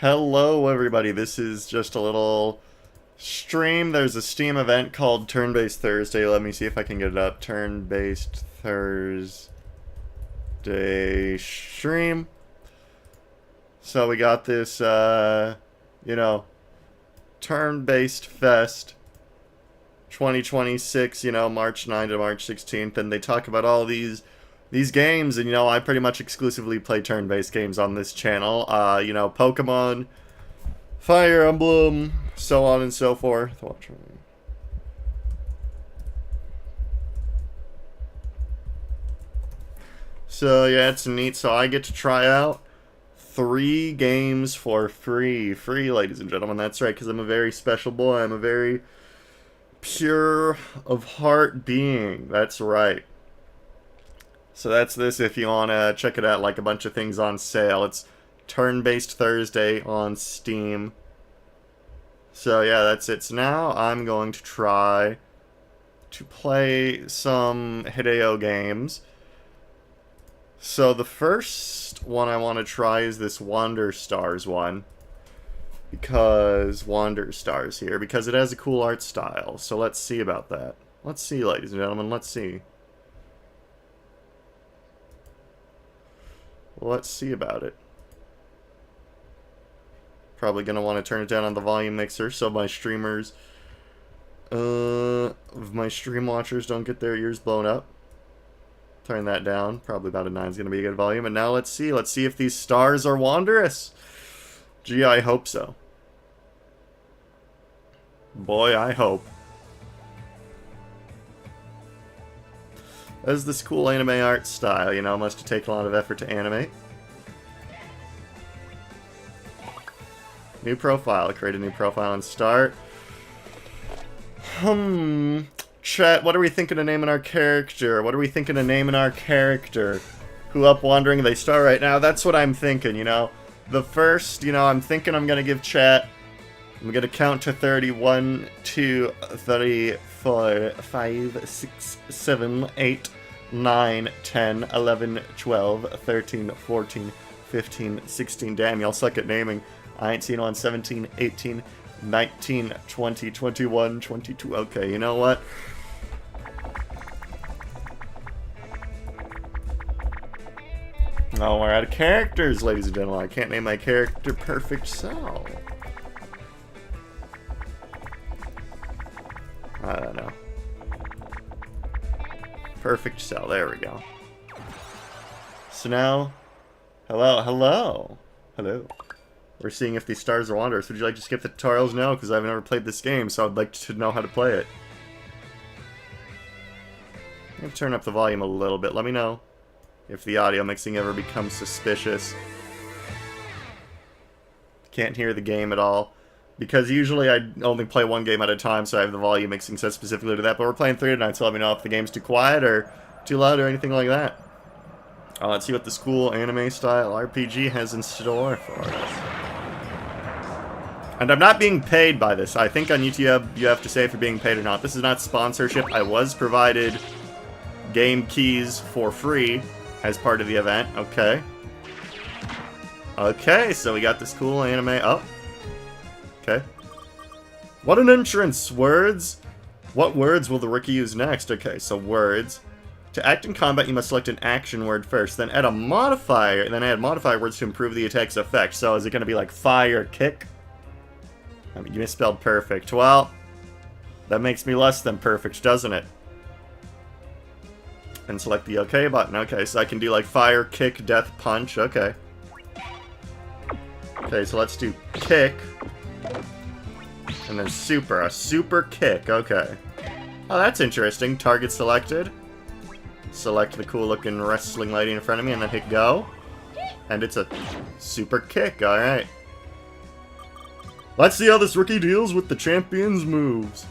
Hello everybody, this is just a little stream. There's a Steam event called Turn-Based Thursday. Let me see if I can get it up. Turn-Based Thursday stream. So we got this, Turn-Based Fest 2026, March 9th to March 16th, and they talk about all these games, and I pretty much exclusively play turn-based games on this channel. Pokemon, Fire Emblem, so on and so forth. So yeah, it's neat. So I get to try out 3 games for free, ladies and gentlemen. That's right, because I'm a very special boy. I'm a very pure of heart being. That's right. So that's this. If you want to check it out, like a bunch of things on sale. It's Turn-Based Thursday on Steam. So yeah, that's it. So now I'm going to try to play some Hideo games. So the first one I want to try is this Wander Stars one. Because Wander Stars here. Because it has a cool art style. So let's see about that. Let's see, ladies and gentlemen. Let's see. Let's see about it. Probably gonna want to turn it down on the volume mixer so my streamers, my stream watchers don't get their ears blown up. Turn that down. Probably about a 9 is gonna be a good volume. And now let's see. Let's see if these stars are wondrous. Gee, I hope so. Boy, I hope. As this cool anime art style, must have taken a lot of effort to animate. New profile. Create a new profile and start. Chat, what are we thinking of naming our character? What are we thinking of naming our character? Who up wandering they star right now? That's what I'm thinking, The first, I'm thinking I'm gonna give chat. I'm gonna count to 30. 1, 2, 3, 4, 5, 6, 7, 8, 9, 10, 11, 12, 13, 14, 15, 16. Damn, y'all suck at naming. I ain't seen one. 17, 18, 19, 20, 21, 22. Okay, you know what? Oh, we're out of characters, ladies and gentlemen. I can't name my character Perfect Cell. I don't know. Perfect Cell. There we go. So now, hello. We're seeing if these stars are wanderers. Would you like to skip the tutorials? No, because I've never played this game, so I'd like to know how to play it. I'm going to turn up the volume a little bit. Let me know if the audio mixing ever becomes suspicious. Can't hear the game at all. Because usually I only play one game at a time, so I have the volume mixing set specifically to that. But we're playing 3 tonight, so let me know if the game's too quiet or too loud or anything like that. Let's see what this cool anime-style RPG has in store for us. And I'm not being paid by this. I think on YouTube you have to say if you're being paid or not. This is not sponsorship. I was provided game keys for free as part of the event. Okay. Okay, so we got this cool anime. Oh. Okay. What an entrance! Words? What words will the rookie use next? Okay, so words. To act in combat, you must select an action word first, then add a modifier, and then add modifier words to improve the attack's effect. So is it going to be like fire, kick? I mean, you misspelled perfect. Well, that makes me less than perfect, doesn't it? And select the OK button. Okay, so I can do like fire, kick, death, punch. Okay. Okay, so let's do kick. And then super. A super kick. Okay. Oh, that's interesting. Target selected. Select the cool looking wrestling lady in front of me and then hit go. And it's a super kick. Alright. Let's see how this rookie deals with the champion's moves.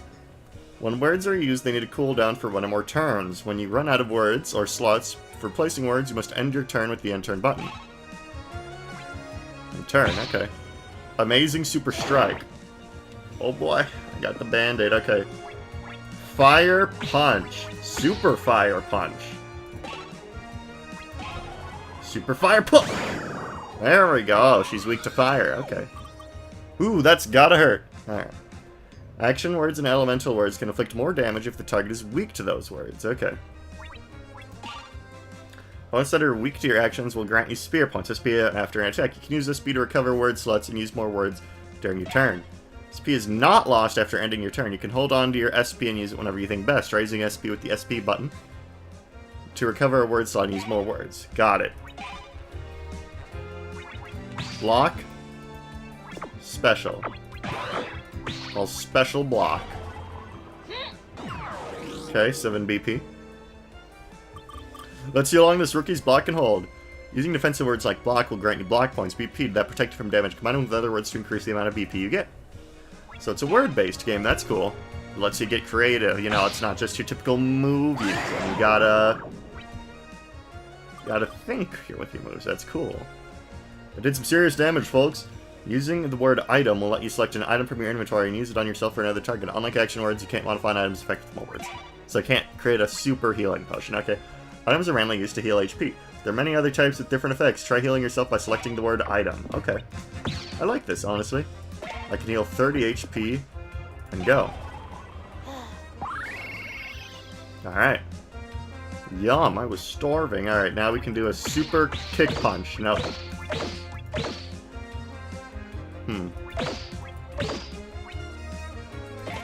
When words are used, they need a cooldown for 1 or more turns. When you run out of words or slots for placing words, you must end your turn with the end turn button. End turn, okay. Amazing super strike. Oh boy, I got the band-aid, okay. Fire punch. Super fire punch. Super fire punch. There we go. Oh, she's weak to fire. Okay. Ooh, that's gotta hurt. Alright. Action words and elemental words can inflict more damage if the target is weak to those words. Okay. Opponents that are weak to your actions will grant you spear points. SP after an attack. You can use SP to recover word slots and use more words during your turn. SP is not lost after ending your turn. You can hold on to your SP and use it whenever you think best. Try using SP with the SP button to recover a word slot and use more words. Got it. Block. Special. Called special block. Okay, 7 BP. Let's see how long this rookie's block can hold. Using defensive words like block will grant you block points, BP, that protect you from damage, combining with other words to increase the amount of BP you get. So it's a word-based game, that's cool. It lets you get creative, you know, it's not just your typical moves. You gotta think here with your moves, that's cool. I did some serious damage, folks. Using the word item will let you select an item from your inventory and use it on yourself or another target. Unlike action words, you can't modify an item's effect with more words. So I can't create a super healing potion, okay. Items are randomly used to heal HP. There are many other types with different effects. Try healing yourself by selecting the word item. Okay. I like this, honestly. I can heal 30 HP and go. Alright. Yum, I was starving. Alright, now we can do a super kick punch. No.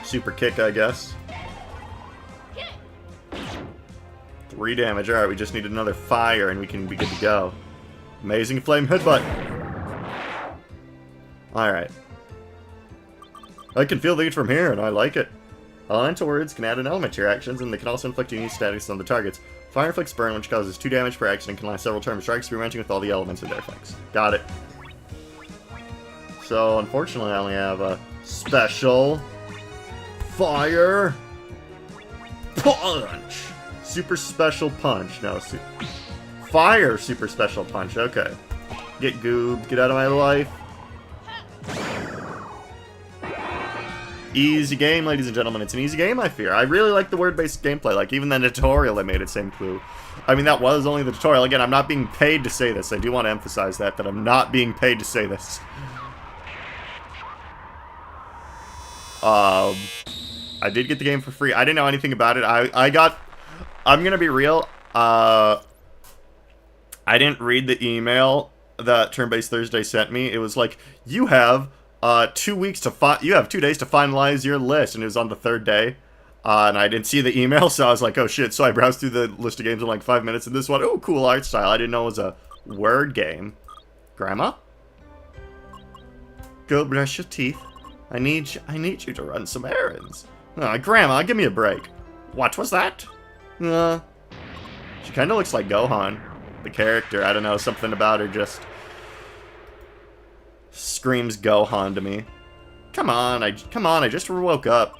Super kick, I guess. 3 damage. Alright, we just need another fire and we can be good to go. Amazing flame headbutt. Alright. I can feel the heat from here and I like it. Elemental words can add an element to your actions and they can also inflict unique status on the targets. Fire inflicts burn, which causes 2 damage per action and can last several turns. Try experimenting with all the elements of their effects. Got it. So, unfortunately, I only have a special fire punch. Super special punch. No, fire super special punch. Okay. Get goobed. Get out of my life. Easy game, ladies and gentlemen. It's an easy game, I fear. I really like the word-based gameplay. Like, even the tutorial they made it same clue. I mean, that was only the tutorial. Again, I'm not being paid to say this. I do want to emphasize that I'm not being paid to say this. I did get the game for free. I didn't know anything about it. I'm gonna be real. I didn't read the email that Turn-Based Thursday sent me. It was like, you have 2 weeks to you have 2 days to finalize your list, and it was on the 3rd day. And I didn't see the email, so I was like, oh shit. So I browsed through the list of games in like 5 minutes, and this one, oh, cool art style. I didn't know it was a word game. Grandma? Go brush your teeth. I need you to run some errands. Grandma, give me a break. What was that? She kind of looks like Gohan, the character. I don't know, something about her just screams Gohan to me. Come on, I just woke up.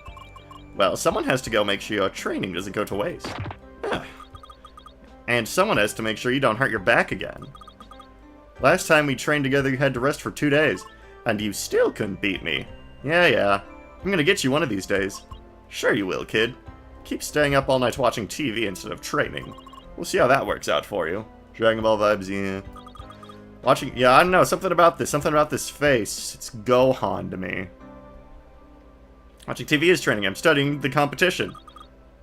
Well, someone has to go make sure your training doesn't go to waste. And someone has to make sure you don't hurt your back again. Last time we trained together, you had to rest for 2 days, and you still couldn't beat me. Yeah. I'm gonna get you one of these days. Sure you will, kid. Keep staying up all night watching TV instead of training. We'll see how that works out for you. Dragon Ball vibes, yeah. I don't know, something about this face. It's Gohan to me. Watching TV is training. I'm studying the competition.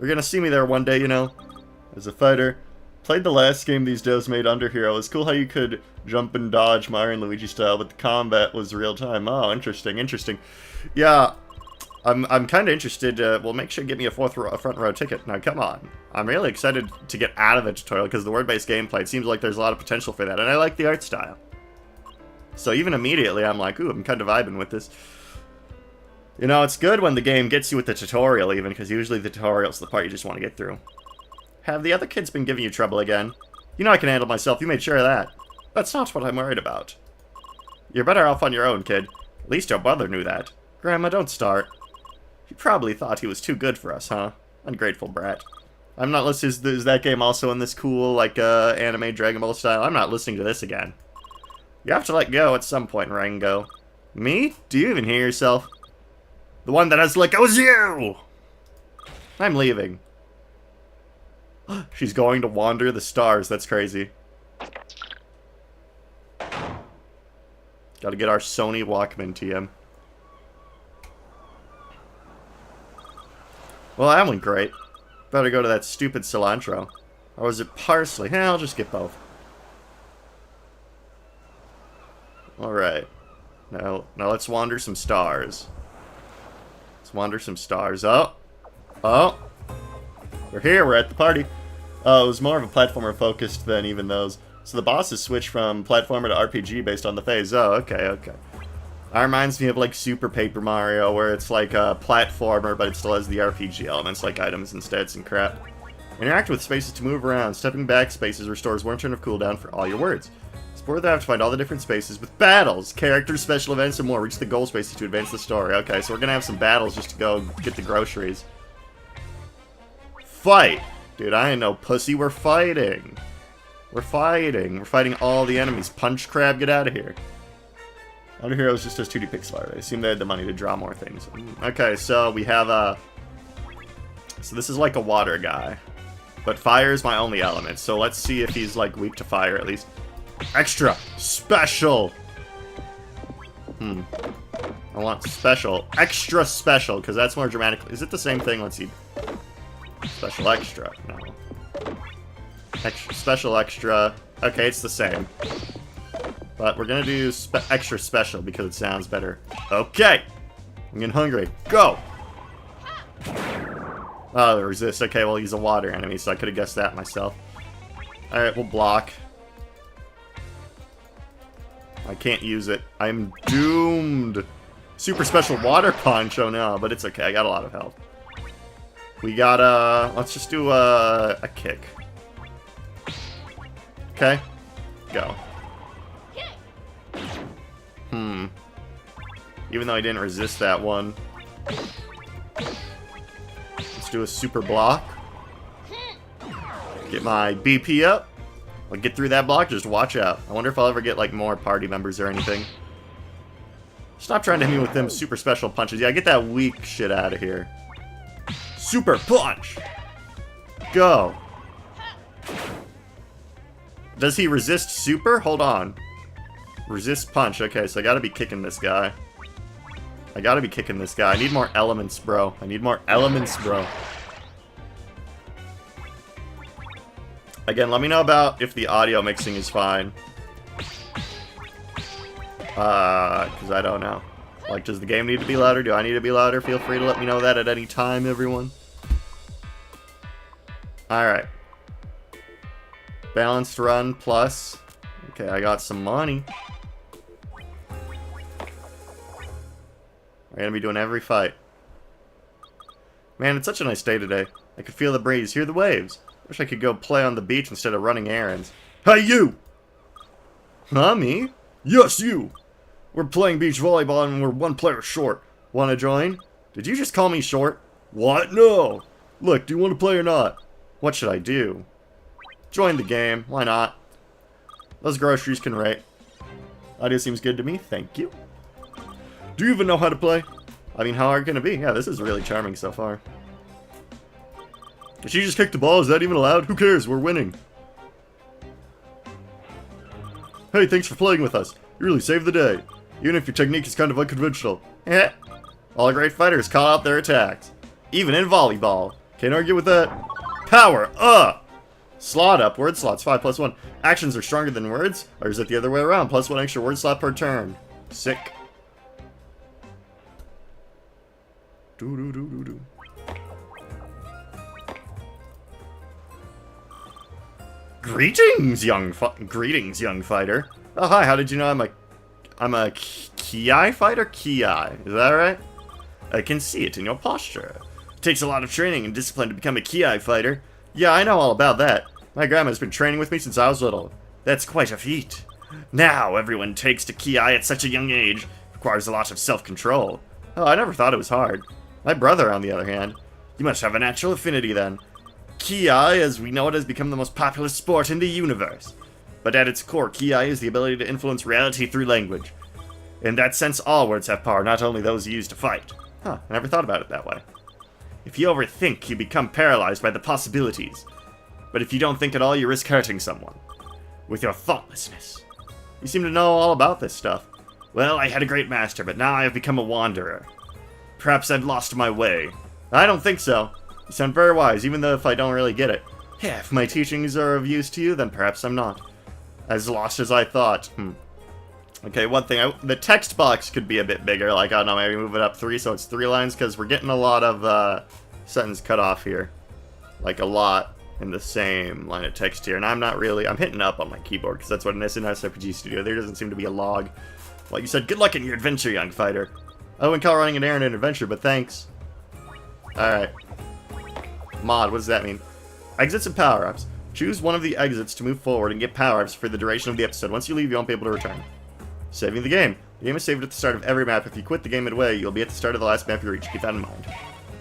You're gonna see me there one day, you know. As a fighter. Played the last game these devs made, Under Hero. It's cool how you could jump and dodge Mario and Luigi style, but the combat was real time. Oh, interesting. Yeah, I'm kind of interested. Well, make sure you get me a front row ticket. Now, come on. I'm really excited to get out of the tutorial because the word-based gameplay, it seems like there's a lot of potential for that, and I like the art style. So even immediately, I'm like, ooh, I'm kind of vibing with this. You know, it's good when the game gets you with the tutorial, even, because usually the tutorial's the part you just want to get through. Have the other kids been giving you trouble again? You know I can handle myself, you made sure of that. That's not what I'm worried about. You're better off on your own, kid. At least your brother knew that. Grandma, don't start. He probably thought he was too good for us, huh? Ungrateful brat. I'm not listening. Is that game also in this cool, like, anime Dragon Ball style? I'm not listening to this again. You have to let go at some point, Rango. Me? Do you even hear yourself? The one that has to let go is you! I'm leaving. She's going to wander the stars. That's crazy. Gotta get our Sony Walkman TM. Well, that went great. Better go to that stupid cilantro. Or was it parsley? I'll just get both. Alright. Now let's wander some stars. Let's wander some stars. Oh! Oh! We're here, we're at the party. Oh, it was more of a platformer focused than even those. So the bosses switch from platformer to RPG based on the phase. Oh, okay, okay. That reminds me of like Super Paper Mario, where it's like a platformer, but it still has the RPG elements like items and stats and crap. Interact with spaces to move around. Stepping back spaces restores 1 turn of cooldown for all your words. Explore the map to find all the different spaces with battles, characters, special events, and more. Reach the goal spaces to advance the story. Okay, so we're gonna have some battles just to go get the groceries. Fight! Dude, I ain't no pussy. We're fighting. We're fighting. We're fighting all the enemies. Punch Crab, get out of here. Under Heroes just does 2D pixel art. I assume they had the money to draw more things. Okay, so we have a... So this is like a water guy. But fire is my only element, so let's see if he's like weak to fire at least. Extra! Special! I want special. Extra special, because that's more dramatic. Is it the same thing? Let's see. Special extra. No. Extra, special extra. Okay, it's the same. But we're gonna do extra special because it sounds better. Okay! I'm getting hungry. Go! Oh, resist. Okay, well, he's a water enemy, so I could have guessed that myself. Alright, we'll block. I can't use it. I'm doomed. Super special water punch. Oh no, but it's okay. I got a lot of health. We got let's just do a kick. Okay. Go. Even though I didn't resist that one. Let's do a super block. Get my BP up. I'll get through that block, just watch out. I wonder if I'll ever get, like, more party members or anything. Stop trying to hit me with them super special punches. Yeah, get that weak shit out of here. Super punch! Go! Does he resist super? Hold on. Resist punch. Okay, so I gotta be kicking this guy. I need more elements, bro. I need more elements, bro. Again, let me know about if the audio mixing is fine. Because I don't know. Like, does the game need to be louder? Do I need to be louder? Feel free to let me know that at any time, everyone. Alright. Balanced run plus. Okay, I got some money. We're gonna be doing every fight. Man, it's such a nice day today. I could feel the breeze, hear the waves. Wish I could go play on the beach instead of running errands. Hey, you! Huh, me? Yes, you! We're playing beach volleyball and we're 1 player short. Wanna join? Did you just call me short? What? No! Look, do you want to play or not? What should I do? Join the game. Why not? Those groceries can wait. Audio seems good to me. Thank you. Do you even know how to play? I mean, how hard can it be? Yeah, this is really charming so far. Did she just kick the ball? Is that even allowed? Who cares? We're winning. Hey, thanks for playing with us. You really saved the day. Even if your technique is kind of unconventional. Eh. All great fighters call out their attacks. Even in volleyball. Can't argue with that. Power up! Slot up. Word slots 5+1. Actions are stronger than words? Or is it the other way around? +1 extra word slot per turn. Sick. Do-do-do-do-do. Greetings, young fighter. Oh, hi. How did you know I'm a Ki fighter? Ki. Is that right? I can see it in your posture. It takes a lot of training and discipline to become a Ki fighter. Yeah, I know all about that. My grandma's been training with me since I was little. That's quite a feat. Now, everyone takes to Ki at such a young age. It requires a lot of self-control. Oh, I never thought it was hard. My brother, on the other hand. You must have a natural affinity, then. Ki, as we know it, has become the most popular sport in the universe. But at its core, Ki is the ability to influence reality through language. In that sense, all words have power, not only those used to fight. Huh, I never thought about it that way. If you overthink, you become paralyzed by the possibilities. But if you don't think at all, you risk hurting someone. With your thoughtlessness. You seem to know all about this stuff. Well, I had a great master, but now I have become a wanderer. Perhaps I've lost my way. I don't think so. You sound very wise, even though if I don't really get it. Yeah, if my teachings are of use to you, then perhaps I'm not. As lost as I thought. Okay, one thing, the text box could be a bit bigger, like, I don't know, maybe move it up 3 so it's 3 lines, because we're getting a lot of, sentence cut off here. Like, a lot in the same line of text here, and I'm hitting up on my keyboard, because that's what it is in SRPG Studio. There doesn't seem to be a log. Well, you said, good luck in your adventure, young fighter. I wouldn't call running an errand an adventure, but thanks. Alright. Mod, what does that mean? Exits and power-ups. Choose one of the exits to move forward and get power-ups for the duration of the episode. Once you leave, you won't be able to return. Saving the game. The game is saved at the start of every map. If you quit the game midway, you'll be at the start of the last map you reach. Keep that in mind.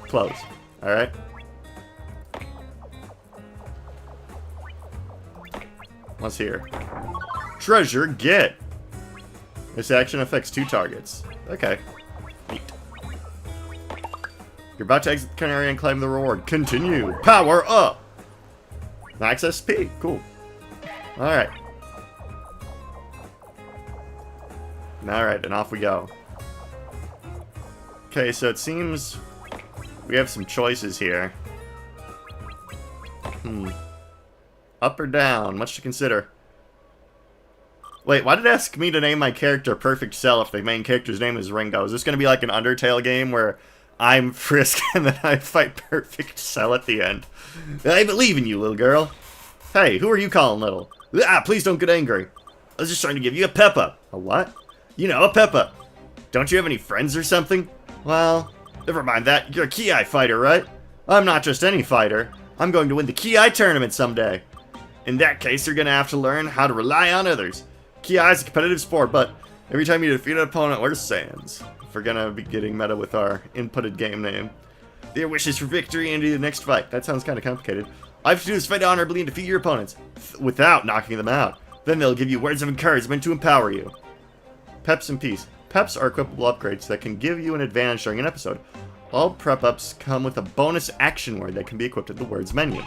Close. Alright. What's here? Treasure get! This action affects 2 targets. Okay. Neat. You're about to exit the canary and claim the reward. Continue. Power up! Max SP. Cool. Alright. Alright, and off we go. Okay, so it seems we have some choices here. Up or down? Much to consider. Wait, why did it ask me to name my character Perfect Cell if the main character's name is Ringo? Is this going to be like an Undertale game where I'm Frisk and then I fight Perfect Cell at the end? I believe in you, little girl. Hey, who are you calling little? Ah, please don't get angry. I was just trying to give you a pep-up. A what? You know, a pep-up. Don't you have any friends or something? Well, never mind that. You're a Ki fighter, right? I'm not just any fighter. I'm going to win the Ki tournament someday. In that case, you're going to have to learn how to rely on others. Ki is a competitive sport, but every time you defeat an opponent, we're Sans. If we're gonna be getting meta with our inputted game name. Their wishes for victory into the next fight. That sounds kind of complicated. All you have to do is fight honorably and defeat your opponents, without knocking them out. Then they'll give you words of encouragement to empower you. Peps and Peace. Peps are equipable upgrades that can give you an advantage during an episode. All prep-ups come with a bonus action word that can be equipped at the words menu.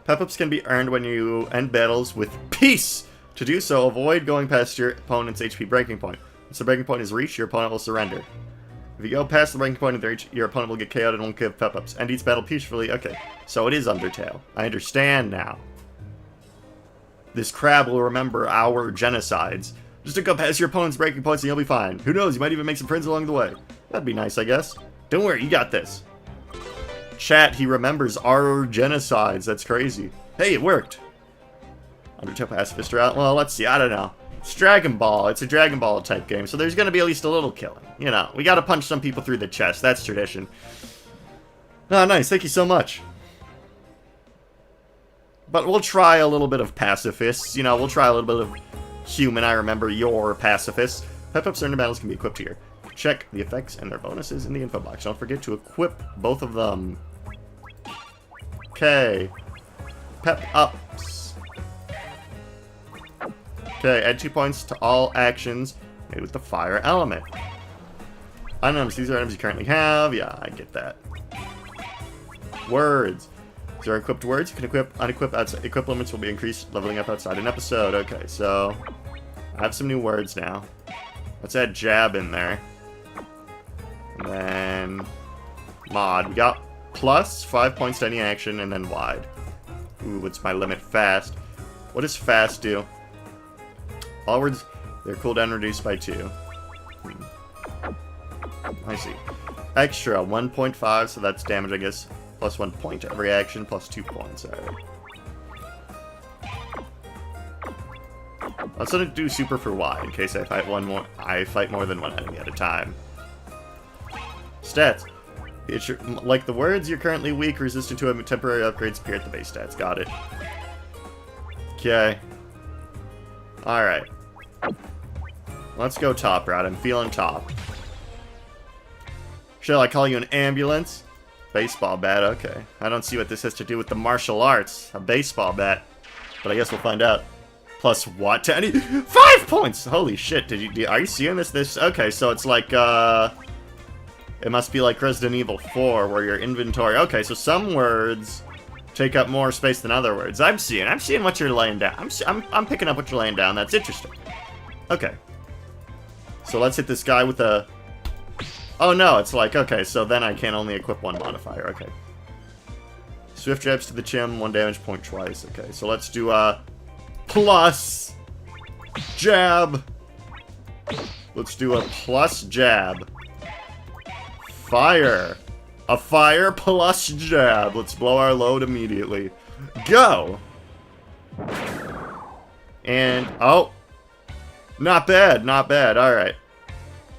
Pep-ups can be earned when you end battles with Peace! To do so, avoid going past your opponent's HP breaking point. Once the breaking point is reached, your opponent will surrender. If you go past the breaking point, your opponent will get KO'd and won't give pep-ups. End each battle peacefully. Okay, so it is Undertale. I understand now. This crab will remember our genocides. Just to go past your opponent's breaking points and you'll be fine. Who knows, you might even make some friends along the way. That'd be nice, I guess. Don't worry, you got this. Chat, he remembers our genocides. That's crazy. Hey, it worked. Undertale pacifist route? Well, let's see. I don't know. It's Dragon Ball. It's a Dragon Ball type game, so there's going to be at least a little killing. You know, we got to punch some people through the chest. That's tradition. Oh, nice. Thank you so much. But we'll try a little bit of pacifists. You know, we'll try a little bit of human. I remember your pacifist. Pep-ups earned in battles can be equipped here. Check the effects and their bonuses in the info box. Don't forget to equip both of them. Okay. Pep-ups. Okay, add 2 points to all actions made with the fire element. Items, these are items you currently have. Yeah, I get that. Words. These are equipped words. You can equip, unequip, outside. Equip limits will be increased leveling up outside an episode. Okay, so I have some new words now. Let's add jab in there. And then mod. We got plus 5 points to any action and then wide. Ooh, what's my limit? Fast. What does fast do? All words, their cooldown reduced by 2. I see. Extra, 1.5, so that's damage, I guess. Plus 1 point to every action, plus 2 points. Alright. Let's let it do super for Y, in case I fight more than one enemy at a time. Stats. Like the words, you're currently weak, resistant to a temporary upgrades appear at the base stats. Got it. Okay. Alright. Let's go top route. I'm feeling top. Shall I call you an ambulance? Baseball bat, okay. I don't see what this has to do with the martial arts. A baseball bat. But I guess we'll find out. Plus what to any... 5 points! Holy shit, are you seeing this? Okay, so it's like, it must be like Resident Evil 4, where your inventory... Okay, so some words take up more space than other words. I'm seeing what you're laying down. I'm picking up what you're laying down. That's interesting. Okay. So let's hit this guy with a... Oh no, it's like, okay, so then I can only equip one modifier, okay. Swift jabs to the chin, 1 damage point twice, okay. So let's do a plus jab. Let's do a plus jab. Fire. A fire plus jab. Let's blow our load immediately. Go! And, oh. Not bad, not bad, alright.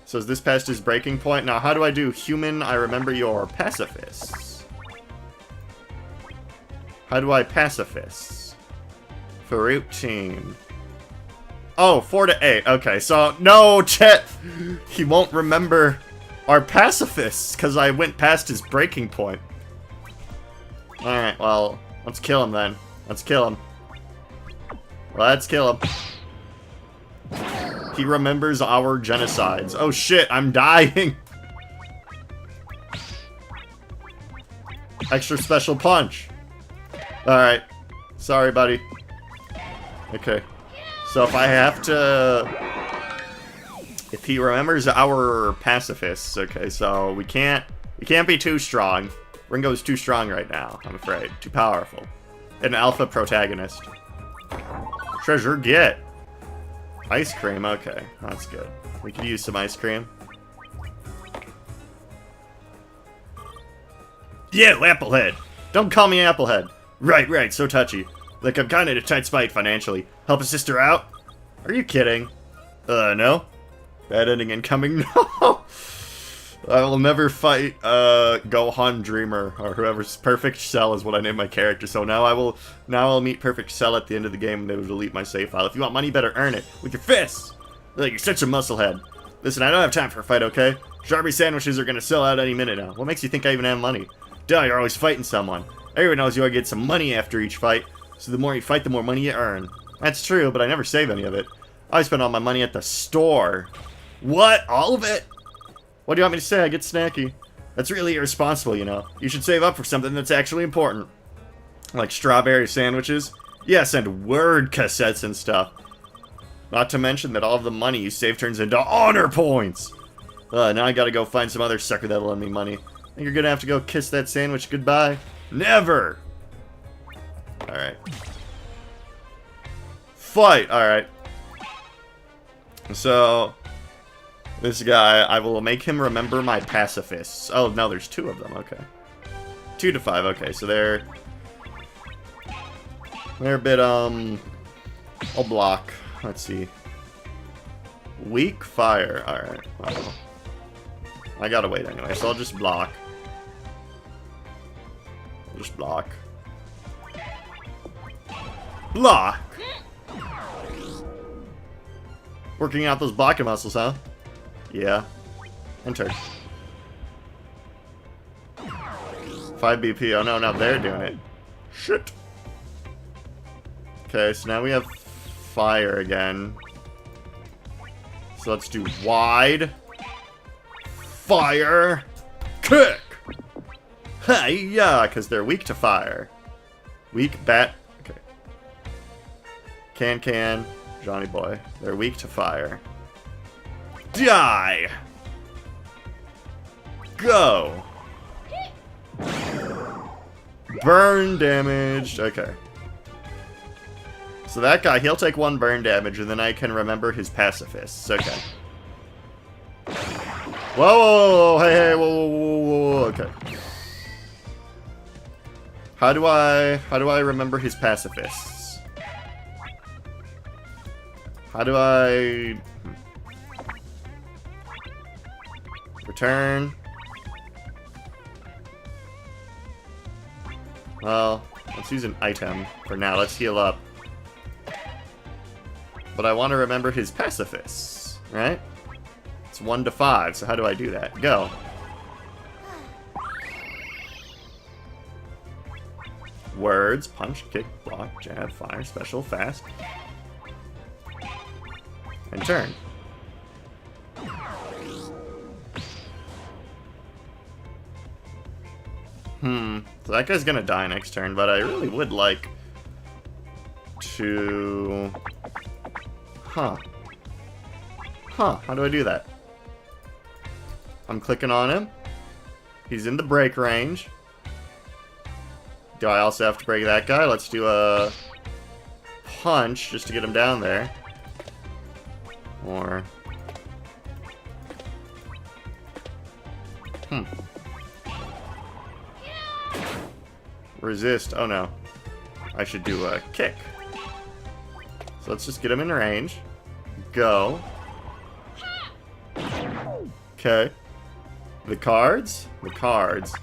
So is this past his breaking point? Now, how do I do human, I remember your pacifists? How do I pacifists? Farouk team. Oh, 4 to 8. Okay, so, no, Chet! He won't remember our pacifists, because I went past his breaking point. Alright, well, let's kill him then. Let's kill him. Let's kill him. He remembers our genocides. Oh shit, I'm dying! Extra special punch. Alright. Sorry, buddy. Okay. So if I have to... If he remembers our pacifists, okay, so we can't be too strong. Ringo's too strong right now, I'm afraid. Too powerful. An alpha protagonist. Treasure get. Ice cream, okay. That's good. We could use some ice cream. Yeah, Applehead! Don't call me Applehead! Right, so touchy. Like I'm kinda in a tight spot financially. Help a sister out? Are you kidding? No. Bad ending incoming? No! I will never fight, Gohan Dreamer, or whoever's Perfect Cell is what I named my character, so now I'll meet Perfect Cell at the end of the game and they will delete my save file. If you want money, you better earn it. With your fists! Like, you're such a musclehead. Listen, I don't have time for a fight, okay? Strawberry sandwiches are gonna sell out any minute now. What makes you think I even have money? Duh, you're always fighting someone. Everyone knows you gotta get some money after each fight, so the more you fight, the more money you earn. That's true, but I never save any of it. I spend all my money at the store. What? All of it? What do you want me to say? I get snacky. That's really irresponsible, you know. You should save up for something that's actually important. Like strawberry sandwiches. Yes, and word cassettes and stuff. Not to mention that all of the money you save turns into honor points. Now I gotta go find some other sucker that'll lend me money. Think you're gonna have to go kiss that sandwich goodbye? Never! Alright. Fight! Alright. So... This guy, I will make him remember my pacifists. Oh, no, there's 2 of them, okay. 2 to 5, okay, so they're a bit, I'll block. Let's see. Weak fire, alright. Well, I gotta wait anyway, so I'll just block. Just block. Block! Working out those blocking muscles, huh? Yeah. Enter. 5 BP. Oh no, now they're doing it. Shit. Okay, so now we have fire again. So let's do wide. Fire. Kick! Hey, yeah, because they're weak to fire. Weak bat. Okay. Can. Johnny boy. They're weak to fire. Die! Go! Burn damaged. Okay. So that guy, he'll take 1 burn damage, and then I can remember his pacifists. Okay. Whoa! Hey, whoa, okay. How do I remember his pacifists? How do I... Return. Well, let's use an item for now. Let's heal up. But I want to remember his pacifists, right? It's 1 to 5, so how do I do that? Go. Words, punch, kick, block, jab, fire, special, fast. And turn. So that guy's gonna die next turn, but I really would like to... Huh, how do I do that? I'm clicking on him. He's in the break range. Do I also have to break that guy? Let's do a punch just to get him down there. Or... Resist. Oh no. I should do a kick. So let's just get him in range. Go. Okay. The cards? The cards.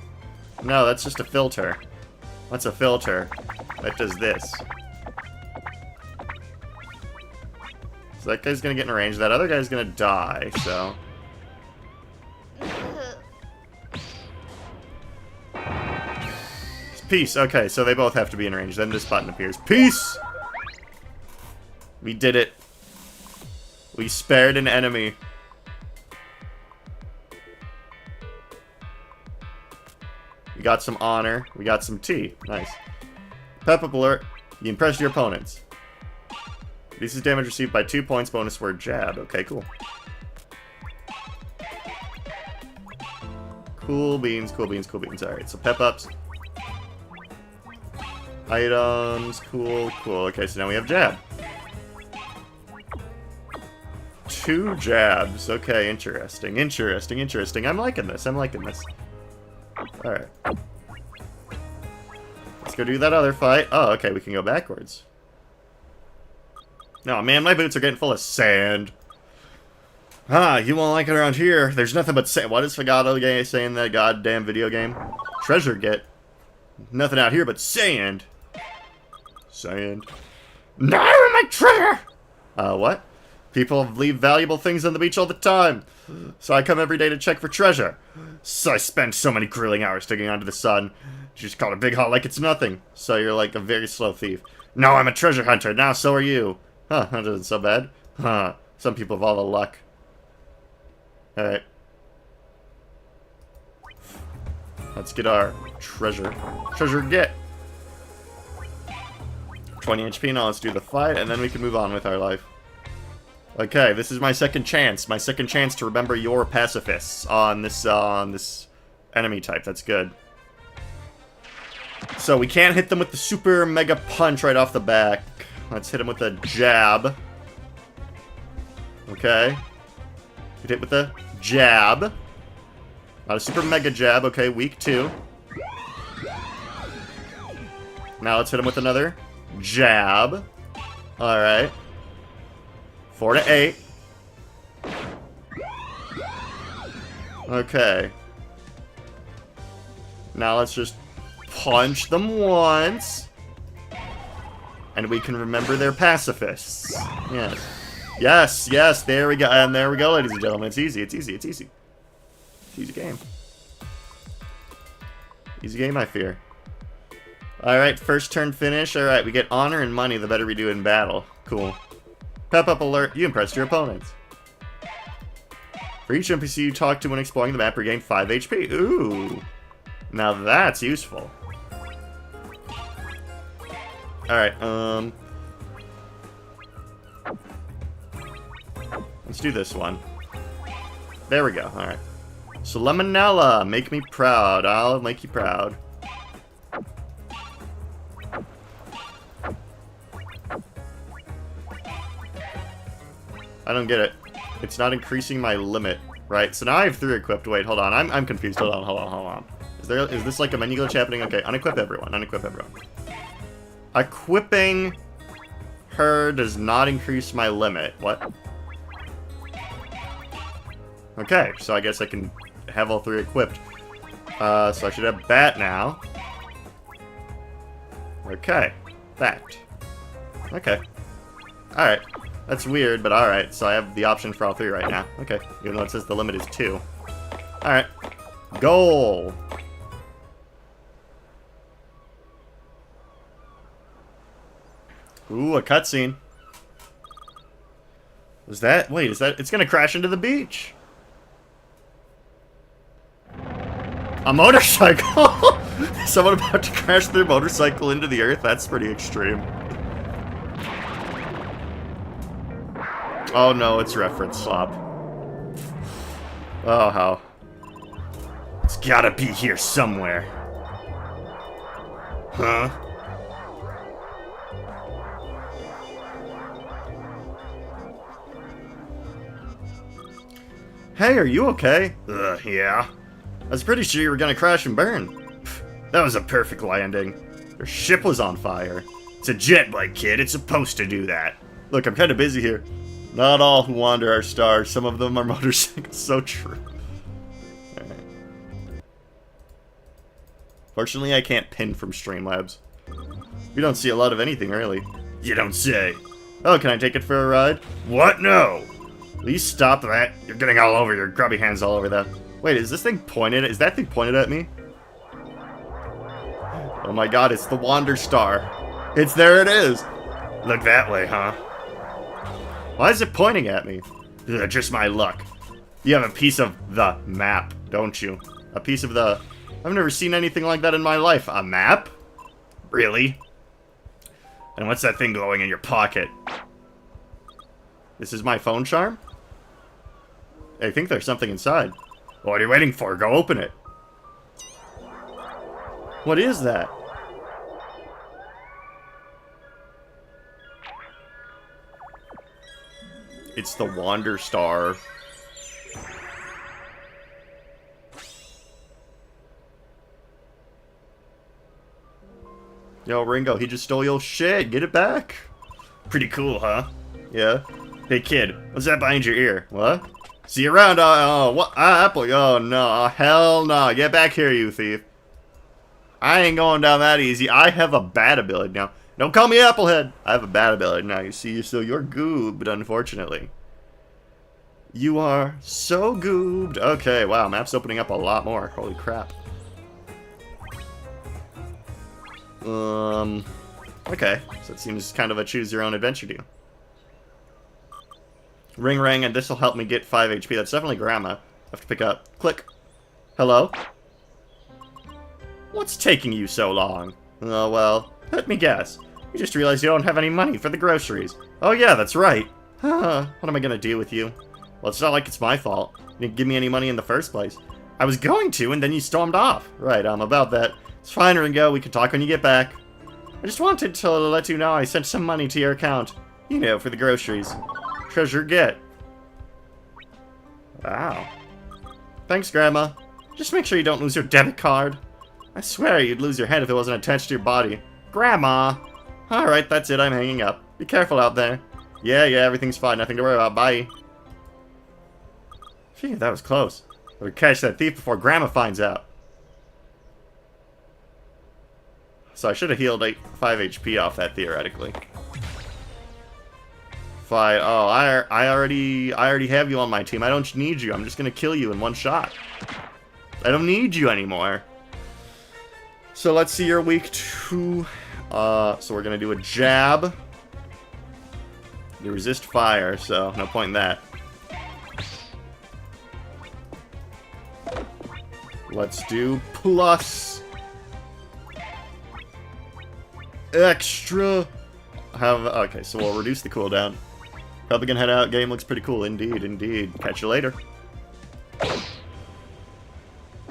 No, that's just a filter. What's a filter? That does this. So that guy's gonna get in range. That other guy's gonna die, so... Peace. Okay, so they both have to be in range. Then this button appears. Peace! We did it. We spared an enemy. We got some honor. We got some tea. Nice. Pep-up alert. You impressed your opponents. This is damage received by 2 points. Bonus word jab. Okay, cool. Cool beans, cool beans, cool beans. Alright, so pep-ups. Items. Cool, cool. Okay, so now we have jab. 2 jabs. Okay, interesting. Interesting, interesting. I'm liking this. I'm liking this. Alright. Let's go do that other fight. Oh, okay, we can go backwards. No, man, my boots are getting full of sand. Ah, you won't like it around here. There's nothing but sand. What is Fagato saying in that goddamn video game? Treasure get. Nothing out here but sand. Sand. No, my treasure! What? People leave valuable things on the beach all the time. So I come every day to check for treasure. So I spend so many grueling hours digging onto the sun. You just call it a big haul like it's nothing. So you're like a very slow thief. No, I'm a treasure hunter. Now so are you. Huh, that isn't so bad. Huh, some people have all the luck. Alright. Let's get our treasure. Treasure get. 20 HP, now let's do the fight, and then we can move on with our life. Okay, this is my second chance. My second chance to remember your pacifists on this enemy type. That's good. So we can't hit them with the super mega punch right off the back. Let's hit him with a jab. Okay. Hit it with a jab. Not a super mega jab. Okay, weak 2. Now let's hit him with another jab. Alright. 4 to 8. Okay. Now let's just punch them once. And we can remember they're pacifists. Yes. Yes, yes, there we go. And there we go, ladies and gentlemen. It's easy, it's easy, it's easy. It's easy game. Easy game, I fear. Alright, first turn finish. Alright, we get honor and money the better we do in battle. Cool. Pep-up alert. You impressed your opponents. For each NPC you talk to when exploring the map, regain 5 HP. Ooh. Now that's useful. Alright, let's do this one. There we go, alright. So Lemonella, make me proud. I'll make you proud. I don't get it. It's not increasing my limit, right? So now I have 3 equipped. Wait, hold on. I'm confused. Hold on, hold on, hold on. Is this like a menu glitch happening? Okay, unequip everyone. Unequip everyone. Equipping her does not increase my limit. What? Okay, so I guess I can have all 3 equipped. So I should have Bat now. Okay, Bat. Okay. Alright. That's weird, but alright. So I have the option for all 3 right now. Okay, even though it says the limit is 2. Alright. Goal! Ooh, a cutscene. Is that... Wait, is that... It's gonna crash into the beach! A motorcycle! Someone about to crash their motorcycle into the earth? That's pretty extreme. Oh no, it's reference swap. Oh, how. It's gotta be here somewhere. Huh? Hey, are you okay? Yeah. I was pretty sure you were gonna crash and burn. Pff, that was a perfect landing. Your ship was on fire. It's a jet bike, kid. It's supposed to do that. Look, I'm kind of busy here. Not all who wander are stars. Some of them are motorcycles. So true. Alright. Fortunately, I can't pin from Streamlabs. We don't see a lot of anything, really. You don't say. Oh, can I take it for a ride? What? No! Please stop that. You're getting all over your grubby hands all over that. Wait, is this thing pointed? Is that thing pointed at me? Oh my god, it's the Wander Star. It's there it is. Look that way, huh? Why is it pointing at me? Ugh, just my luck. You have a piece of the map, don't you? A piece of the... I've never seen anything like that in my life. A map? Really? And what's that thing glowing in your pocket? This is my phone charm? I think there's something inside. What are you waiting for? Go open it. What is that? It's the Wander Star. Yo, Ringo, he just stole your shit. Get it back. Pretty cool, huh? Yeah. Hey, kid, what's that behind your ear? What? See you around, what? Apple, oh, no, hell no. Get back here, you thief. I ain't going down that easy. I have a bad ability now. Don't call me Applehead. I have a bad ability now, you see, so you're goobed, unfortunately. You are so goobed. Okay, wow, map's opening up a lot more. Holy crap. Okay, so it seems kind of a choose-your-own-adventure deal. Ring ring, and this will help me get 5 HP. That's definitely Grandma. I have to pick up. Click. Hello? What's taking you so long? Oh, well, let me guess. You just realized you don't have any money for the groceries. Oh, yeah, that's right. What am I gonna do with you? Well, it's not like it's my fault. You didn't give me any money in the first place. I was going to, and then you stormed off. Right, about that. It's fine, Ringo. We can talk when you get back. I just wanted to let you know I sent some money to your account. You know, for the groceries. Treasure get. Wow. Thanks, Grandma. Just make sure you don't lose your debit card. I swear you'd lose your head if it wasn't attached to your body. Grandma! Alright, that's it. I'm hanging up. Be careful out there. Yeah, everything's fine. Nothing to worry about. Bye. Phew, that was close. I would catch that thief before Grandma finds out. So I should have healed 5 HP off that, theoretically. Fine. Oh, I already have you on my team. I don't need you. I'm just gonna kill you in one shot. I don't need you anymore. So let's see your week 2. So we're gonna do a jab. You resist fire, so no point in that. Let's do plus extra. Okay, so we'll reduce the cooldown. Probably gonna head out. Game looks pretty cool, indeed, indeed. Catch you later.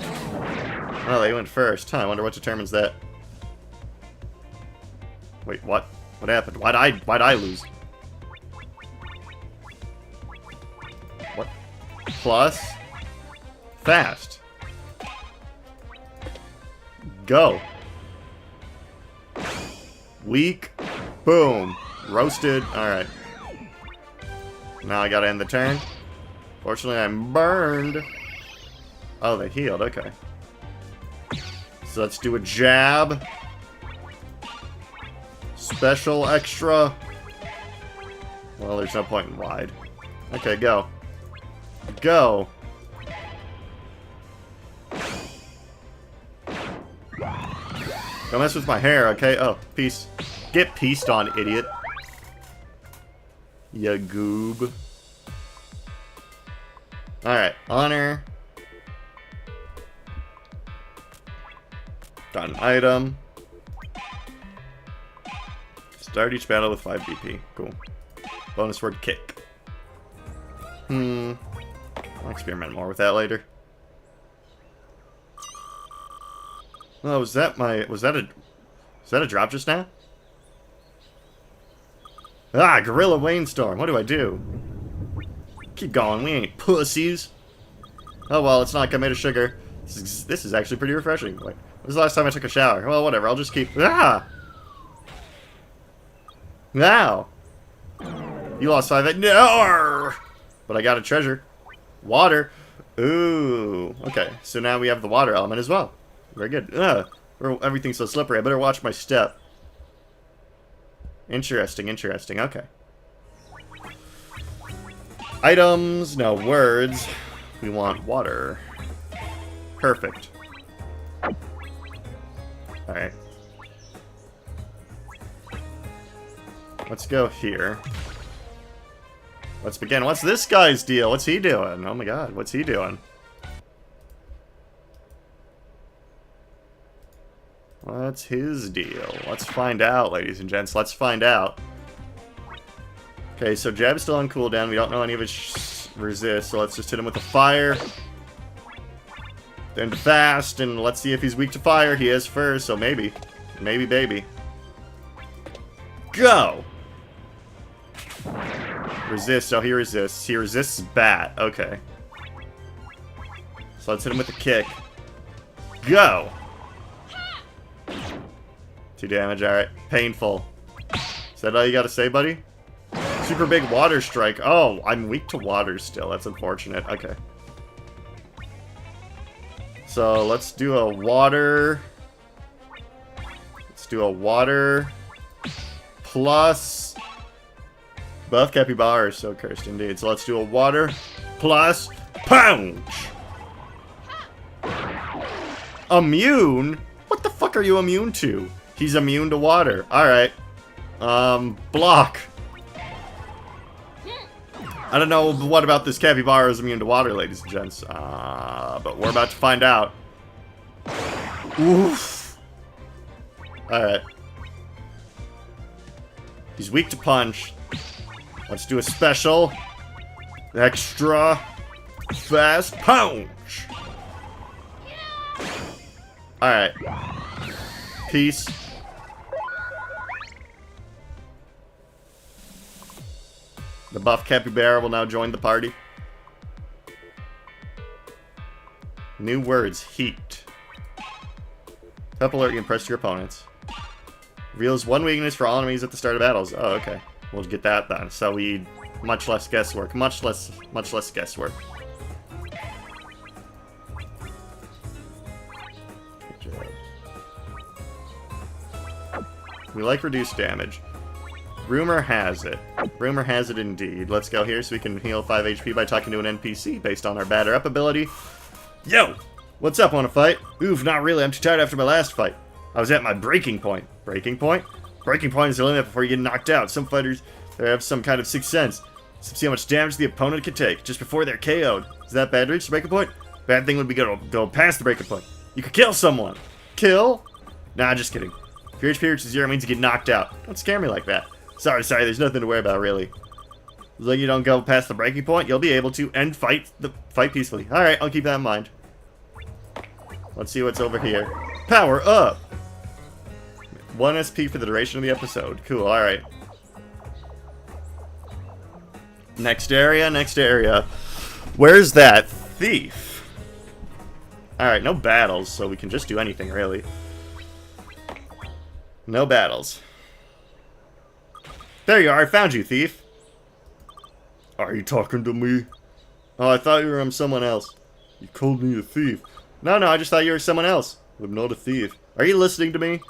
Oh, they went first. Huh, I wonder what determines that. Wait, what? What happened? Why'd I lose? What? Plus? Fast. Go. Weak. Boom. Roasted. Alright. Now I gotta end the turn. Fortunately, I'm burned. Oh, they healed. Okay. So let's do a jab. Special extra. Well, there's no point in wide. Okay, go. Go. Don't mess with my hair, okay? Oh, peace. Get pieced on, idiot. Ya goob. Alright, honor. Got an item. Start each battle with 5 DP. Cool. Bonus word kick. I'll experiment more with that later. Oh, was that a drop just now? Ah, Gorilla Rainstorm. What do I do? Keep going. We ain't pussies. Oh well, it's not like I made of sugar. This is actually pretty refreshing. Wait, when was the last time I took a shower? Well, whatever. I'll just keep. Ah. Now. You lost 5. No. But I got a treasure. Water. Ooh. Okay. So now we have the water element as well. Very good. Everything's so slippery. I better watch my step. Interesting, interesting. Okay. Items, no words. We want water. Perfect. Alright. Let's go here. Let's begin. What's this guy's deal? What's he doing? Oh my god, what's he doing? What's his deal? Let's find out, ladies and gents. Let's find out. Okay, so Jab's still on cooldown. We don't know any of his resist, so let's just hit him with a fire. Then fast, and let's see if he's weak to fire. He is first, so maybe. Maybe, baby. Go! Resist. Oh, he resists. He resists bat. Okay. So let's hit him with a kick. Go! 2 damage, alright. Painful. Is that all you gotta say, buddy? Super big water strike. Oh, I'm weak to water still. That's unfortunate. Okay. So, let's do a water... Let's do a water... Plus... Buff Capybara is so cursed indeed. So let's do a water... Plus... Punch! Immune? What the fuck are you immune to? He's immune to water. Alright. Block. I don't know what about this capybara is immune to water, ladies and gents. But we're about to find out. Oof. Alright. He's weak to punch. Let's do a special. Extra. Fast punch. Alright. Peace. The buff capybara will now join the party. New words. Heat. Help alert you impress your opponents. Reveals 1 weakness for all enemies at the start of battles. Oh, okay. We'll get that then. So we much less guesswork. Much less guesswork. Good job. We like reduced damage. Rumor has it. Rumor has it indeed. Let's go here so we can heal 5 HP by talking to an NPC based on our batter up ability. Yo! What's up, wanna fight? Oof, not really. I'm too tired after my last fight. I was at my breaking point. Breaking point? Breaking point is the limit before you get knocked out. Some fighters, they have some kind of sixth sense. See how much damage the opponent can take just before they're KO'd. Is that bad to reach the breaking point? Bad thing would be go past the breaking point. You could kill someone. Kill? Nah, just kidding. If your HP reaches 0, it means you get knocked out. Don't scare me like that. Sorry, there's nothing to worry about, really. As long as you don't go past the breaking point, you'll be able to end fight peacefully. Alright, I'll keep that in mind. Let's see what's over here. Power up! 1 SP for the duration of the episode. Cool, alright. Next area, next area. Where's that thief? Alright, no battles, so we can just do anything, really. No battles. There you are, I found you, thief. Are you talking to me? Oh, I thought you were someone else. You called me a thief. No, I just thought you were someone else. I'm not a thief. Are you listening to me?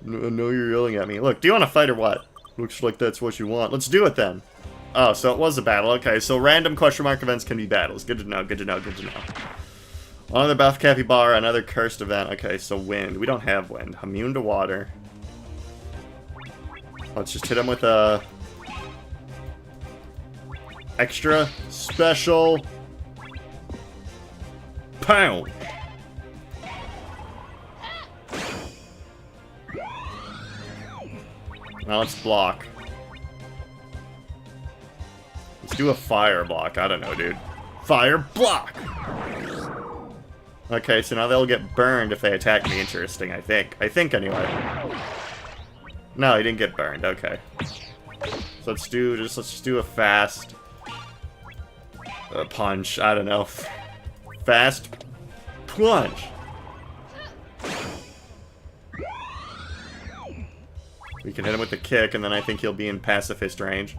No, you're yelling at me. Look, do you want to fight or what? Looks like that's what you want. Let's do it then. Oh, so it was a battle. Okay, so random question mark events can be battles. Good to know, good to know, good to know. Another buff capybara, another cursed event. Okay, so wind. We don't have wind. Immune to water. Let's just hit him with a extra special pound. Now let's block. Let's do a fire block. I don't know, dude. Fire block! Okay, so now they'll get burned if they attack me. Interesting, I think. I think, anyway. No, he didn't get burned. Okay. So let's just do a fast... punch. I don't know. Fast... plunge! We can hit him with a kick, and then I think he'll be in pacifist range.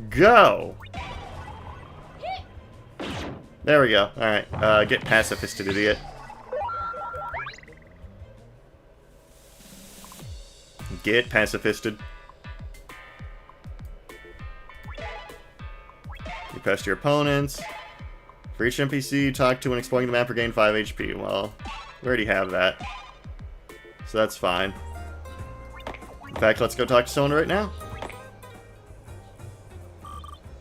Go! There we go. Alright, get pacifisted, idiot. Get pacifisted. You pest your opponents. For each NPC, talk to when exploring the map or gain 5 HP. Well, we already have that. So that's fine. In fact, let's go talk to someone right now.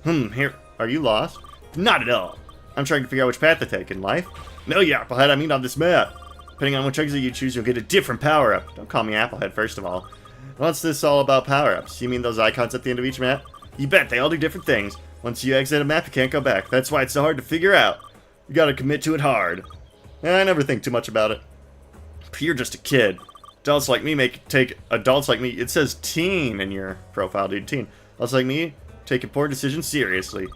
Here. Are you lost? Not at all. I'm trying to figure out which path to take in life. No, you Applehead, I mean on this map. Depending on which exit you choose, you'll get a different power-up. Don't call me Applehead, first of all. What's this all about power-ups? You mean those icons at the end of each map? You bet, they all do different things. Once you exit a map, you can't go back. That's why it's so hard to figure out. You gotta commit to it hard. I never think too much about it. You're just a kid. Adults like me adults like me, it says teen in your profile, dude, teen. Adults like me take important decisions seriously.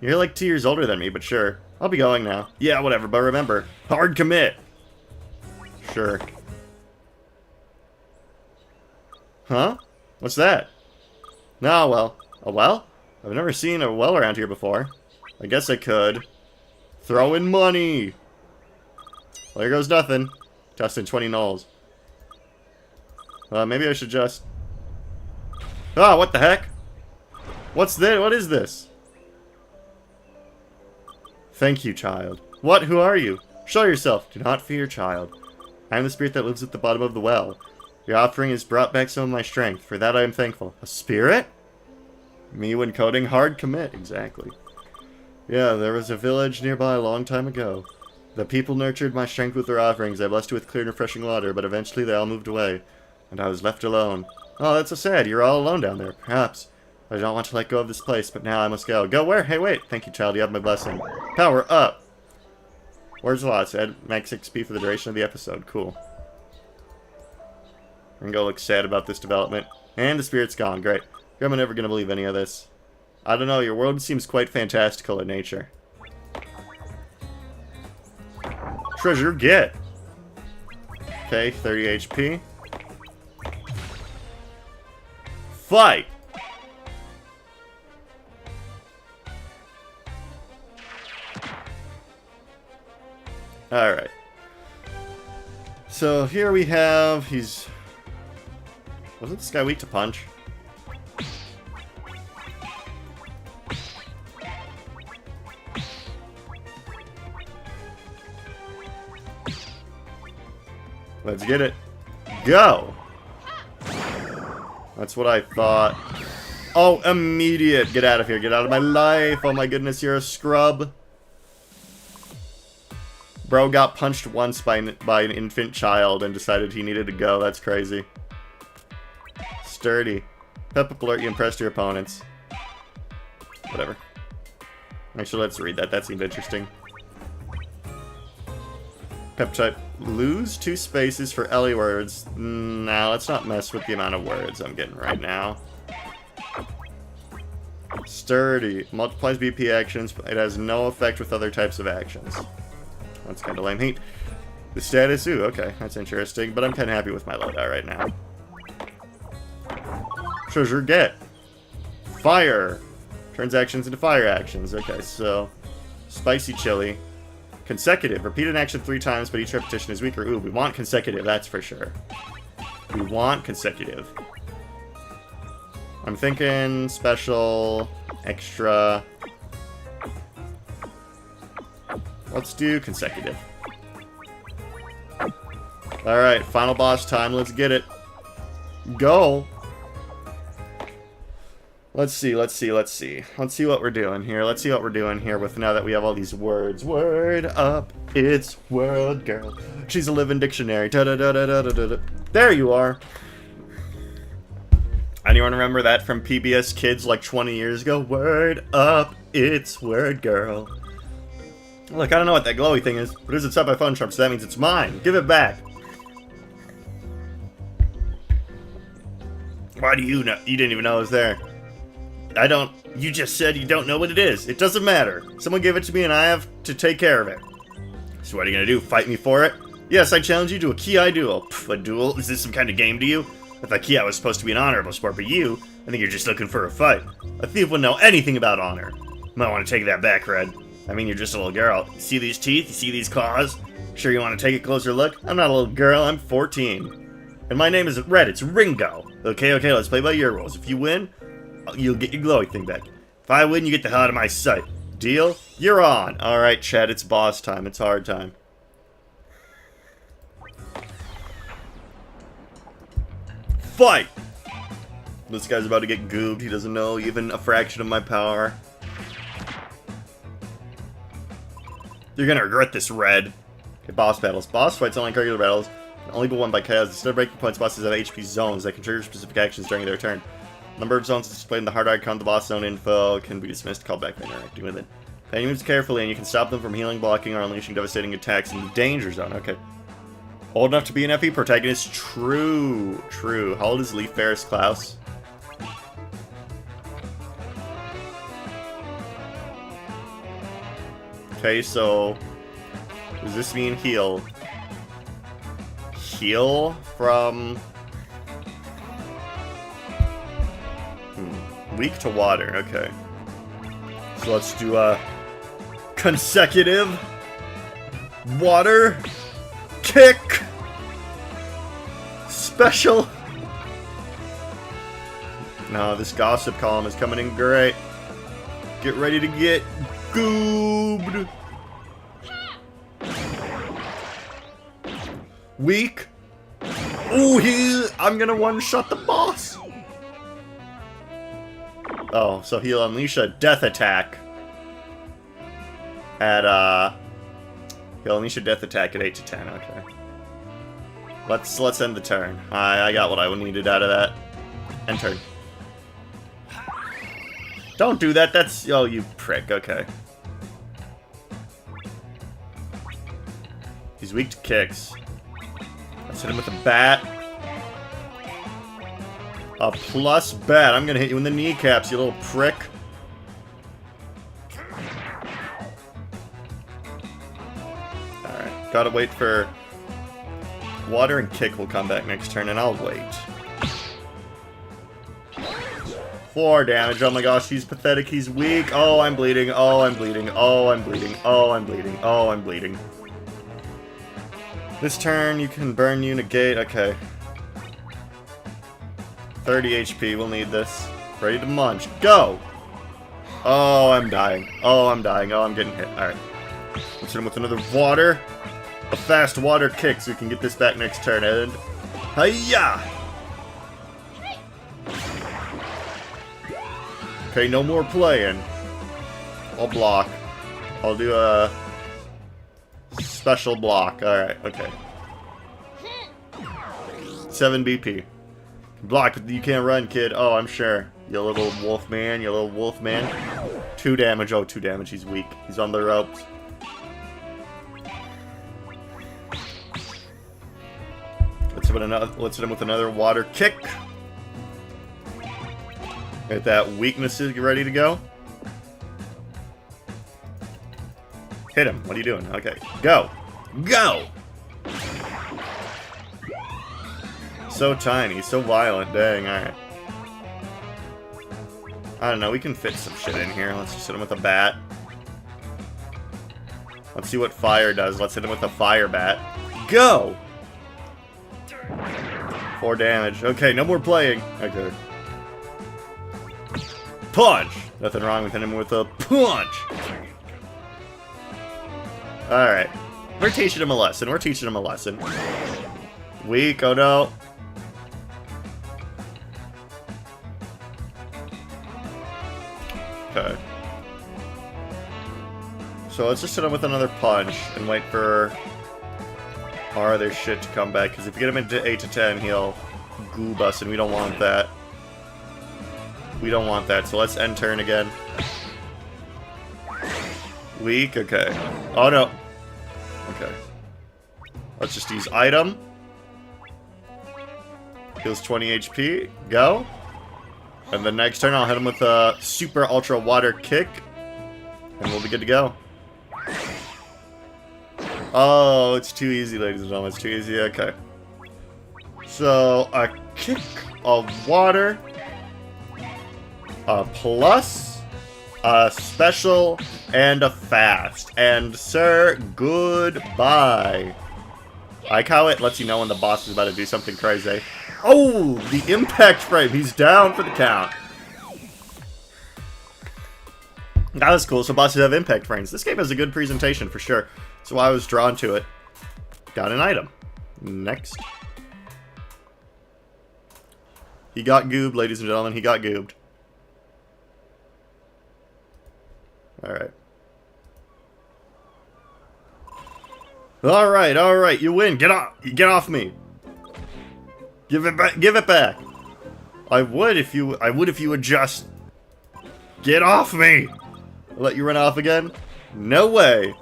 You're like 2 years older than me, but sure. I'll be going now. Yeah, whatever, but remember, hard commit. Sure. Huh? What's that? No, well. A well? I've never seen a well around here before. I guess I could. Throw in money! Well, there goes nothing. Tossed in 20 nulls. Maybe I should just... Ah, what the heck? What's this? What is this? Thank you, child. What? Who are you? Show yourself. Do not fear, child. I am the spirit that lives at the bottom of the well. Your offering has brought back some of my strength. For that I am thankful. A spirit? Me when coding hard commit. Exactly. Yeah, there was a village nearby a long time ago. The people nurtured my strength with their offerings. I blessed it with clear and refreshing water, but eventually they all moved away. And I was left alone. Oh, that's so sad. You're all alone down there. Perhaps. I don't want to let go of this place, but now I must go. Go where? Hey, wait. Thank you, child. You have my blessing. Power up. Words a lot. Said max XP for the duration of the episode. Cool. I'm gonna look sad about this development. And the spirit's gone. Great. I'm never gonna believe any of this. I don't know. Your world seems quite fantastical in nature. Treasure get. Okay, 30 HP. Fight! Alright. So here we have, wasn't this guy weak to punch? Let's get it. Go! That's what I thought. Oh, immediate! Get out of here. Get out of my life. Oh my goodness, you're a scrub. Bro got punched once by an infant child and decided he needed to go. That's crazy. Sturdy. Pep up alert, you impressed your opponents. Whatever. Actually, let's read that. That seemed interesting. Pep type. Lose 2 spaces for Ellie words. Nah, let's not mess with the amount of words I'm getting right now. Sturdy. Multiplies BP actions, but it has no effect with other types of actions. That's kind of lame. Heat. The status, ooh, okay, that's interesting, but I'm kind of happy with my loadout right now. Treasure get. Fire. Turns actions into fire actions. Okay, so spicy chili. Consecutive. Repeat an action 3 times, but each repetition is weaker. Ooh, we want consecutive, that's for sure. We want consecutive. I'm thinking special, extra. Let's do consecutive. Alright, final boss time. Let's get it. Go! Let's see. Let's see what we're doing here. Let's see what we're doing here with now that we have all these words. Word up, it's World Girl. She's a living dictionary. Da -da -da -da -da -da -da. There you are. Anyone remember that from PBS Kids like 20 years ago? Word up, it's Word Girl. Look, I don't know what that glowy thing is, but it's up by Phone Trump, so that means it's mine. Give it back. Why do you know? You didn't even know it was there. I don't. You just said you don't know what it is. It doesn't matter. Someone gave it to me and I have to take care of it. So what are you gonna do? Fight me for it? Yes, I challenge you to a Ki duel. Pff, a duel? Is this some kind of game to you? I thought Ki was supposed to be an honorable sport, but you, I think you're just looking for a fight. A thief wouldn't know anything about honor. Might want to take that back, Red. I mean, you're just a little girl. You see these teeth? You see these claws? Sure you want to take a closer look? I'm not a little girl, I'm 14. And my name isn't Red, it's Ringo. Okay, let's play by your rules. If you win, you'll get your glowy thing back. If I win, you get the hell out of my sight. Deal? You're on. Alright, Chad, it's boss time. It's hard time. Fight! This guy's about to get goobed. He doesn't know even a fraction of my power. You're gonna regret this, Red. Okay, boss battles. Boss fights, unlike regular battles, can only be won by chaos. Instead of breaking points, bosses have HP zones that can trigger specific actions during their turn. Number of zones displayed in the hard icon. The boss zone info can be dismissed, called back by interacting with it. Plan your moves carefully, and you can stop them from healing, blocking, or unleashing devastating attacks in the danger zone. Okay. Old enough to be an FE protagonist? True. How old is Leaf Ferris Klaus? Okay, so does this mean heal? Heal from weak to water, okay. So let's do a consecutive water kick special. No, this gossip column is coming in great. Get ready to get goobed. Weak. Ooh, I'm gonna one-shot the boss. Oh, so he'll unleash a death attack at he'll unleash a death attack at 8 to 10. Okay. Let's end the turn. I got what I needed out of that. End turn. Don't do that. That's oh, you prick. Okay. He's weak to kicks. Let's hit him with a bat. A plus bat. I'm gonna hit you in the kneecaps, you little prick. Alright, gotta wait for... Water and kick will come back next turn, and I'll wait. 4 damage. Oh my gosh, he's pathetic. He's weak. Oh, I'm bleeding. Oh, I'm bleeding. Oh, I'm bleeding. Oh, I'm bleeding. Oh, I'm bleeding. This turn, you can burn, you negate. Okay. 30 HP. We'll need this. Ready to munch. Go! Oh, I'm dying. Oh, I'm dying. Oh, I'm getting hit. Alright. Let's hit him with another water. A fast water kick so we can get this back next turn. And... Hiya! Okay, no more playing. I'll block. I'll do a... special block. Alright, okay. 7 BP. Block, you can't run, kid. Oh, I'm sure. You little wolf man, you little wolf man. 2 damage. Oh, 2 damage. He's weak. He's on the ropes. Let's hit him with another water kick. Get that weakness ready to go. Hit him. What are you doing? Okay. Go. Go! So tiny, so violent. Dang, alright. I don't know, we can fit some shit in here. Let's just hit him with a bat. Let's see what fire does. Let's hit him with a fire bat. Go! 4 damage. Okay, no more playing. Okay. Punch! Nothing wrong with hitting him with a punch! Alright. We're teaching him a lesson. We're teaching him a lesson. Weak. Oh no. Okay. So let's just hit him with another punch and wait for our other shit to come back. Because if you get him into 8 to 10, he'll goob us, and we don't want that. We don't want that, so let's end turn again. Weak, okay. Oh no. Okay. Let's just use item. Heals 20 HP. Go. And the next turn I'll hit him with a super ultra water kick. And we'll be good to go. Oh, it's too easy, ladies and gentlemen. It's too easy. Okay. So, a kick of water. A plus. A special. And a fast. And, sir, goodbye. I like how it lets you know when the boss is about to do something crazy. Oh, the impact frame. He's down for the count. That was cool. So bosses have impact frames. This game has a good presentation for sure. So I was drawn to it. Got an item. Next. He got goobed, ladies and gentlemen. He got goobed. Alright. Alright. You win. Get off me. Give it back. Give it back. I would if you would just get off me. I'll let you run off again? No way.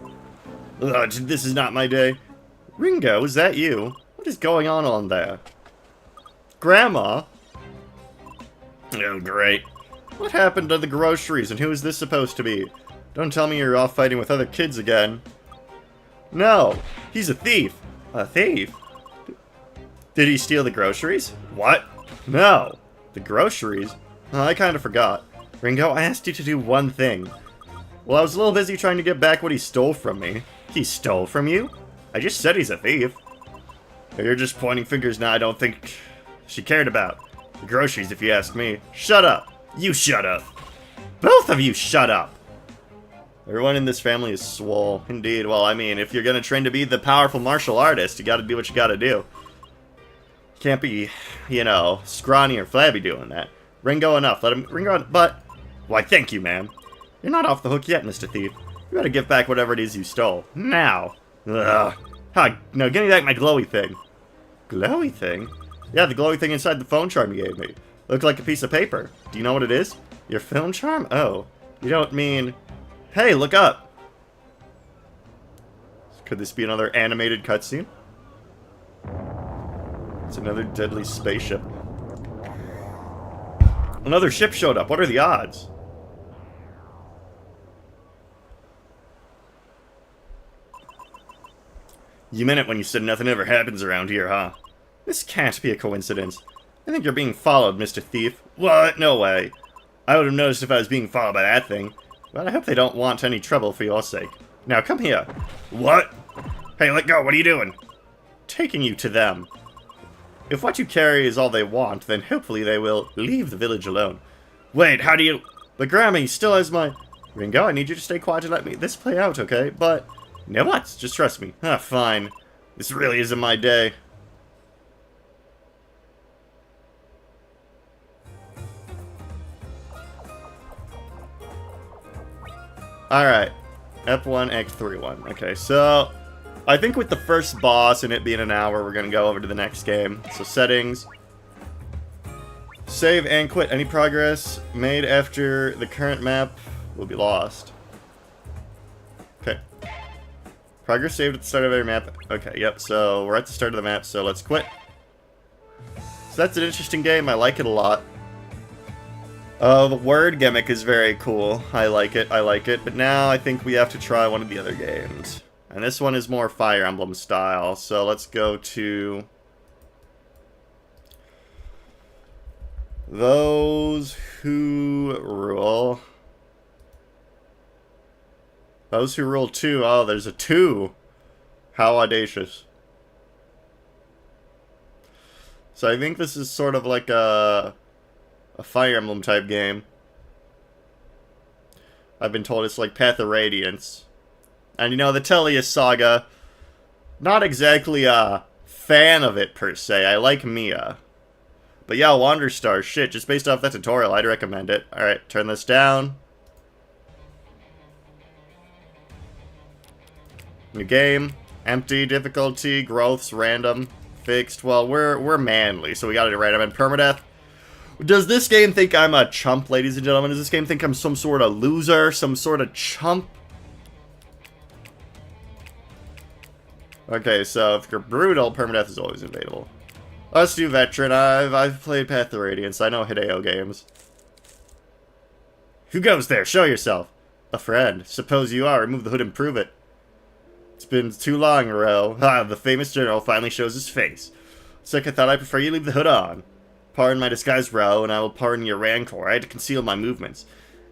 Ugh, this is not my day. Ringo, is that you? What is going on there? Grandma? Oh, great. What happened to the groceries, and who is this supposed to be? Don't tell me you're off fighting with other kids again. No, he's a thief. A thief? Did he steal the groceries? What? No. The groceries? Oh, I kind of forgot. Ringo, I asked you to do one thing. Well, I was a little busy trying to get back what he stole from me. He stole from you? I just said he's a thief. You're just pointing fingers now. I don't think she cared about. The groceries, if you ask me. Shut up. You shut up. Both of you shut up. Everyone in this family is swole. Indeed. Well, I mean, if you're gonna train to be the powerful martial artist, you gotta do what you gotta do. Can't be, you know, scrawny or flabby doing that. Ringo, enough. Let him... Ringo, but... Why, thank you, ma'am. You're not off the hook yet, Mr. Thief. You gotta give back whatever it is you stole. Now. Ugh. Hi, no, give me back my glowy thing. Glowy thing? Yeah, the glowy thing inside the phone charm you gave me. Looked like a piece of paper. Do you know what it is? Your phone charm? Oh. You don't mean... Hey, look up! Could this be another animated cutscene? It's another deadly spaceship. Another ship showed up. What are the odds? You meant it when you said nothing ever happens around here, huh? This can't be a coincidence. I think you're being followed, Mr. Thief. What? No way. I would have noticed if I was being followed by that thing. But I hope they don't want any trouble for your sake. Now, come here. What? Hey, let go. What are you doing? Taking you to them. If what you carry is all they want, then hopefully they will leave the village alone. Wait, how do you... But Grandma, he still has my... Ringo, I need you to stay quiet and let me this play out, okay? But... No what? Just trust me. Ah, fine. This really isn't my day. Alright. F1, X3, 1. Okay, so... I think with the first boss and it being an hour, we're gonna go over to the next game. So settings. Save and quit. Any progress made after the current map will be lost. Okay. Progress saved at the start of every map. Okay, yep, so we're at the start of the map, so let's quit. So that's an interesting game. I like it a lot. The word gimmick is very cool. I like it, But now I think we have to try one of the other games. And this one is more Fire Emblem style, so let's go to... Those Who Rule. Those Who Rule 2. Oh, there's a 2. How audacious. So I think this is sort of like a Fire Emblem type game. I've been told it's like Path of Radiance. And you know, the Tellius Saga, not exactly a fan of it per se. I like Mia. But yeah, Wanderstar, shit, just based off that tutorial, I'd recommend it. Alright, turn this down. New game, empty, difficulty, growths, random, fixed. Well, we're manly, so we gotta do random. And permadeath, Does this game think I'm a chump, ladies and gentlemen? Does this game think I'm some sort of loser? Some sort of chump? Okay, so if you're brutal, permadeath is always available. Let's do veteran. I've played Path of Radiance. I know Hideo games. Who goes there? Show yourself. A friend. Suppose you are. Remove the hood and prove it. It's been too long, Ro. Ah, the famous general finally shows his face. So I thought I prefer you leave the hood on. Pardon my disguise, Ro, and I will pardon your rancor. I had to conceal my movements.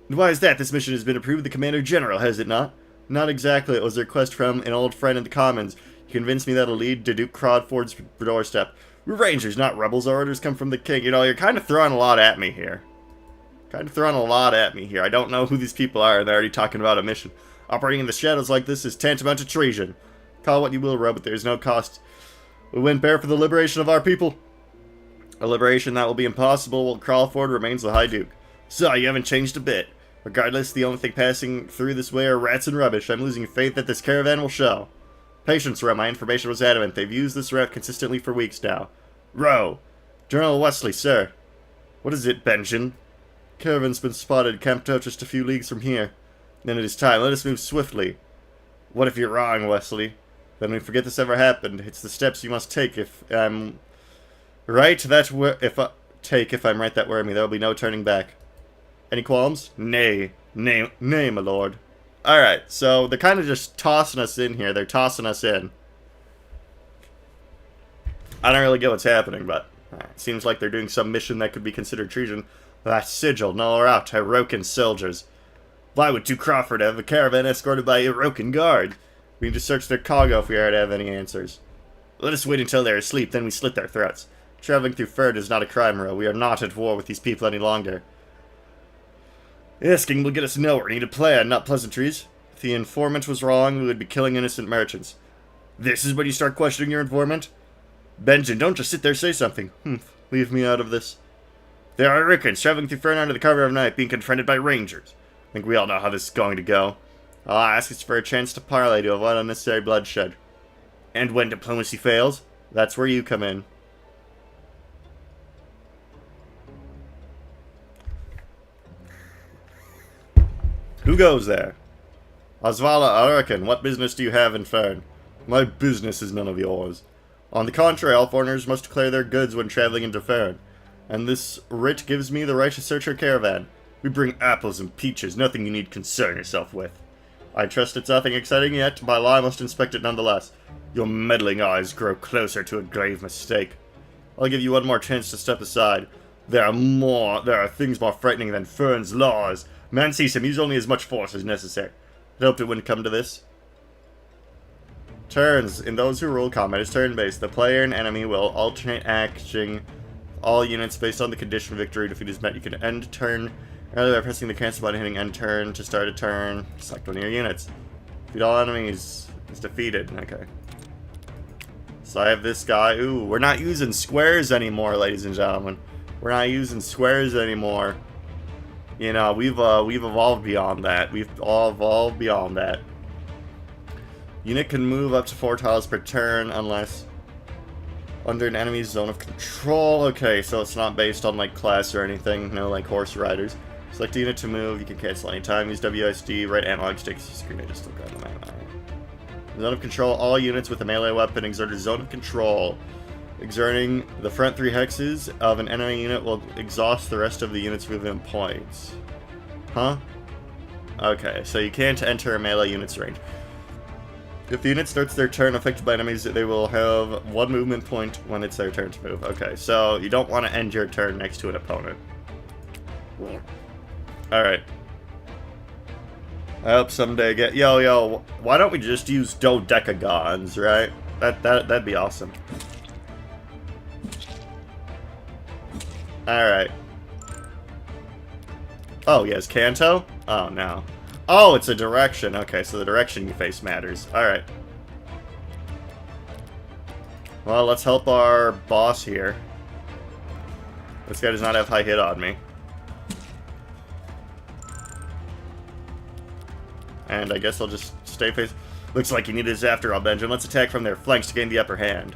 And why is that? This mission has been approved by the Commander General, has it not? Not exactly. It was a request from an old friend in the Commons. He convinced me that'll lead to Duke Crawford's doorstep. We're Rangers, not rebels. Our orders come from the King. You know, you're kind of throwing a lot at me here. I don't know who these people are, and they're already talking about a mission. Operating in the shadows like this is tantamount to treason. Call what you will, Ro, but there's no cost. We win bare for the liberation of our people. A liberation that will be impossible while Crawford remains the High Duke. So, you haven't changed a bit. Regardless, the only thing passing through this way are rats and rubbish. I'm losing faith that this caravan will show. Patience, Ro. My information was adamant. They've used this route consistently for weeks now. Ro. General Wesley, sir. What is it, Benjamin? Caravan's been spotted, camped out just a few leagues from here. Then it is time. Let us move swiftly. What if you're wrong, Wesley? Then we forget this ever happened. It's the steps you must take if I'm right. If I'm right, that worry me. There will be no turning back. Any qualms? Nay, my lord. Alright, so they're kind of just tossing us in here. They're tossing us in. I don't really get what's happening, but it seems like they're doing some mission that could be considered treason. That sigil, null or out, Iroquois soldiers. Why would Duke Crawford have a caravan escorted by Iroquois guard? We need to search their cargo if we are to have any answers. Let us wait until they're asleep, then we slit their throats. Traveling through Ferd is not a crime, Ro. We are not at war with these people any longer. Asking will get us nowhere. We need a plan, not pleasantries. If the informant was wrong, we would be killing innocent merchants. This is when you start questioning your informant? Benjamin, don't just sit there, say something. Leave me out of this. There are Rickens traveling through Fern under the cover of night, being confronted by rangers. I think we all know how this is going to go. All I ask is for a chance to parley to avoid unnecessary bloodshed. And when diplomacy fails, that's where you come in. Who goes there? Osvala Arakan, what business do you have in Fern? My business is none of yours. On the contrary, all foreigners must declare their goods when traveling into Fern. And this writ gives me the right to search her caravan. We bring apples and peaches, nothing you need concern yourself with. I trust it's nothing exciting yet, by law I must inspect it nonetheless. Your meddling eyes grow closer to a grave mistake. I'll give you one more chance to step aside. There are things more frightening than Fern's laws. Man sees him, use only as much force as necessary. I hoped it wouldn't come to this. Turns. In those who rule, combat is turn-based. The player and enemy will alternate acting all units based on the condition victory defeat is met. You can end turn early by pressing the cancel button, hitting end turn to start a turn. Select one of your units. Defeat all enemies is defeated. Okay. So I have this guy. Ooh, we're not using squares anymore, ladies and gentlemen. We're not using squares anymore. You know, we've evolved beyond that. We've all evolved beyond that. Unit can move up to 4 tiles per turn unless under an enemy's zone of control. Okay, so it's not based on like class or anything. No like horse riders. Select a unit to move. You can cancel anytime. Use WSD. Right analog stick. Screen. I just still got them out. Zone of control. All units with a melee weapon exert a zone of control. Exerting the front 3 hexes of an enemy unit will exhaust the rest of the unit's movement points. Huh? Okay, so you can't enter a melee unit's range. If the unit starts their turn affected by enemies, they will have 1 movement point when it's their turn to move. Okay, so you don't want to end your turn next to an opponent. Alright. I hope someday get... Yo, why don't we just use dodecagons, right? That'd be awesome. Alright. Oh, yes, Kanto? Oh, no. Oh, it's a direction. Okay, so the direction you face matters. Alright. Well, let's help our boss here. This guy does not have high hit on me. And I guess I'll just stay face... Looks like you need this after all, Benjamin. Let's attack from their flanks to gain the upper hand.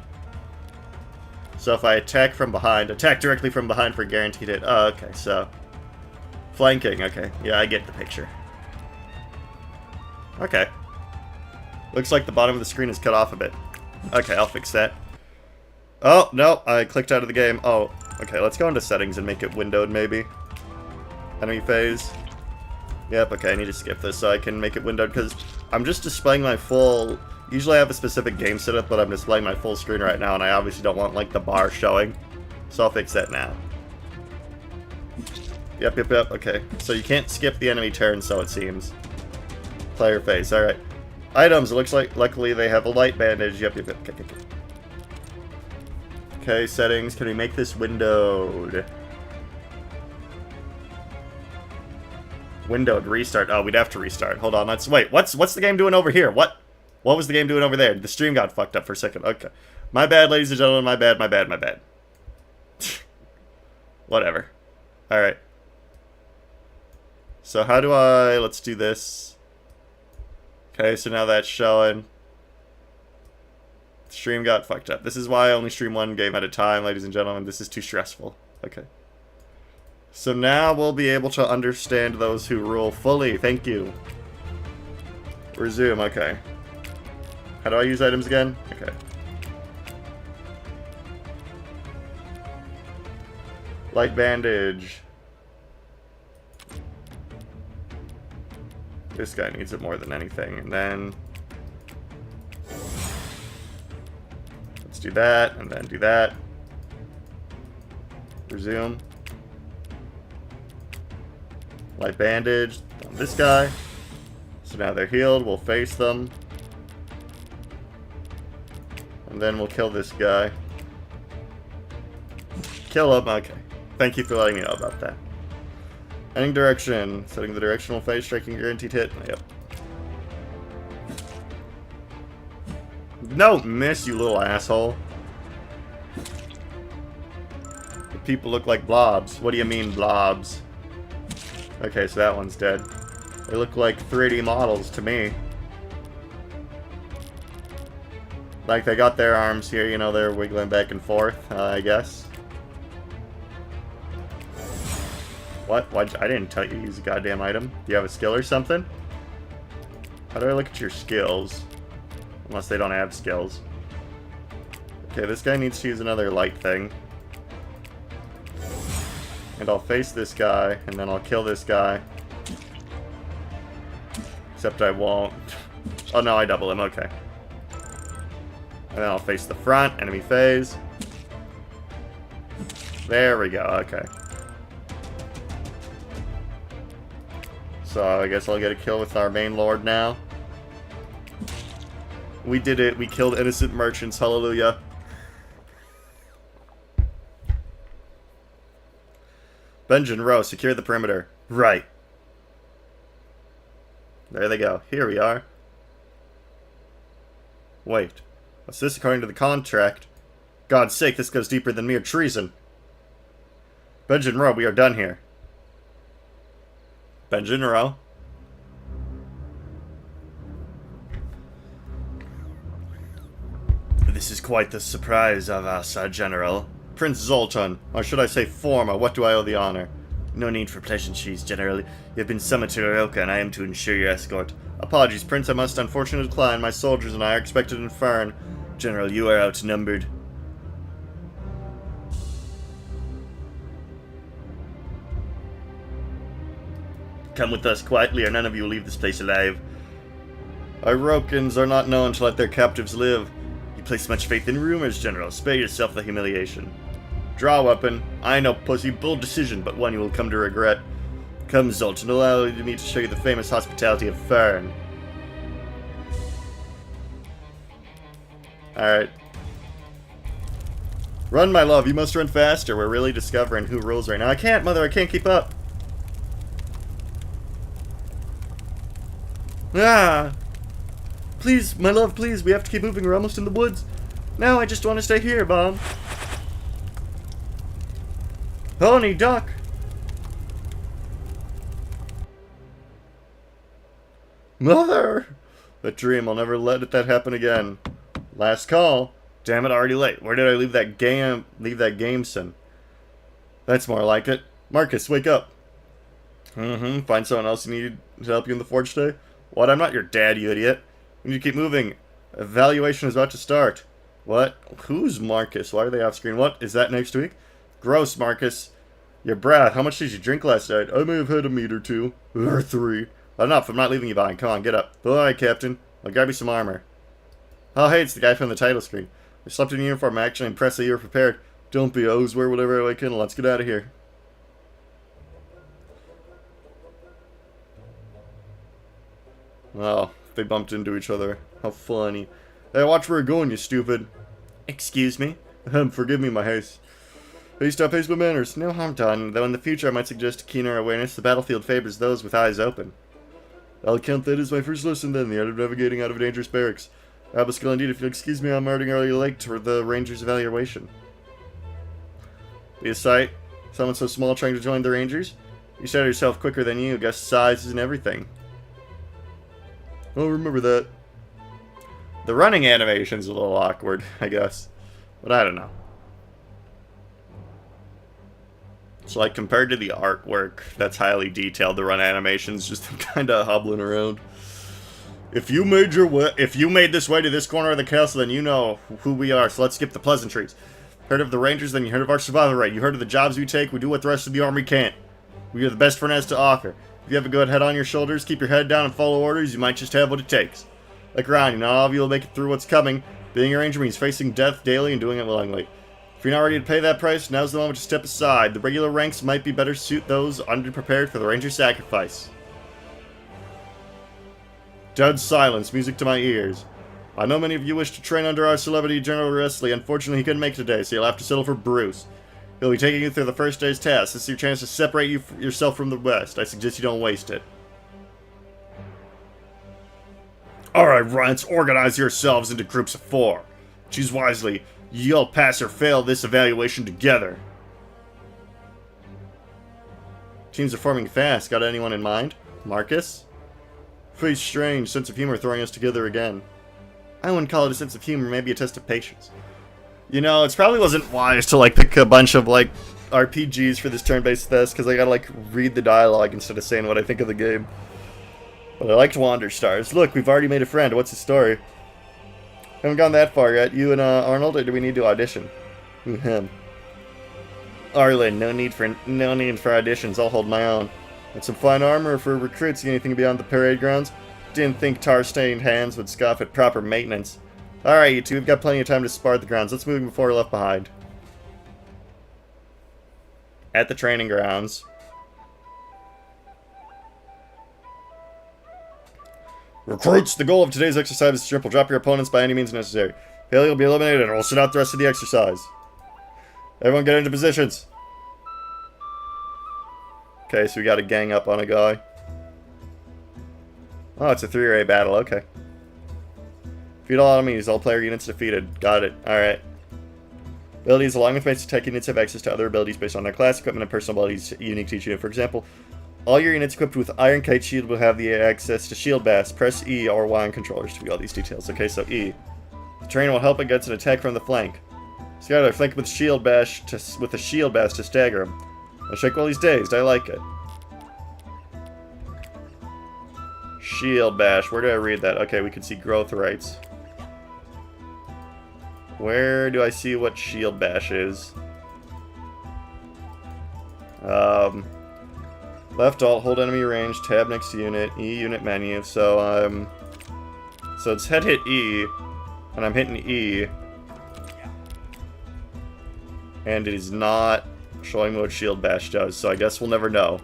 So if I attack from behind, attack directly from behind for guaranteed hit. Oh, okay, so... Flanking, okay. Yeah, I get the picture. Okay. Looks like the bottom of the screen is cut off a bit. Okay, I'll fix that. Oh, no, I clicked out of the game. Oh, okay, let's go into settings and make it windowed, maybe. Enemy phase. Yep, okay, I need to skip this so I can make it windowed, because I'm just displaying my full... Usually I have a specific game setup, but I'm displaying my full screen right now, and I obviously don't want, like, the bar showing. So I'll fix that now. Yep, okay. So you can't skip the enemy turn, so it seems. Player face, alright. Items, it looks like, luckily they have a light bandage. Yep. Okay, settings, can we make this windowed? Windowed, restart. Oh, we'd have to restart. Hold on, let's wait. What's the game doing over here? What was the game doing over there? The stream got fucked up for a second. Okay. My bad, ladies and gentlemen. My bad. Whatever. Alright. So how do let's do this. Okay, so now that's showing. The stream got fucked up. This is why I only stream one game at a time, ladies and gentlemen. This is too stressful. Okay. So now we'll be able to understand those who rule fully. Thank you. Resume, okay. How do I use items again? Okay. Light bandage. This guy needs it more than anything. And then... let's do that, and then do that. Resume. Light bandage on this guy. So now they're healed. We'll face them. And then we'll kill this guy. Kill him. Okay. Thank you for letting me know about that. Ending direction. Setting the directional phase. Striking guaranteed hit. Yep. Don't miss, you little asshole. The people look like blobs. What do you mean, blobs? Okay, so that one's dead. They look like 3D models to me. Like, they got their arms here, you know, they're wiggling back and forth, I guess. What? I didn't tell you to use a goddamn item. Do you have a skill or something? How do I look at your skills? Unless they don't have skills. Okay, this guy needs to use another light thing. And I'll face this guy, and then I'll kill this guy. Except I won't. Oh no, I double him, okay. And then I'll face the front, enemy phase. There we go, okay. So I guess I'll get a kill with our main lord now. We did it, we killed innocent merchants, hallelujah. Benjamin Rowe, secure the perimeter. Right. There they go. Here we are. Wait. What's this according to the contract? God's sake, this goes deeper than mere treason. Benjamin Rowe, we are done here. Benjamin Rowe. This is quite the surprise of us, General. Prince Zoltan, or should I say Forma, what do I owe the honor? No need for pleasantries, General. You have been summoned to Aroka, and I am to ensure your escort. Apologies, Prince, I must unfortunately decline. My soldiers and I are expected in Fern. General, you are outnumbered. Come with us quietly, or none of you will leave this place alive. Irokans are not known to let their captives live. You place much faith in rumors, General. Spare yourself the humiliation. Draw a weapon. I know, pussy. Bold decision, but one you will come to regret. Come, Zoltan, allow me to show you the famous hospitality of Fern. Alright. Run, my love. You must run faster. We're really discovering who rules right now. I can't, Mother. I can't keep up. Ah! Please, my love, please. We have to keep moving. We're almost in the woods. No, I just want to stay here, Mom. Honey duck! Mother! That dream, I'll never let that happen again. Last call. Damn it, already late. Where did I leave that game, son? That's more like it. Marcus, wake up. Find someone else you need to help you in the forge today? What? I'm not your dad, you idiot. We need to keep moving. Evaluation is about to start. What? Who's Marcus? Why are they off screen? What? Is that next week? Gross, Marcus. Your breath. How much did you drink last night? I may have had a meat or two. Or 3. Enough. I'm not leaving you behind. Come on, get up. Alright, Captain. I'll grab you some armor. Oh, hey, it's the guy from the title screen. I slept in uniform, actually, impressed that you were prepared. Don't be. I always wear whatever I can. Let's get out of here. Oh, they bumped into each other. How funny. Hey, watch where you're going, you stupid. Excuse me? Forgive me, my haste. Hey, stop haste my manners. No harm done, though in the future I might suggest a keener awareness. The battlefield favors those with eyes open. I'll count that as my first lesson then, the art of navigating out of dangerous barracks. Abiskill, indeed, if you'll excuse me, I'm running early late for the Rangers' evaluation. Be a sight. Someone so small trying to join the Rangers? You started yourself quicker than you. Guess size isn't everything. Oh, remember that. The running animation's a little awkward, I guess. But I don't know. So, like, compared to the artwork that's highly detailed, the run animation's just kind of hobbling around. If you made this way to this corner of the castle, then you know who we are, so let's skip the pleasantries. Heard of the Rangers, then you heard of our survival rate. You heard of the jobs we take, we do what the rest of the army can't. We are the best friend has to offer. If you have a good head on your shoulders, keep your head down and follow orders, you might just have what it takes. Like Ryan, not all of you will make it through what's coming. Being a ranger means facing death daily and doing it willingly. If you're not ready to pay that price, now's the moment to step aside. The regular ranks might be better suit those underprepared for the ranger sacrifice. Dead silence, music to my ears. I know many of you wish to train under our celebrity General Wrestling. Unfortunately, he couldn't make it today, so you'll have to settle for Bruce. He'll be taking you through the first day's task. This is your chance to separate yourself from the West. I suggest you don't waste it. Alright, Rents, organize yourselves into groups of 4. Choose wisely. You'll pass or fail this evaluation together. Teams are forming fast. Got anyone in mind? Marcus? Pretty strange sense of humor throwing us together again. I wouldn't call it a sense of humor, maybe a test of patience. You know, it probably wasn't wise to, like, pick a bunch of, like, RPGs for this turn-based test, because I gotta, like, read the dialogue instead of saying what I think of the game. But I liked Wander Stars. Look, we've already made a friend. What's his story? Haven't gone that far yet. You and, Arnold, or do we need to audition? Him. Arlen, no need for auditions. I'll hold my own. And some fine armor for recruits. Anything beyond the parade grounds? Didn't think tar-stained hands would scoff at proper maintenance. Alright, you two, we've got plenty of time to spar at the grounds. Let's move before we're left behind. At the training grounds. Recruits, the goal of today's exercise is simple. Drop your opponents by any means necessary. Failure will be eliminated, and we'll sit out the rest of the exercise. Everyone get into positions. Okay, so we gotta gang up on a guy. Oh, it's a 3-ray battle, okay. Defeat all enemies, all player units defeated. Got it, alright. Abilities, along with basic tech units, have access to other abilities based on their class, equipment, and personal abilities unique to each unit. For example, all your units equipped with Iron Kite Shield will have the access to Shield Bash. Press E or Y on controllers to view all these details. Okay, so E. The terrain will help against an attack from the flank. Skylar, flank with Shield Bash with a Shield Bash to stagger him. I'll shake while he's dazed. I like it. Shield Bash. Where do I read that? Okay, we can see growth rates. Where do I see what Shield Bash is? Left alt, hold enemy range, tab next to unit, E unit menu. So it's head hit E, and I'm hitting E. And it is not showing me what Shield Bash does, so I guess we'll never know.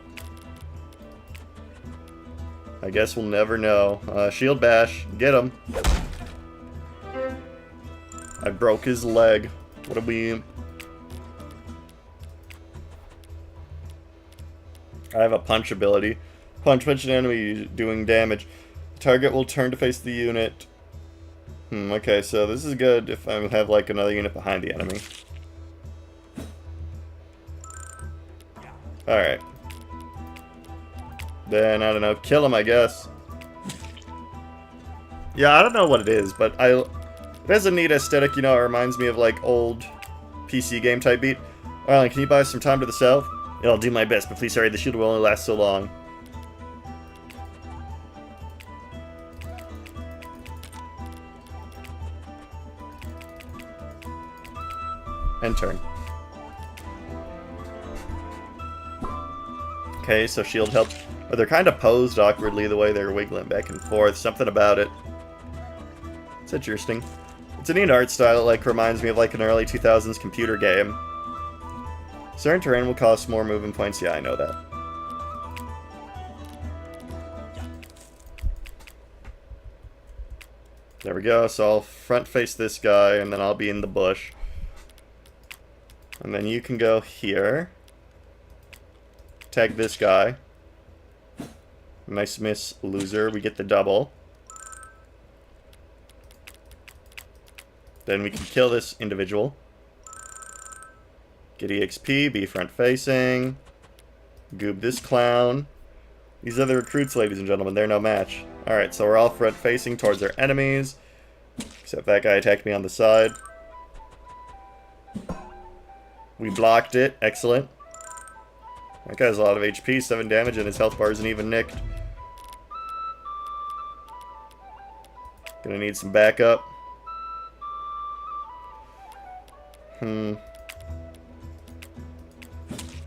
I guess we'll never know. Shield Bash, get him. I broke his leg. What a weeb. I have a punch ability. Punch an enemy doing damage. The target will turn to face the unit. Okay, so this is good if I have like another unit behind the enemy. Alright. Then, I don't know, kill him, I guess. Yeah, I don't know what it is, but It has a neat aesthetic, you know, it reminds me of, like, old PC game type beat. Arlen, can you buy us some time to the south? Yeah, I'll do my best, but please hurry, the shield will only last so long. End turn. Okay, so shield helped. But they're kind of posed awkwardly the way they're wiggling back and forth. Something about it. It's interesting. It's a neat art style. It like reminds me of like an early 2000s computer game. Certain terrain will cost more movement points. Yeah, I know that. There we go. So I'll front face this guy, and then I'll be in the bush. And then you can go here. Tag this guy. Nice miss, loser. We get the double. Then we can kill this individual. Get EXP, be front facing. Goob this clown. These are the recruits, ladies and gentlemen. They're no match. Alright, so we're all front facing towards our enemies. Except that guy attacked me on the side. We blocked it. Excellent. That guy has a lot of HP, 7 damage, and his health bar isn't even nicked. Gonna need some backup.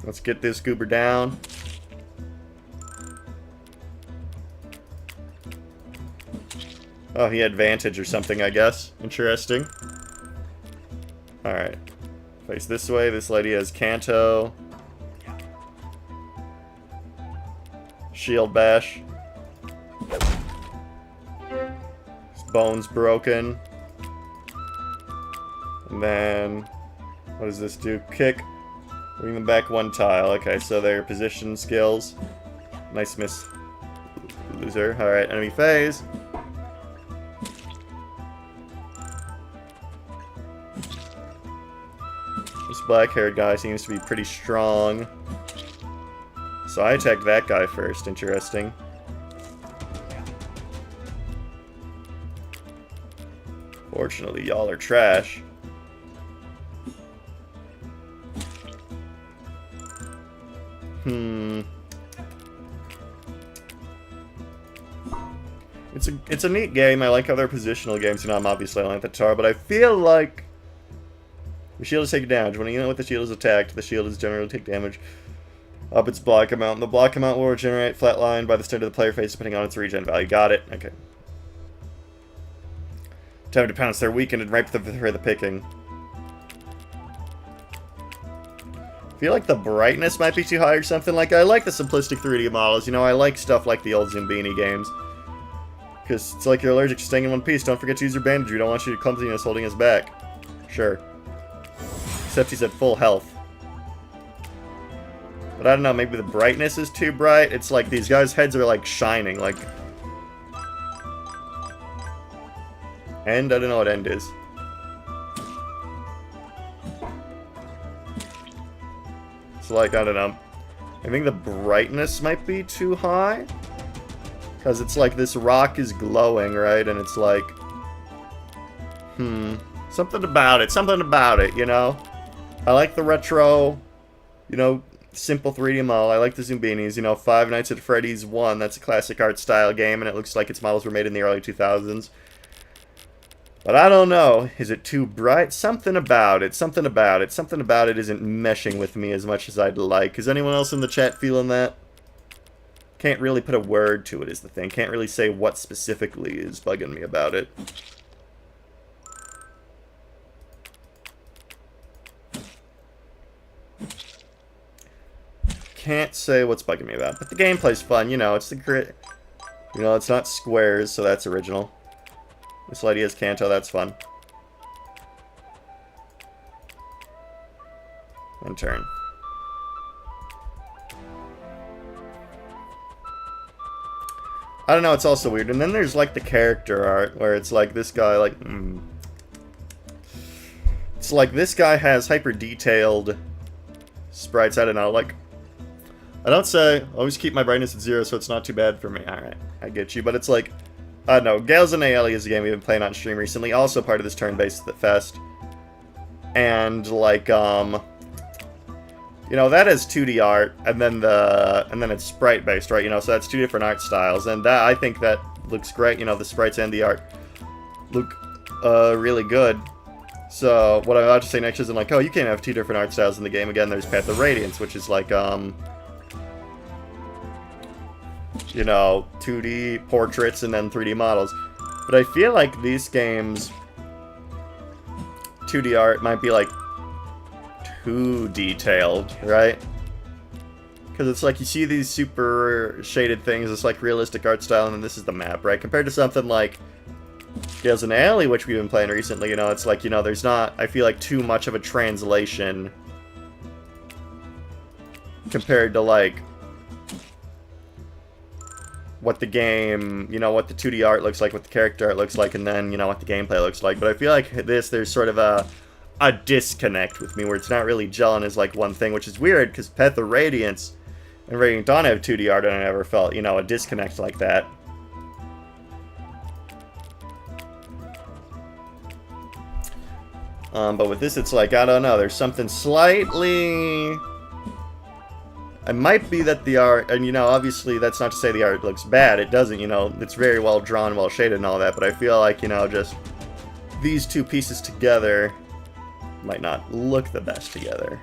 Let's get this goober down. Oh, he had advantage or something, I guess. Interesting. Alright. Face this way. This lady has Kanto. Shield bash. His bone's broken. And then, what does this do? Kick. Bring them back 1 tile. Okay, so their position skills. Nice miss. Loser. Alright, enemy phase. This black-haired guy seems to be pretty strong. So I attacked that guy first. Interesting. Fortunately, y'all are trash. It's a neat game. I like other positional games. You know, I'm obviously on the tar, but I feel like the shield is taking damage. When a unit with the shield is attacked, the shield is generally take damage up its block amount. The block amount will regenerate flatline by the start of the player phase, depending on its regen value. Got it. Okay. Time to pounce. They're weakened and ripe for the picking. I feel like the brightness might be too high or something. Like, I like the simplistic 3D models. You know, I like stuff like the old Zumbini games. Because it's like you're allergic to staying in one piece. Don't forget to use your bandage. We don't want you to clumsiness holding us back. Sure. Except he's at full health. But I don't know, maybe the brightness is too bright. It's like these guys' heads are like shining. Like. End? I don't know what end is. It's like, I don't know. I think the brightness might be too high. Because it's like this rock is glowing, right? And it's like... Something about it, you know? I like the retro, you know, simple 3D model. I like the Zumbinis, you know, Five Nights at Freddy's 1. That's a classic art style game, and it looks like its models were made in the early 2000s. But I don't know. Is it too bright? Something about it isn't meshing with me as much as I'd like. Is anyone else in the chat feeling that? Can't really put a word to it is the thing. Can't really say what specifically is bugging me about it. Can't say what's bugging me about it. But the gameplay's fun, you know, it's the grit. You know, it's not squares, so that's original. This lady has Kanto, that's fun. And turn. I don't know, it's also weird. And then there's like the character art where it's like this guy like it's like this guy has hyper detailed sprites. I don't know, like I don't say always keep my brightness at 0 so it's not too bad for me. Alright, I get you, but it's like No, Gales and Aelie is a game we've been playing on stream recently, also part of this turn-based fest. And, like, you know, that is 2D art, and then it's sprite-based, right? You know, so that's two different art styles, and that, I think that looks great. You know, the sprites and the art look really good. So, what I'm about to say next isn't like, oh, you can't have two different art styles in the game. Again, there's Path of Radiance, which is like, you know, 2D portraits and then 3D models. But I feel like these games, 2D art might be like too detailed, right? Because it's like you see these super shaded things, it's like realistic art style, and then this is the map, right? Compared to something like Gales and Aelie, which we've been playing recently, you know, it's like, you know, there's not, I feel like, too much of a translation compared to, like, what the game, you know, what the 2D art looks like, what the character art looks like, and then, you know, what the gameplay looks like. But I feel like this, there's sort of a disconnect with me, where it's not really gelling as, like, one thing, which is weird, because Path of Radiance and Radiant Dawn have 2D art, and I never felt, you know, a disconnect like that. But with this, it's like, I don't know, there's something slightly... It might be that the art, and you know, obviously that's not to say the art looks bad, it doesn't, you know, it's very well drawn, well shaded and all that, but I feel like, you know, just these two pieces together might not look the best together.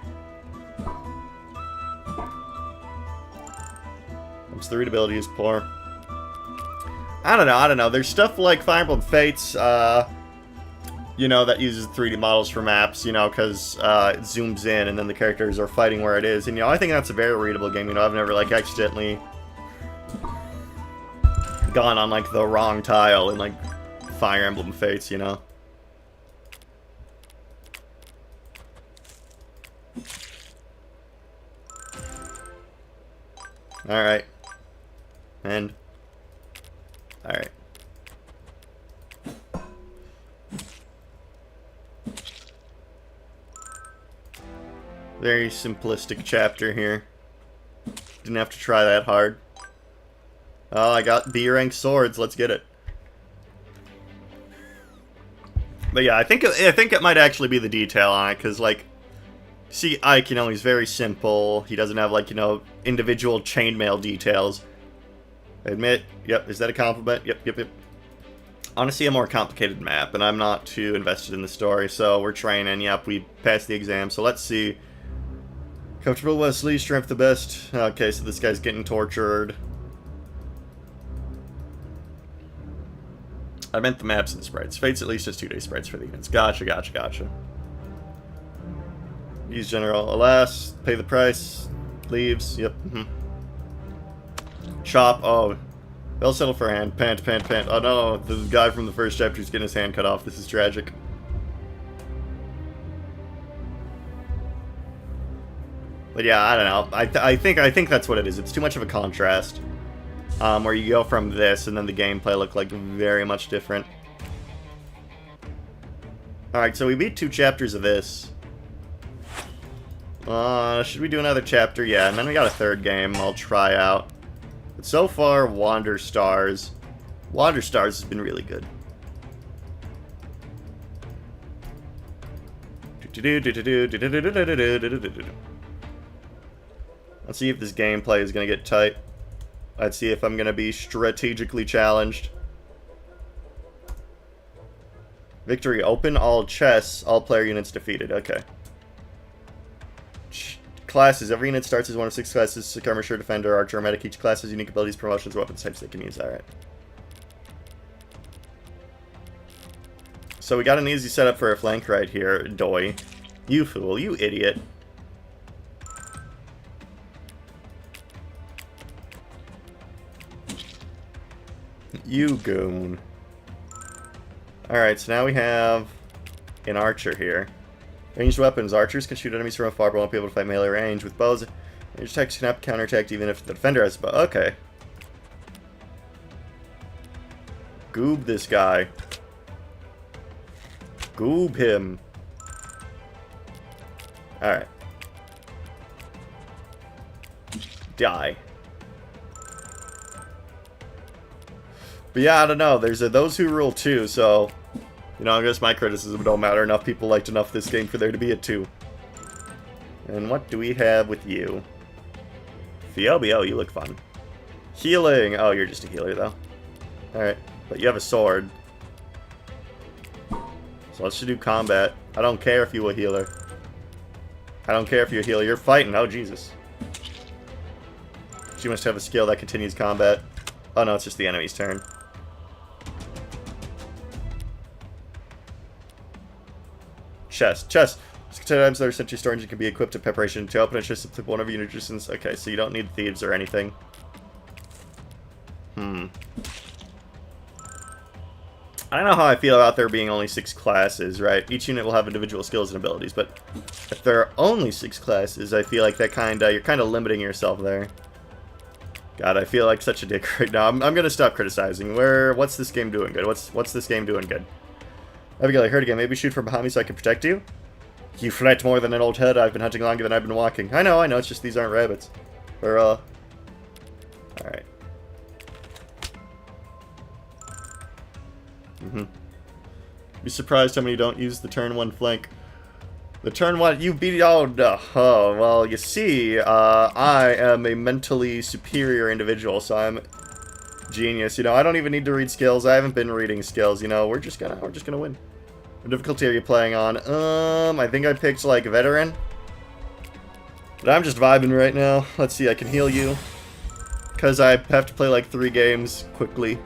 Its the readability is poor. I don't know, there's stuff like Fire Emblem Fates, you know, that uses 3D models for maps, you know, because it zooms in and then the characters are fighting where it is. And, you know, I think that's a very readable game. You know, I've never, like, accidentally gone on, like, the wrong tile in, like, Fire Emblem Fates, you know. Alright. And... Alright. Very simplistic chapter here. Didn't have to try that hard. Oh, I got B rank swords. Let's get it. But yeah, I think it might actually be the detail on it, because like, see Ike, you know, he's very simple. He doesn't have like, you know, individual chainmail details. I admit, yep, is that a compliment? Yep. I want to see a more complicated map, and I'm not too invested in the story, so we're training. Yep, we passed the exam, so let's see. Comfortable Wesley, strength the best. Okay, so this guy's getting tortured. I meant the maps and the sprites. Fates at least has 2-day sprites for the units. Gotcha. Use general. Alas, pay the price. Leaves. Yep. Chop. Oh. They'll settle for a hand. Pant. Oh no, the guy from the first chapter is getting his hand cut off. This is tragic. But yeah, I don't know. I think that's what it is. It's too much of a contrast. Where you go from this and then the gameplay look like very much different. Alright, so we beat 2 chapters of this. Should we do another chapter? Yeah, and then we got a 3rd game I'll try out. But so far, Wander Stars. Wander Stars has been really good. Let's see if this gameplay is going to get tight. Let's see if I'm going to be strategically challenged. Victory. Open all chests. All player units defeated. Okay. Classes. Every unit starts as one of 6 classes. Skirmisher, Defender, Archer, Medic. Each class has unique abilities, promotions, weapons types they can use. Alright. So we got an easy setup for a flank right here. Doi. You fool. You idiot. You goon. Alright, so now we have an archer here. Ranged weapons. Archers can shoot enemies from afar but won't be able to fight melee range. With bows, ranged attacks can counterattack even if the defender has a bow. Okay. Goob this guy. Goob him. Alright. Die. But yeah, I don't know. There's a those who rule 2, so... You know, I guess my criticism don't matter. Enough people liked enough this game for there to be a 2. And what do we have with you? Phoebe, oh, you look fun. Healing! Oh, you're just a healer, though. Alright, but you have a sword. So let's just do combat. I don't care if you're a healer. I don't care if you're a healer. You're fighting. Oh, Jesus. She must have a skill that continues combat. Oh, no, it's just the enemy's turn. Chest. Chest. Sometimes there are sentry storage and can be equipped to preparation. To open a chest, simply one of your nutritions. Okay, so you don't need thieves or anything. I don't know how I feel about there being only 6 classes, right? Each unit will have individual skills and abilities, but if there are only 6 classes, I feel like that you're kind of limiting yourself there. God, I feel like such a dick right now. I'm gonna stop criticizing. What's this game doing good? What's this game doing good? Abigail, I heard again. Maybe shoot from behind me so I can protect you? You fret more than an old head. I've been hunting longer than I've been walking. I know. It's just these aren't rabbits. Or, alright. Be surprised how many don't use the turn 1 flank. The turn 1, you beat it. Oh, no. Oh, well, you see, I am a mentally superior individual, so I'm genius. You know, I don't even need to read skills. I haven't been reading skills. You know, we're just gonna win. What difficulty are you playing on? I think I picked like veteran. But I'm just vibing right now. Let's see, I can heal you. Because I have to play like 3 games quickly.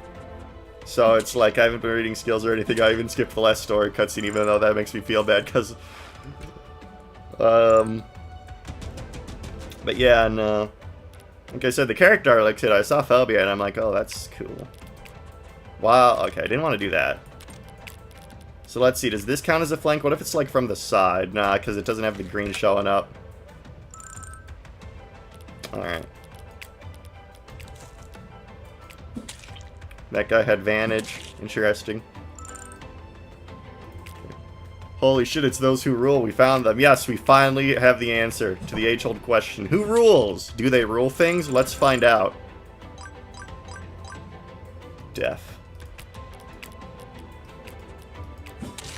So it's like I haven't been reading skills or anything. I even skipped the last story cutscene, even though that makes me feel bad, because... But yeah, and like I said, the character I liked it. I saw Phobia, and I'm like, oh, that's cool. Wow, okay, I didn't want to do that. So let's see, does this count as a flank? What if it's like from the side? Nah, because it doesn't have the green showing up. Alright. That guy had Vantage. Interesting. Holy shit, it's those who rule. We found them. Yes, we finally have the answer to the age-old question. Who rules? Do they rule things? Let's find out. Death.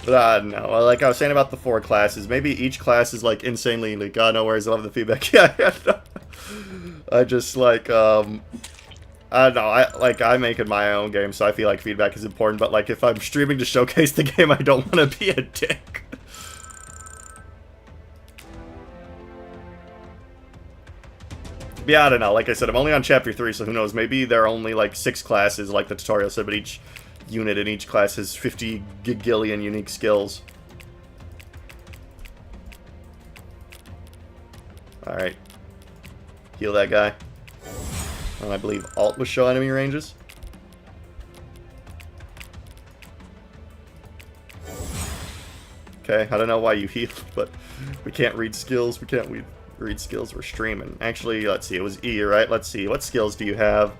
But no, like I was saying about the 4 classes, maybe each class is like insanely, like, God no worries, I love the feedback. Yeah, I just like, I don't know, I make it my own game, so I feel like feedback is important, but like if I'm streaming to showcase the game, I don't want to be a dick. Yeah, I don't know, like I said, I'm only on chapter 3, so who knows, maybe there are only like 6 classes, like the tutorial said, but each unit in each class has 50 gigillion unique skills. Alright. Heal that guy. And I believe Alt will show enemy ranges. Okay, I don't know why you healed, but we can't read skills. We can't read skills. We're streaming. Actually, let's see. It was E, right? Let's see. What skills do you have?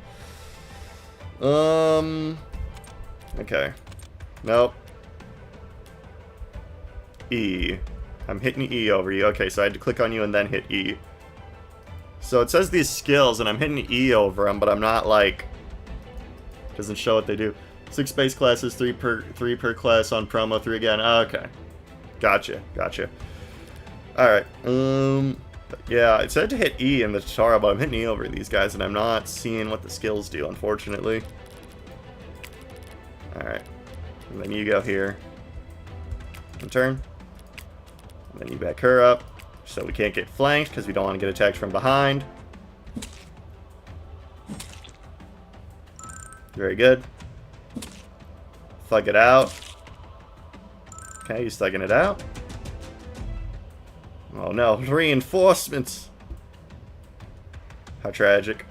Okay. Nope. E. I'm hitting E over you. Okay, so I had to click on you and then hit E. So it says these skills, and I'm hitting E over them, but I'm not, like... Doesn't show what they do. 6 base classes, 3 per class on promo, 3 again. Okay. Gotcha. Alright. Yeah, it said to hit E in the tutorial, but I'm hitting E over these guys, and I'm not seeing what the skills do, unfortunately. Alright. And then you go here. And turn. And then you back her up. So we can't get flanked, because we don't want to get attacked from behind. Very good. Thug it out. Okay, he's thugging it out. Oh no, reinforcements! How tragic.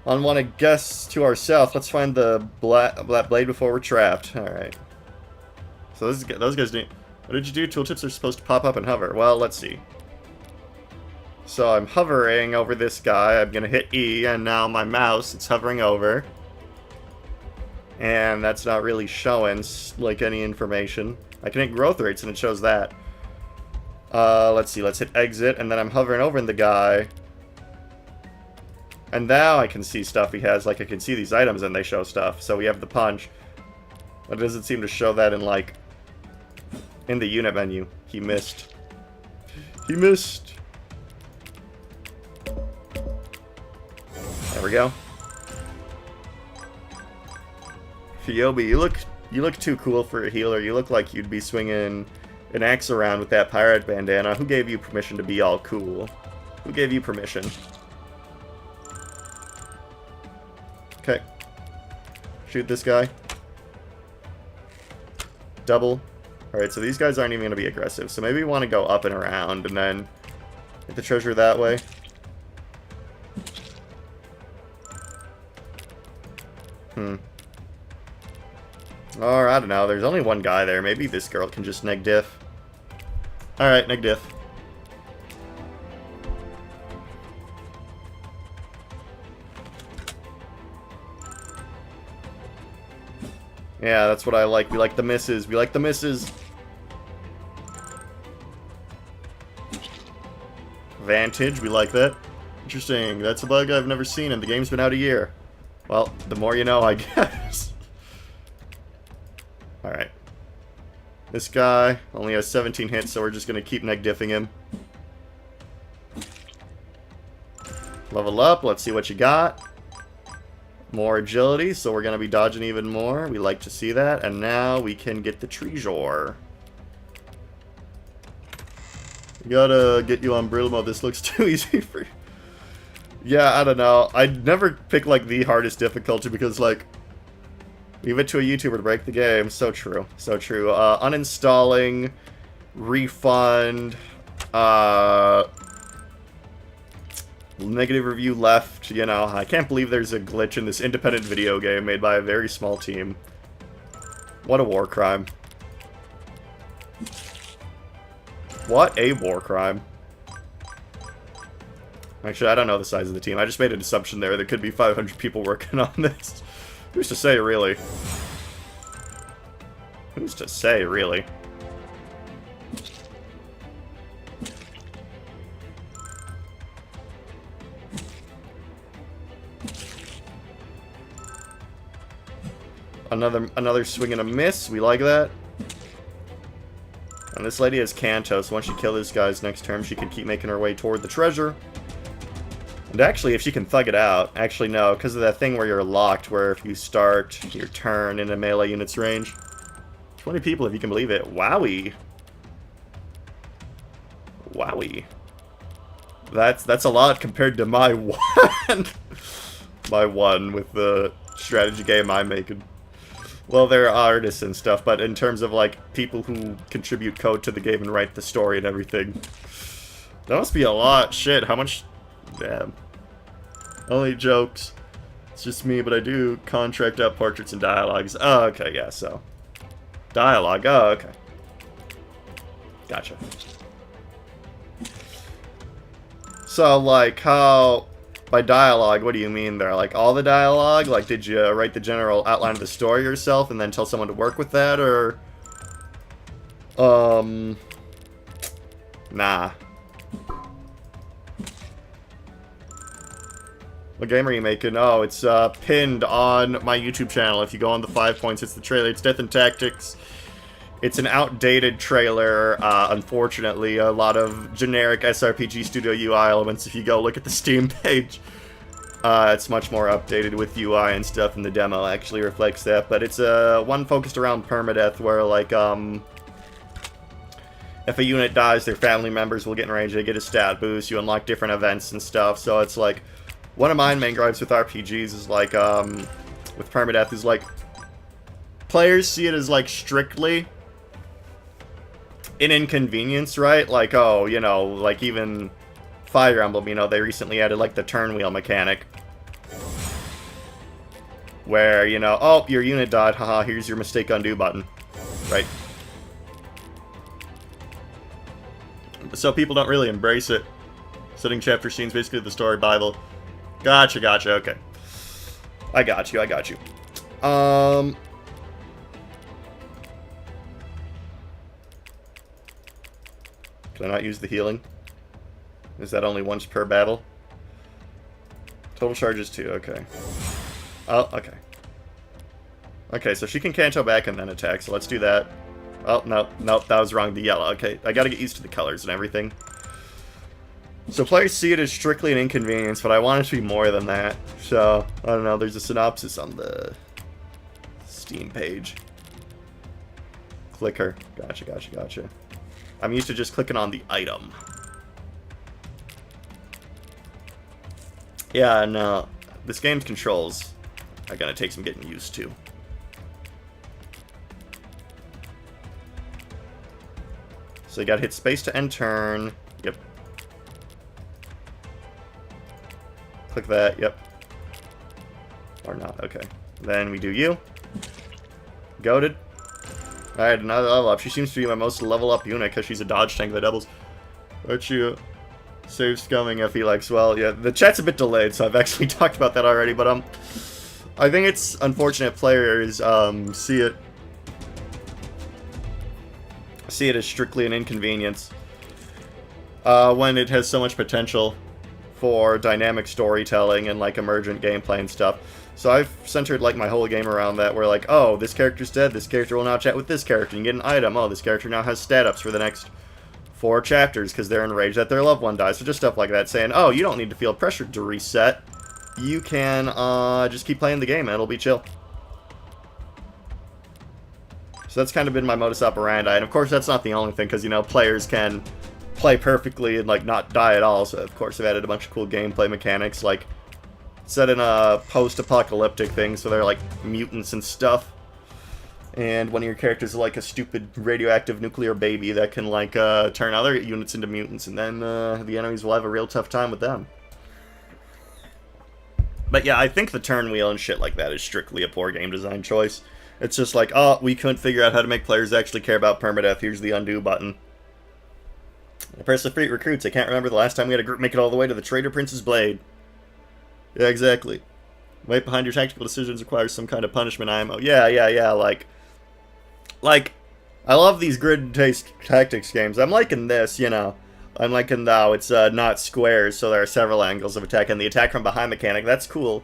On one of guests to our south, let's find the black blade before we're trapped. Alright. So those guys do. What did you do? Tooltips are supposed to pop up and hover. Well, let's see. So I'm hovering over this guy. I'm gonna hit E, and now my mouse, it's hovering over. And that's not really showing, like, any information. I can hit growth rates, and it shows that. Let's see. Let's hit exit, and then I'm hovering over the guy. And now I can see stuff he has. Like, I can see these items and they show stuff. So we have the punch. But it doesn't seem to show that in, like, in the unit menu. He missed. He missed. There we go. Phoebe, you look too cool for a healer. You look like you'd be swinging an axe around with that pirate bandana. Who gave you permission to be all cool? Who gave you permission? Okay. Shoot this guy. Double. Alright, so these guys aren't even going to be aggressive. So maybe we want to go up and around and then get the treasure that way. Or, I don't know, there's only one guy there. Maybe this girl can just neg diff. Alright, neg diff. Yeah, that's what I like. We like the misses. We like the misses. Vantage, we like that. Interesting. That's a bug I've never seen, and the game's been out a year. Well, the more you know, I guess. Alright. This guy only has 17 hits, so we're just going to keep neg diffing him. Level up, let's see what you got. More agility, so we're going to be dodging even more. We like to see that. And now we can get the treasure. Gotta get you on brittle mode. This looks too easy for you. Yeah, I don't know. I'd never pick, like, the hardest difficulty because, like, leave it to a YouTuber to break the game. So true. So true. Uninstalling, refund, negative review left, you know. I can't believe there's a glitch in this independent video game made by a very small team. What a war crime. What a war crime. Actually, I don't know the size of the team. I just made an assumption there. There could be 500 people working on this. Who's to say, really? Who's to say, really? Another swing and a miss. We like that. And this lady has Kanto, so once she kills this guy's next turn, she can keep making her way toward the treasure. And actually, if she can thug it out... Actually, no, because of that thing where you're locked, where if you start your turn in a melee unit's range. 20 people, if you can believe it. Wowie. Wowie. That's a lot compared to my one. My one with the strategy game I'm making. Well, they're artists and stuff, but in terms of, like, people who contribute code to the game and write the story and everything. That must be a lot. Shit, how much... Damn. Only jokes. It's just me, but I do contract out portraits and dialogues. Oh, okay, yeah, so... Dialogue, oh, okay. Gotcha. So, like, how... By dialogue, what do you mean there? Like, all the dialogue? Like, did you write the general outline of the story yourself and then tell someone to work with that, or... Nah. What game are you making? Oh, it's, pinned on my YouTube channel. If you go on the 5 points, it's the trailer. It's Death and Tactics. It's an outdated trailer, unfortunately. A lot of generic SRPG Studio UI elements. If you go look at the Steam page, it's much more updated with UI and stuff, and the demo actually reflects that. But it's one focused around permadeath, where, like, if a unit dies, their family members will get in range, they get a stat boost, you unlock different events and stuff. So it's like, one of my main gripes with RPGs is, like, with permadeath is, like, players see it as, like, strictly an inconvenience, right? Like, oh, you know, like even Fire Emblem, you know, they recently added, like, the turn wheel mechanic. Where, you know, oh, your unit died, haha, here's your mistake undo button. Right? So people don't really embrace it. Setting chapter scenes, basically the story Bible. Gotcha, gotcha, okay. I got you, I got you. Can I not use the healing? Is that only once per battle? Total charges 2, okay. Oh, okay. Okay, so she can Kanto back and then attack, so let's do that. Oh, no, nope, that was wrong, the yellow. Okay, I gotta get used to the colors and everything. So players see it as strictly an inconvenience, but I want it to be more than that. So, I don't know, there's a synopsis on the Steam page. Clicker. Gotcha, gotcha, gotcha. I'm used to just clicking on the item. Yeah, no, this game's controls are gonna take some getting used to. So you gotta hit space to end turn. Yep. Click that, yep. Or not, okay. Then we do you. Goated. Alright, another level up. She seems to be my most level up unit because she's a dodge tank that doubles. Aren't you save scumming if he likes? Well, yeah, the chat's a bit delayed, so I've actually talked about that already, but I think it's unfortunate players see it as strictly an inconvenience when it has so much potential for dynamic storytelling and like emergent gameplay and stuff. So I've centered like my whole game around that, where like, oh, this character's dead, this character will now chat with this character and get an item. Oh, this character now has stat ups for the next 4 chapters because they're enraged that their loved one dies. So just stuff like that, saying, oh, you don't need to feel pressured to reset. You can just keep playing the game and it'll be chill. So that's kind of been my modus operandi, and of course that's not the only thing, because, you know, players can play perfectly and, like, not die at all, so of course I've added a bunch of cool gameplay mechanics, like, set in a post-apocalyptic thing, so they're, like, mutants and stuff, and one of your characters is, like, a stupid radioactive nuclear baby that can, like, turn other units into mutants, and then the enemies will have a real tough time with them. But yeah, I think the turn wheel and shit like that is strictly a poor game design choice. It's just like, oh, we couldn't figure out how to make players actually care about permadeath. Here's the undo button. I press the free recruits. I can't remember the last time we had a group make it all the way to the Traitor Prince's Blade. Yeah, exactly. Wait behind your tactical decisions requires some kind of punishment IMO. Yeah, like, I love these grid-based tactics games. I'm liking this, you know. I'm liking how it's not squares, so there are several angles of attack, and the attack from behind mechanic, that's cool.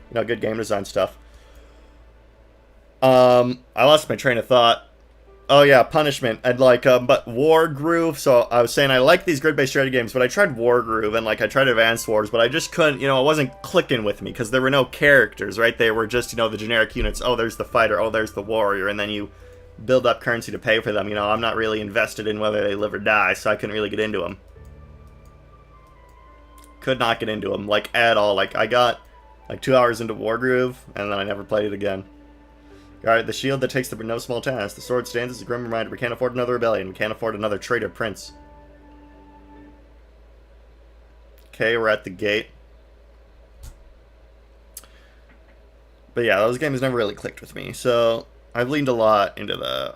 You know, good game design stuff. I lost my train of thought. Oh yeah, punishment. I'd like, but Wargroove, so I was saying I like these grid-based strategy games, but I tried Wargroove, and like, I tried Advanced Wars, but I just couldn't, you know, it wasn't clicking with me, because there were no characters, right? They were just, you know, the generic units. Oh, there's the fighter, oh, there's the warrior, and then you build up currency to pay for them. You know, I'm not really invested in whether they live or die, so I couldn't really get into them. Could not get into them, like, at all. Like, I got, like, 2 hours into Wargroove, and then I never played it again. Alright, the shield that takes the no small task. The sword stands as a grim reminder. We can't afford another rebellion. We can't afford another traitor prince. Okay, we're at the gate. But yeah, those games never really clicked with me, so I've leaned a lot into the...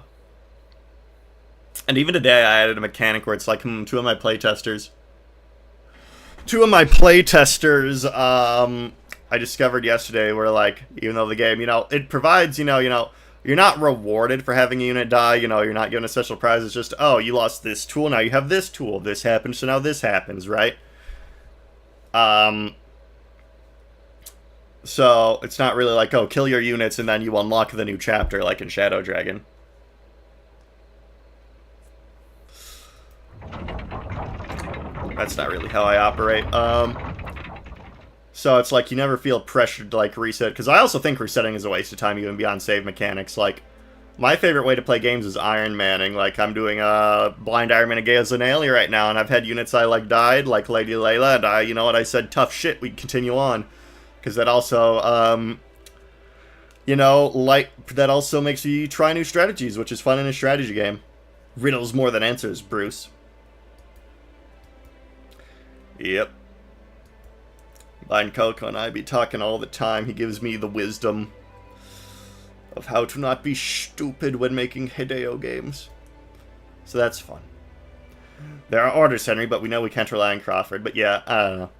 And even today, I added a mechanic where it's like, two of my playtesters, I discovered yesterday were like, even though the game, you know, it provides, you know, you're not rewarded for having a unit die, you know, you're not given a special prize, it's just, oh, you lost this tool, now you have this tool, this happened, so now this happens, right? So, it's not really like, oh, kill your units and then you unlock the new chapter, like in Shadow Dragon. That's not really how I operate. So it's like you never feel pressured to like reset, because I also think resetting is a waste of time even beyond save mechanics. Like, my favorite way to play games is Iron Manning. Like, I'm doing Blind Iron Man and Gale Zanelli right now, and I've had units I like died, like Lady Layla, and I, you know what, I said, tough shit, we continue on. Because that also, you know, like, that also makes you try new strategies, which is fun in a strategy game. Riddles more than answers, Bruce. Yep. Blind Coco and I be talking all the time. He gives me the wisdom of how to not be stupid when making Hideo games. So that's fun. There are orders, Henry, but we know we can't rely on Crawford. But yeah, I don't know.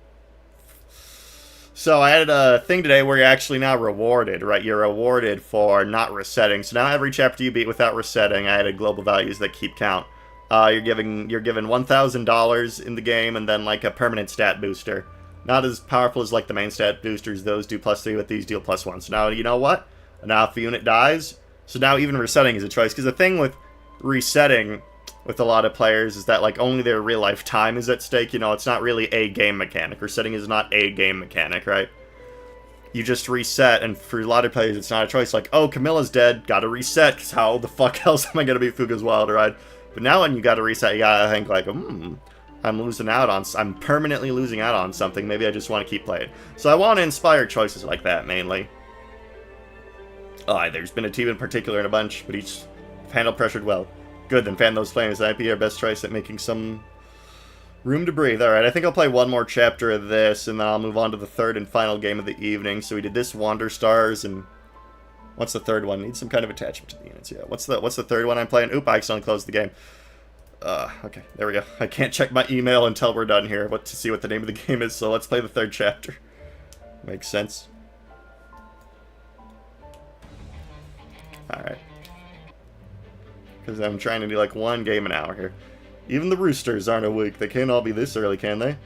So I added a thing today where you're actually now rewarded, right? You're rewarded for not resetting. So now every chapter you beat without resetting, I added global values that keep count. You're given $1,000 in the game, and then like a permanent stat booster. Not as powerful as like the main stat boosters. Those do +3, but these deal +1. So now, you know what? Now if the unit dies, so now even resetting is a choice. Because the thing with resetting with a lot of players is that like only their real life time is at stake. You know, it's not really a game mechanic. Resetting is not a game mechanic, right? You just reset, and for a lot of players, it's not a choice. Like, oh, Camilla's dead, gotta reset, because how the fuck else am I gonna beat Fuga's Wild Ride? But now when you gotta reset, you gotta think like, I'm losing out on, I'm permanently losing out on something. Maybe I just want to keep playing. So I want to inspire choices like that, mainly. There's been a team in particular in a bunch, but each handled pressured well. Good, then fan those flames. That'd be our best choice at making some room to breathe. Alright, I think I'll play one more chapter of this, and then I'll move on to the third and final game of the evening. So we did this, Wander Stars, and what's the third one? Need some kind of attachment to the units, yeah. What's the third one I'm playing? Oop, I accidentally closed the game. Okay, there we go. I can't check my email until we're done here to see what the name of the game is, so let's play the third chapter. Makes sense. Alright. Because I'm trying to do like one game an hour here. Even the roosters aren't awake. They can't all be this early, can they?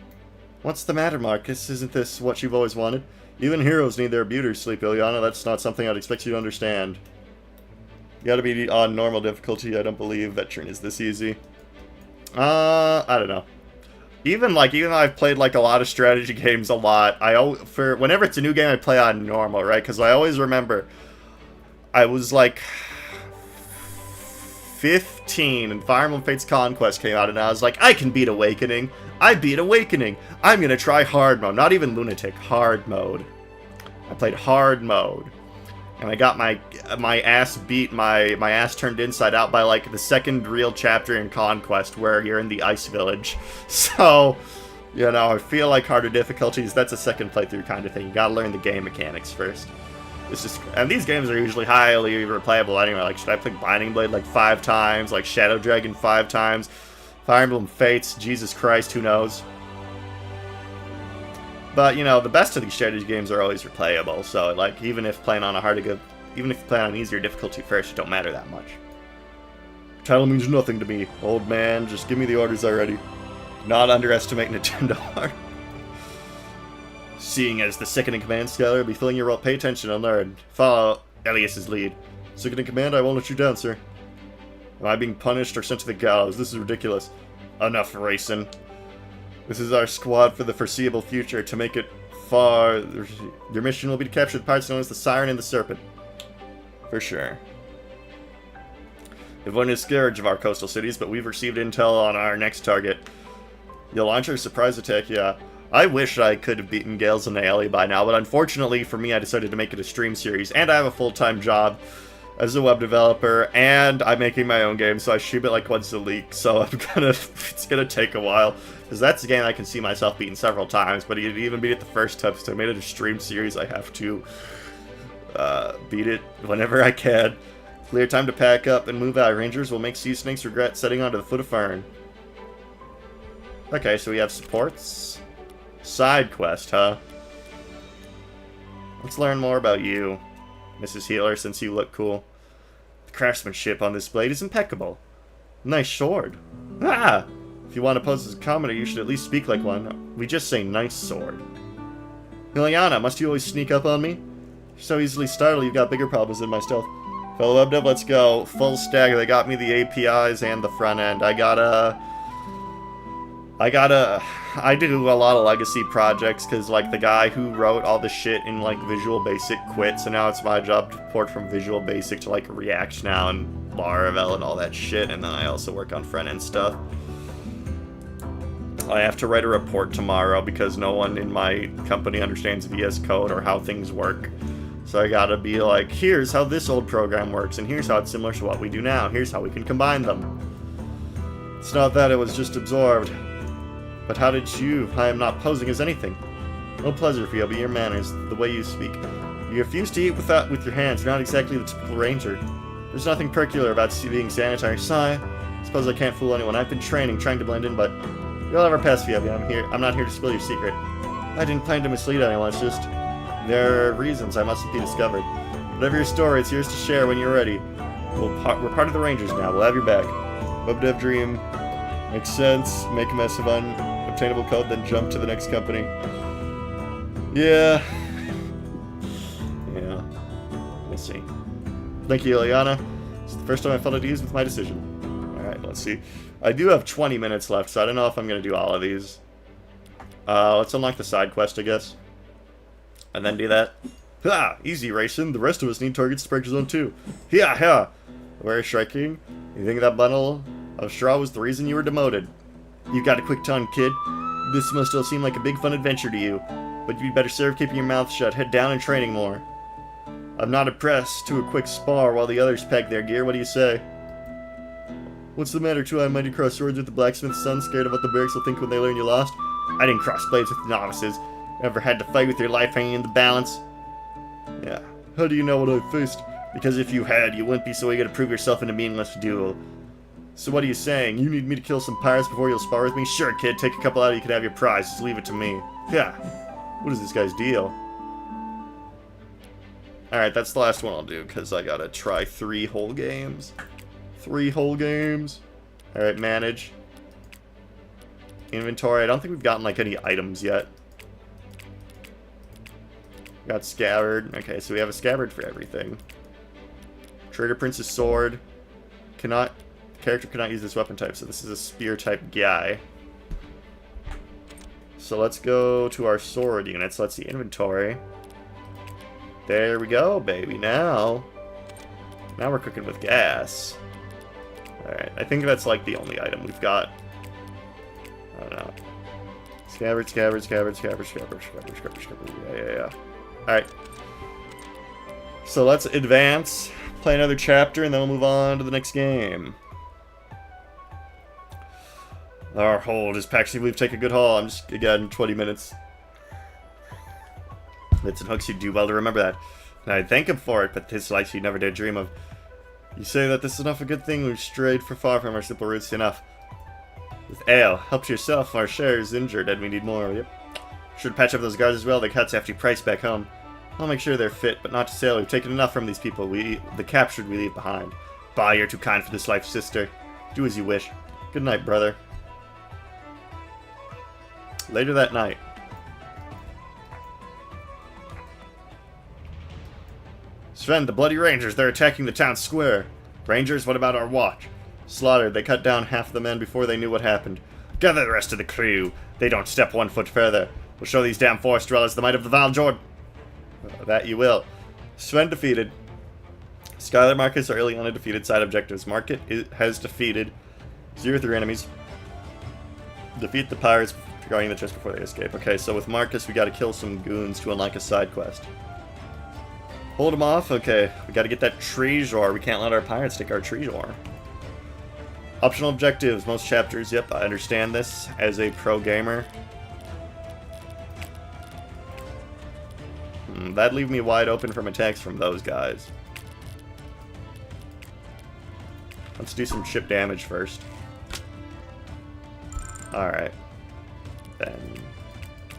What's the matter, Marcus? Isn't this what you've always wanted? Even heroes need their beauties sleep, Ilyana. That's not something I'd expect you to understand. You gotta be on normal difficulty. I don't believe Veteran is this easy. I don't know. Even though I've played like a lot of strategy games a lot, whenever it's a new game I play on normal, right? Because I always remember I was like 15 and Fire Emblem Fates Conquest came out, and I was like, I can beat Awakening. I beat Awakening. I'm gonna try hard mode, not even Lunatic, hard mode. I played hard mode. And I got my ass beat, my ass turned inside out by, like, the second real chapter in Conquest, where you're in the Ice Village. So, you know, I feel like harder difficulties, that's a second playthrough kind of thing. You gotta learn the game mechanics first. It's just, and these games are usually highly replayable anyway. Like, should I play Binding Blade, like, 5 times? Like, Shadow Dragon 5 times? Fire Emblem Fates, Jesus Christ, who knows? But, you know, the best of these strategy games are always replayable, so, like, even if playing on even if you play on easier difficulty first, it don't matter that much. Title means nothing to me, old man. Just give me the orders already. Do not underestimate Nintendo Heart. Seeing as the second-in-command scholar, be filling your role. Pay attention and learn. Follow Elias's lead. Second-in-command, I won't let you down, sir. Am I being punished or sent to the gallows? This is ridiculous. Enough racing. This is our squad for the foreseeable future. To make it far, your mission will be to capture the pirates known as the Siren and the Serpent. For sure. We've won a scourge of our coastal cities, but we've received intel on our next target. You'll launch our surprise attack, yeah. I wish I could have beaten Gales and Naeli by now, but unfortunately for me, I decided to make it a stream series, and I have a full-time job as a web developer, and I'm making my own game, so I stream it like once a week, so it's gonna take a while. Because that's a game I can see myself beating several times, but even beat it the first time, so I made it a stream series. I have to beat it whenever I can. Clear time to pack up and move out. Rangers will make sea snakes regret setting onto the foot of Fern. Okay, so we have supports. Side quest, huh? Let's learn more about you, Mrs. Healer, since you look cool. The craftsmanship on this blade is impeccable. Nice sword. Ah! If you want to pose as a commoner, you should at least speak like one. We just say nice sword. Ilyana, must you always sneak up on me? You're so easily startled, you've got bigger problems than my stealth. Fellow web dev, let's go. Full stack. They got me the APIs and the front end. I do a lot of legacy projects because, like, the guy who wrote all the shit in, like, Visual Basic quit, so now it's my job to port from Visual Basic to, like, React now and Laravel and all that shit, and then I also work on front-end stuff. I have to write a report tomorrow because no one in my company understands VS Code or how things work. So I gotta be like, here's how this old program works, and here's how it's similar to what we do now. Here's how we can combine them. It's not that, it was just absorbed. But how did you? I am not posing as anything. No pleasure for you, but your manners, the way you speak. You refuse to eat with your hands. You're not exactly the typical ranger. There's nothing peculiar about being sanitary. Sigh. Suppose I can't fool anyone. I've been trying to blend in, but you'll never pass me up. I'm not here to spill your secret. I didn't plan to mislead anyone. It's just there are reasons I mustn't be discovered. Whatever your story, it's yours to share when you're ready. We're part of the Rangers now. We'll have your back. Web dev dream. Makes sense. Make a mess of unobtainable code, then jump to the next company. Yeah. Yeah. We'll see. Thank you, Ileana. It's the first time I felt at ease with my decision. Alright, let's see. I do have 20 minutes left, so I don't know if I'm going to do all of these. Let's unlock the side quest, I guess. And then do that. Ha! Easy, Racing. The rest of us need targets to break zone 2. Yeah. Very striking. You think that bundle of straw was the reason you were demoted? You got a quick tongue, kid. This must all seem like a big fun adventure to you. But you'd better serve keeping your mouth shut, head down and training more. I'm not impressed. To a quick spar while the others peg their gear. What do you say? What's the matter, Two-Eye Mighty cross swords with the blacksmith's son, scared of what the barracks will think when they learn you lost? I didn't cross blades with novices. Ever had to fight with your life hanging in the balance? Yeah. How do you know what I faced? Because if you had, you wouldn't be so eager to prove yourself in a meaningless duel. So what are you saying? You need me to kill some pirates before you'll spar with me? Sure, kid. Take a couple out, you can have your prize. Just leave it to me. Yeah. What is this guy's deal? Alright, that's the last one I'll do, because I gotta try 3 whole games. 3 whole games. Alright, manage. Inventory. I don't think we've gotten, like, any items yet. Got scabbard. Okay, so we have a scabbard for everything. Trader Prince's sword. The character cannot use this weapon type, so this is a spear type guy. So let's go to our sword units. Let's see, inventory. There we go, baby. Now we're cooking with gas. Alright, I think that's like the only item we've got. I don't know. Scabbard. Yeah. Alright. So let's advance, play another chapter, and then we'll move on to the next game. Our hold is packed. We've taken a good haul. I'm just, again, 20 minutes. Bits and hooks, you do well to remember that. And I thank him for it, but his life you never did dream of. You say that this is enough a good thing. We've strayed for far from our simple roots enough. With ale, help to yourself. Our share is injured, and we need more. Yep. Should patch up those guards as well. They cut hefty price back home. I'll make sure they're fit, but not to sale. We've taken enough from these people. The captured we leave behind. Bye, you're too kind for this life, sister. Do as you wish. Good night, brother. Later that night. Sven, the Bloody Rangers, they're attacking the town square. Rangers, what about our watch? Slaughtered, they cut down half the men before they knew what happened. Gather the rest of the crew. They don't step 1 foot further. We'll show these damn forest dwellers the might of the Val Jordan. That you will. Sven defeated. Skylar Marcus are early undefeated side objectives. Market has defeated 0-3 enemies. Defeat the pirates guarding the chest before they escape. Okay, so with Marcus, we gotta kill some goons to unlock a side quest. Hold them off? Okay, we gotta get that treasure. We can't let our pirates take our treasure. Optional objectives, most chapters. Yep, I understand this as a pro gamer. That'd leave me wide open from attacks from those guys. Let's do some ship damage first. Alright. Then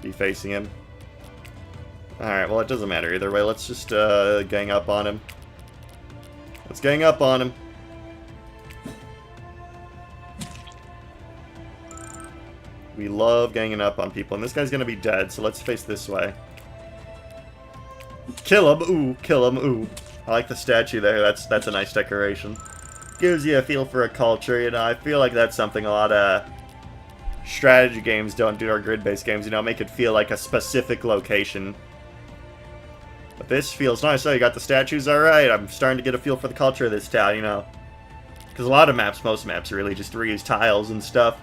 be facing him. Alright, well it doesn't matter either way. Let's just gang up on him. Let's gang up on him. We love ganging up on people. And this guy's gonna be dead, so let's face this way. Kill him, ooh, kill him, ooh. I like the statue there, that's a nice decoration. Gives you a feel for a culture, you know, I feel like that's something a lot of strategy games don't do, or grid-based games, you know, make it feel like a specific location. But this feels nice. Oh, you got the statues? Alright, I'm starting to get a feel for the culture of this town, you know. Because a lot of maps, most maps, really just reuse tiles and stuff.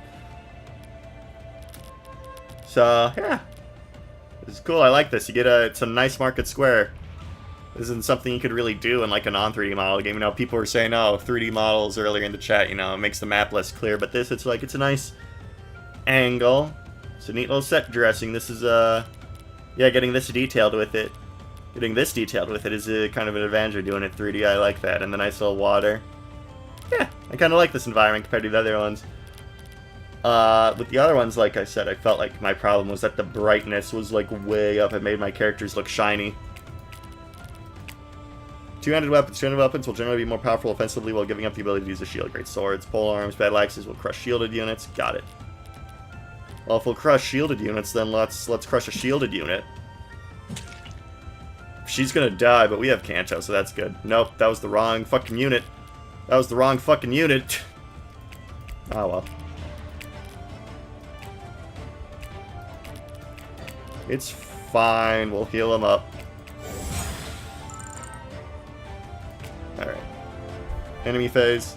So, yeah. This is cool, I like this. You get it's a nice market square. This isn't something you could really do in like a non-3D model game. You know, people were saying, oh, 3D models earlier in the chat, you know, it makes the map less clear. But this, it's like, it's a nice angle. It's a neat little set dressing. This is, yeah, getting this detailed with it. Getting this detailed with it is kind of an advantage of doing it 3D. I like that. And the nice little water. Yeah, I kind of like this environment compared to the other ones. With the other ones, like I said, I felt like my problem was that the brightness was like way up. It made my characters look shiny. Two-handed weapons. Two-handed weapons will generally be more powerful offensively while giving up the ability to use a shield. Great swords, pole arms, battle axes will crush shielded units. Got it. Well, if we'll crush shielded units, then let's crush a shielded unit. She's gonna die, but we have Kanto, so that's good. Nope, that was the wrong fucking unit. That was the wrong fucking unit. Oh well. It's fine, we'll heal him up. Alright. Enemy phase.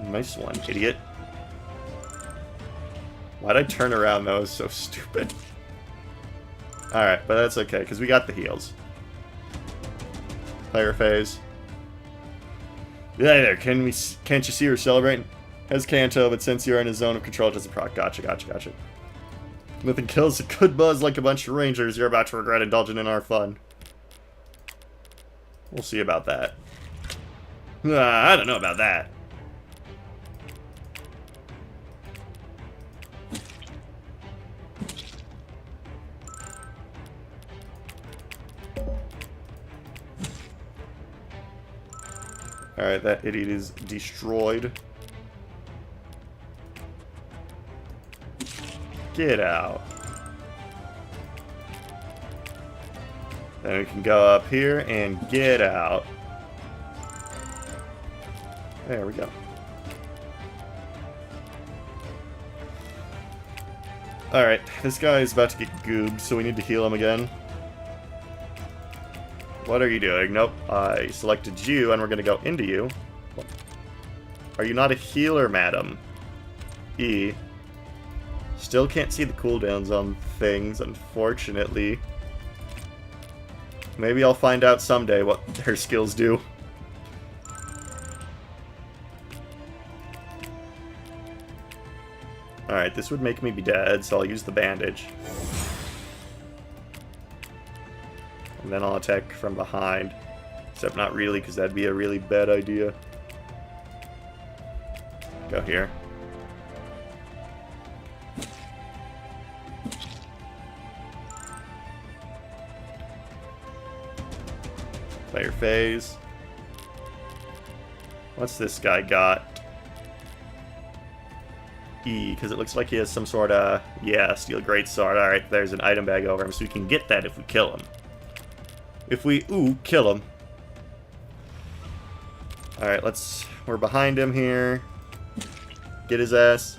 Nice one, idiot. Why'd I turn around? That was so stupid. Alright, but that's okay, because we got the heals. Player phase. Yeah, there. Can't you see her celebrating? Has Kanto, but since you're in a zone of control, it doesn't proc. Gotcha. Nothing kills a good buzz like a bunch of rangers. You're about to regret indulging in our fun. We'll see about that. I don't know about that. Alright, that idiot is destroyed. Get out. Then we can go up here and get out. There we go. Alright, this guy is about to get goobed, so we need to heal him again. What are you doing? Nope, I selected you, and we're gonna go into you. Are you not a healer, madam? E. Still can't see the cooldowns on things, unfortunately. Maybe I'll find out someday what her skills do. Alright, this would make me be dead, so I'll use the bandage. And then I'll attack from behind. Except not really, because that'd be a really bad idea. Go here. Player phase. What's this guy got? E, because it looks like he has some sort of... Yeah, steel greatsword. Alright, there's an item bag over him, so we can get that if we kill him. If we, kill him. Alright, we're behind him here. Get his ass.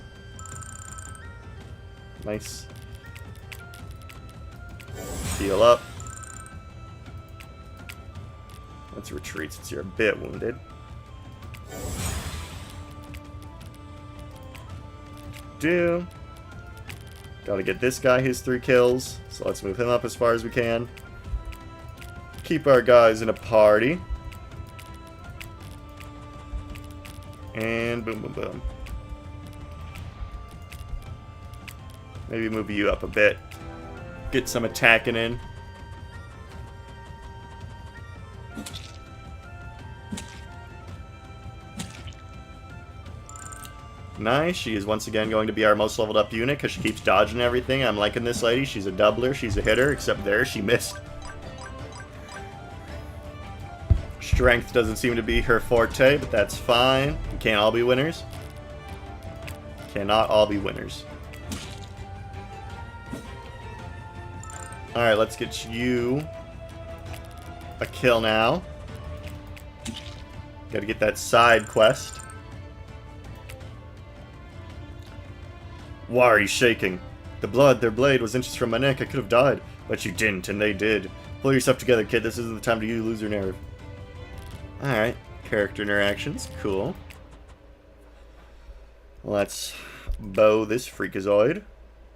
Nice. Heal up. Let's retreat since you're a bit wounded. Gotta get this guy his 3 kills, so let's move him up as far as we can. Keep our guys in a party. And boom, boom, boom. Maybe move you up a bit. Get some attacking in. Nice. She is once again going to be our most leveled up unit because she keeps dodging everything. I'm liking this lady. She's a doubler. She's a hitter, except there she missed. Strength doesn't seem to be her forte, but that's fine. We can't all be winners. Cannot all be winners. Alright, let's get you a kill now. Gotta get that side quest. Why are you shaking? Their blade was inches from my neck. I could have died, but you didn't, and they did. Pull yourself together, kid. This isn't the time to lose your nerve. Alright, character interactions. Cool. Let's bow this freakazoid.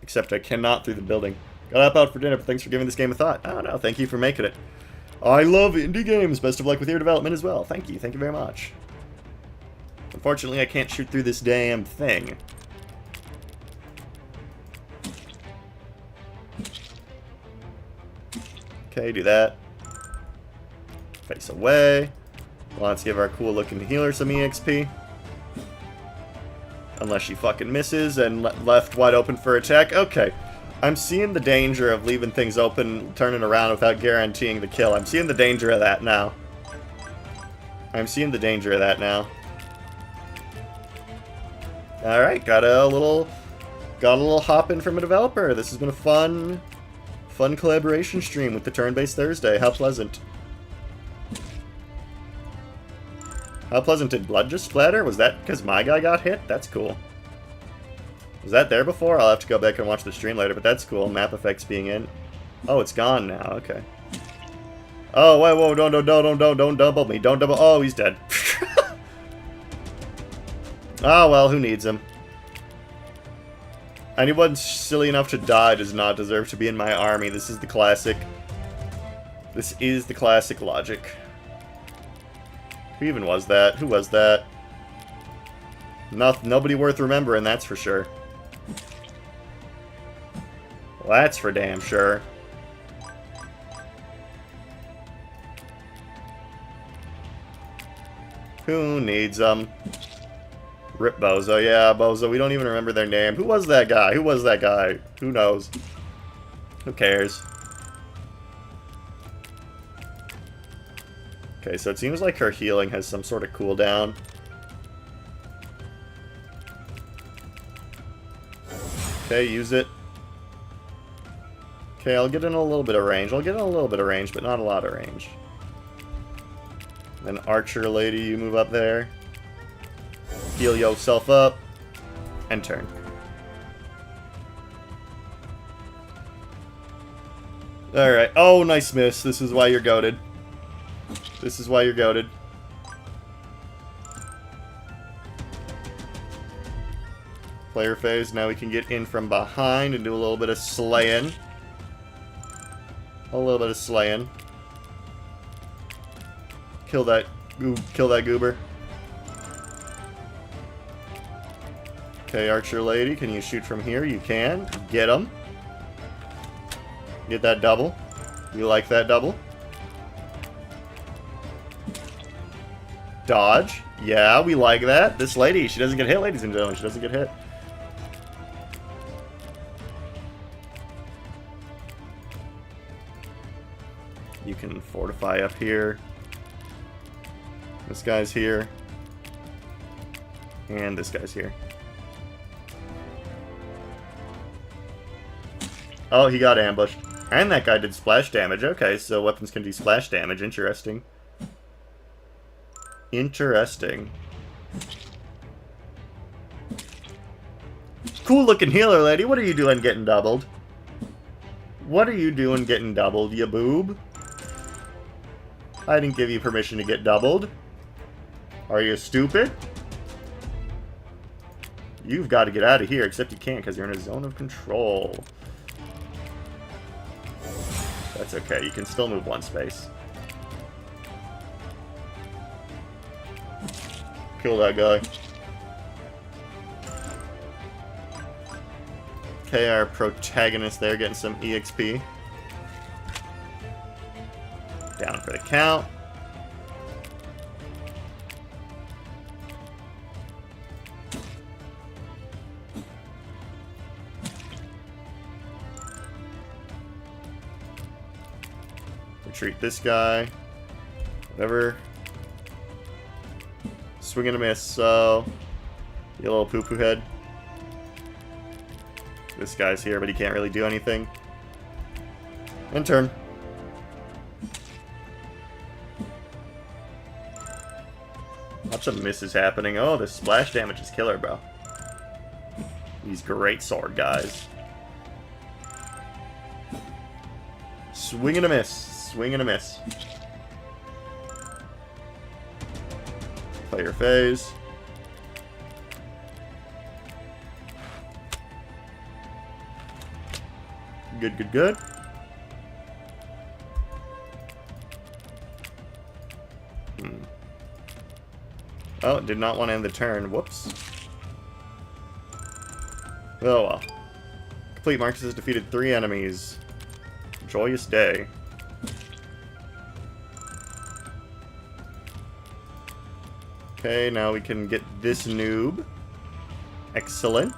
Except I cannot through the building. Got up out for dinner, but thanks for giving this game a thought. Oh no, thank you for making it. I love indie games. Best of luck with your development as well. Thank you very much. Unfortunately, I can't shoot through this damn thing. Okay, do that. Face away. Well, let's give our cool looking healer some EXP. Unless she fucking misses and left wide open for attack. Okay. I'm seeing the danger of leaving things open, turning around without guaranteeing the kill. I'm seeing the danger of that now. Alright, got a little Got a little hop in from a developer. This has been a fun collaboration stream with the Turn-Based Thursday. How pleasant. How pleasant. Did blood just splatter? Was that because my guy got hit? That's cool. Was that there before? I'll have to go back and watch the stream later, but that's cool. Map effects being in. Oh, it's gone now. Okay. Oh, wait, whoa, don't double me. Don't double. Oh, he's dead. Oh, well, who needs him? Anyone silly enough to die does not deserve to be in my army. This is the classic. This is the classic logic. Who even was that? Who was that? Nobody worth remembering, that's for sure. Well, that's for damn sure. Who needs them? Rip Bozo. Yeah, Bozo. We don't even remember their name. Who was that guy? Who was that guy? Who knows? Who cares? Okay, so it seems like her healing has some sort of cooldown. Okay, use it. Okay, I'll get in a little bit of range. I'll get in a little bit of range, but not a lot of range. Then Archer Lady, you move up there. Heal yourself up. And turn. Alright. Oh, nice miss. This is why you're goated. This is why you're goated. Player phase. Now we can get in from behind and do a little bit of slaying. A little bit of slaying. Kill that goober. Okay, Archer Lady, can you shoot from here? You can. Get him. Get that double. You like that double? Dodge. Yeah, we like that. This lady, she doesn't get hit, ladies and gentlemen. She doesn't get hit. You can fortify up here. This guy's here. And this guy's here. Oh, he got ambushed. And that guy did splash damage. Okay, so weapons can do splash damage. Interesting. Interesting. Cool looking healer lady. What are you doing getting doubled? What are you doing getting doubled, you boob? I didn't give you permission to get doubled. Are you stupid? You've got to get out of here, except you can't because you're in a zone of control. That's okay, you can still move one space. Kill that guy. Okay, our protagonist there getting some EXP. Down for the count. Retreat this guy. Whatever. Swing and a miss, so... You little poo-poo head. This guy's here, but he can't really do anything. And turn. Lots of misses happening. Oh, the splash damage is killer, bro. These great sword guys. Swing and a miss. Swing and a miss. Play your phase. Good, good, good. Oh, did not want to end the turn. Whoops. Oh well. Complete. Marcus has defeated 3 enemies. Joyous day. Okay, now we can get this noob. Excellent.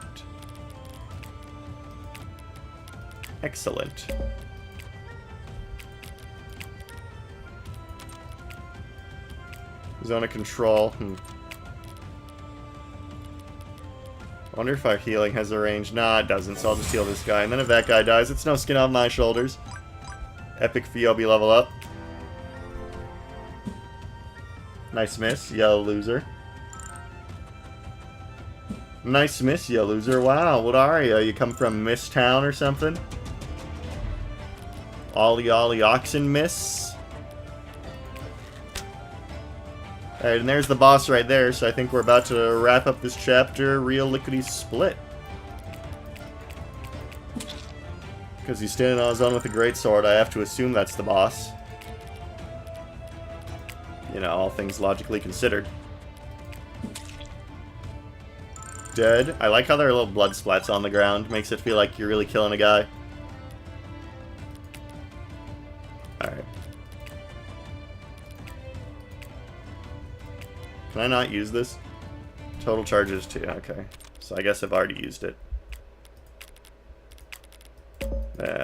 Excellent. Zone of control. Wonder if our healing has a range. Nah, it doesn't, so I'll just heal this guy. And then if that guy dies, it's no skin off my shoulders. Epic Phoebe level up. Nice miss, yellow loser. Nice miss, you loser. Wow, what are you? You come from Miss Town or something? Ollie Ollie Oxen Miss? Alright, and there's the boss right there, so I think we're about to wrap up this chapter real lickety split. Because he's standing on his own with a greatsword, I have to assume that's the boss. You know, all things logically considered. Dead. I like how there are little blood splats on the ground. Makes it feel like you're really killing a guy. Alright. Can I not use this? Total charges too. Okay. So I guess I've already used it.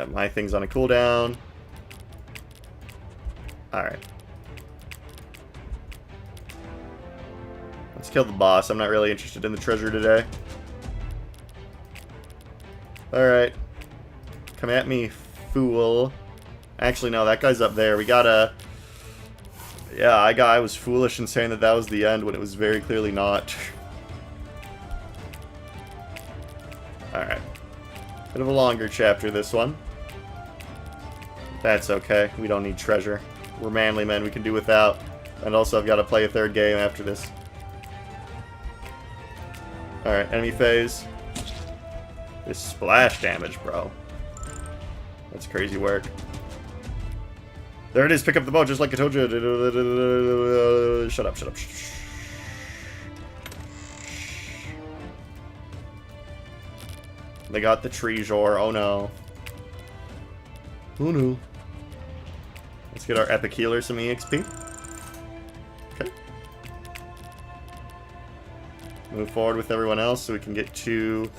My thing's on a cooldown. Alright. Let's kill the boss. I'm not really interested in the treasure today. Alright. Come at me, fool. Actually, no, that guy's up there. We gotta... Yeah, I was foolish in saying that that was the end when it was very clearly not. Alright. Bit of a longer chapter, this one. That's okay. We don't need treasure. We're manly men. We can do without. And also, I've got to play a third game after this. Alright, enemy phase. This splash damage, bro. That's crazy work. There it is. Pick up the bow, just like I told you. Shut up, shut up. They got the treasure. Oh no. Oh no. Let's get our epic healer some EXP. Okay. Move forward with everyone else so we can get to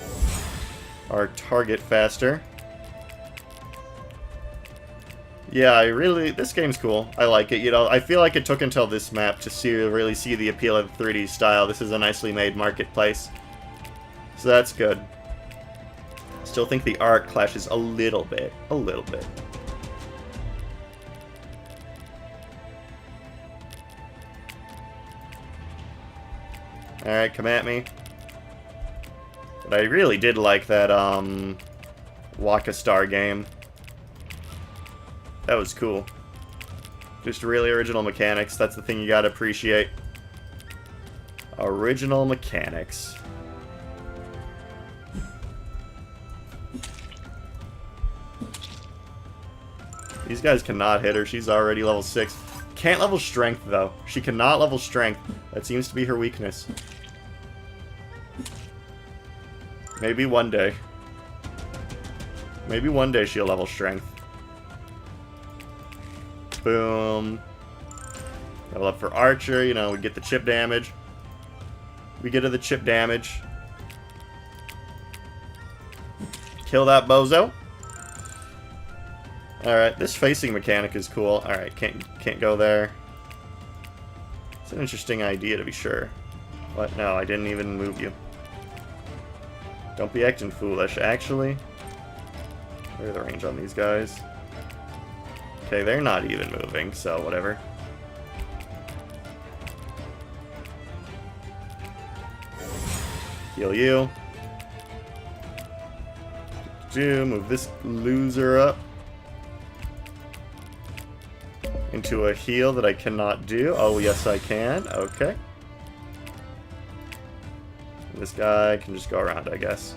our target faster. Yeah, this game's cool. I like it. You know, I feel like it took until this map to really see the appeal of the 3D style. This is a nicely made marketplace. So that's good. Still think the art clashes a little bit. A little bit. Alright, come at me. But I really did like that, Waka Star game. That was cool. Just really original mechanics. That's the thing you gotta appreciate. Original mechanics. These guys cannot hit her. She's already level 6. Can't level strength, though. She cannot level strength. That seems to be her weakness. Maybe one day. Maybe one day she'll level strength. Boom. Level up for Archer. You know, we get the chip damage. We get to the chip damage. Kill that bozo. Alright, this facing mechanic is cool. Alright, can't go there. It's an interesting idea to be sure. What? No, I didn't even move you. Don't be acting foolish. Actually, what are the range on these guys? Okay, they're not even moving, so whatever. Heal you. Move this loser up. Into a heal that I cannot do. Oh, yes, I can. Okay. This guy can just go around, I guess.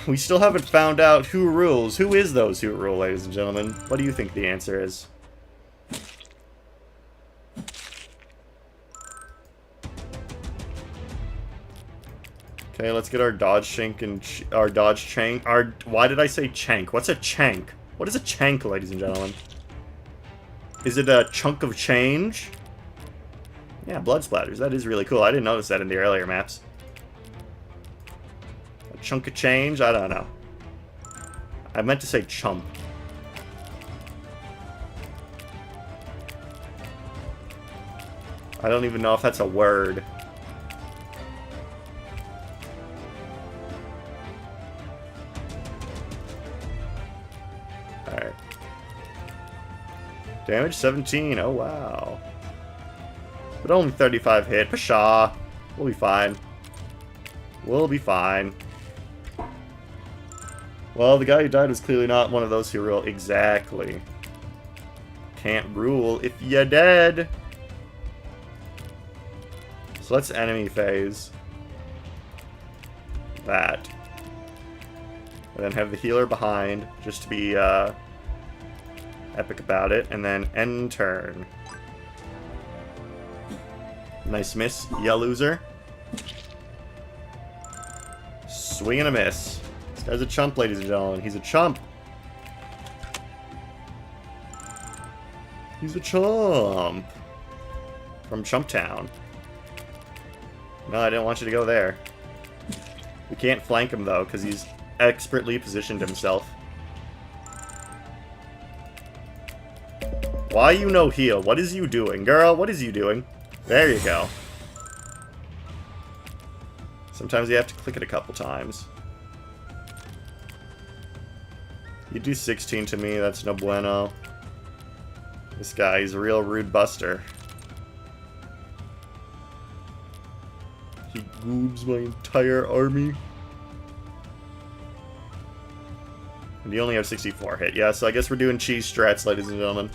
We still haven't found out who rules. Who is those who rule, ladies and gentlemen? What do you think the answer is? Okay, let's get our dodge shank and our dodge chank. Why did I say chank? What's a chank? What is a chank, ladies and gentlemen? Is it a chunk of change? Yeah, blood splatters. That is really cool. I didn't notice that in the earlier maps. A chunk of change? I don't know. I meant to say chump. I don't even know if that's a word. Alright. Damage 17. Oh, wow. But only 35 hit. Pshaw. We'll be fine. We'll be fine. Well, the guy who died was clearly not one of those who rule. Exactly. Can't rule if you're dead. So let's enemy phase that. And then have the healer behind, just to be epic about it. And then end turn. Nice miss, ya loser. Swing and a miss. This guy's a chump, ladies and gentlemen. He's a chump. He's a chump. From Chumptown. No, I didn't want you to go there. We can't flank him, though, because he's expertly positioned himself. Why you no heal? What is you doing? Girl, what is you doing? There you go. Sometimes you have to click it a couple times. You do 16 to me, that's no bueno. This guy, he's a real rude buster. He goobs my entire army. And you only have 64 hit. Yeah, so I guess we're doing cheese strats, ladies and gentlemen.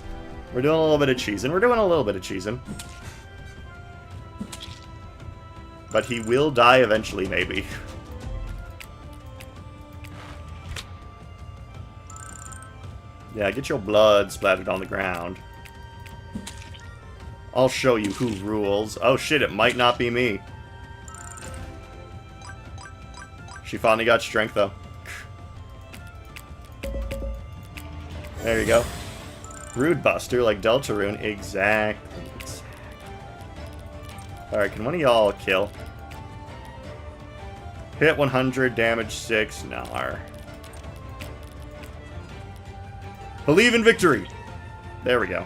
We're doing a little bit of cheesing. We're doing a little bit of cheesing. But he will die eventually, maybe. Yeah, get your blood splattered on the ground. I'll show you who rules. Oh shit, it might not be me. She finally got strength, though. There you go. Rude Buster, like Deltarune. Exactly. Alright, can one of y'all kill? Hit 100, damage 6. Nar. Believe in victory! There we go.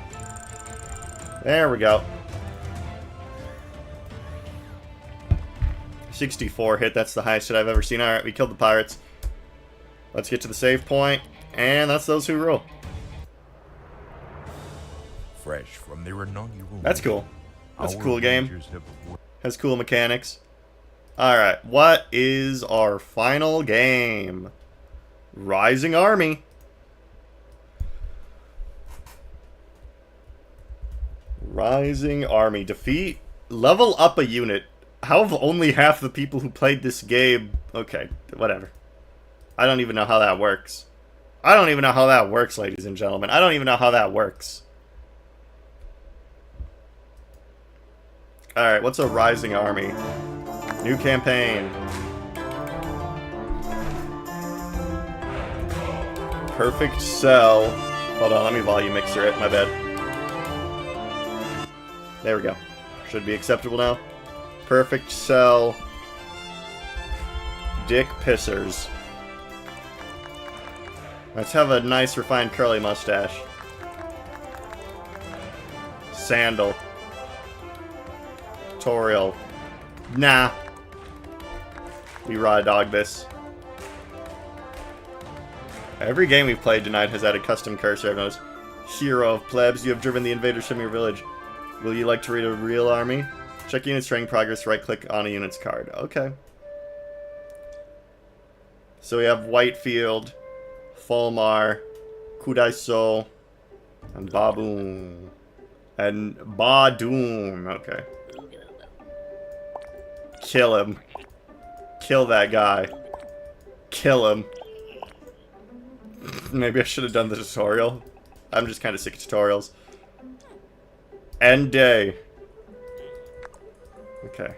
There we go. 64 hit, that's the highest hit I've ever seen. Alright, we killed the pirates. Let's get to the save point, and that's those who rule. Fresh from their inaugural. That's cool. That's a cool game. Rangers have Has cool mechanics. Alright, what is our final game? Rising Army. Rising Army. Defeat. Level up a unit. How have only half the people who played this game... Okay, whatever. I don't even know how that works. I don't even know how that works, ladies and gentlemen. I don't even know how that works. Alright, what's a Rising Army? New campaign. Perfect Cell. Hold on, let me volume mixer it. My bad. There we go. Should be acceptable now. Perfect Cell. Dick Pissers. Let's have a nice refined curly mustache. Sandal. Tutorial. Nah. We raw dog this. Every game we've played tonight has had a custom cursor, I've noticed. Hero of plebs, you have driven the invaders from your village. Will you like to read a real army? Check unit's training progress, right click on a unit's card. Okay. So we have Whitefield, Fulmar, Kudaiso, and Baboon. And Badoon. Okay. Kill him. Kill that guy. Kill him. Maybe I should have done the tutorial. I'm just kind of sick of tutorials. End day. Okay.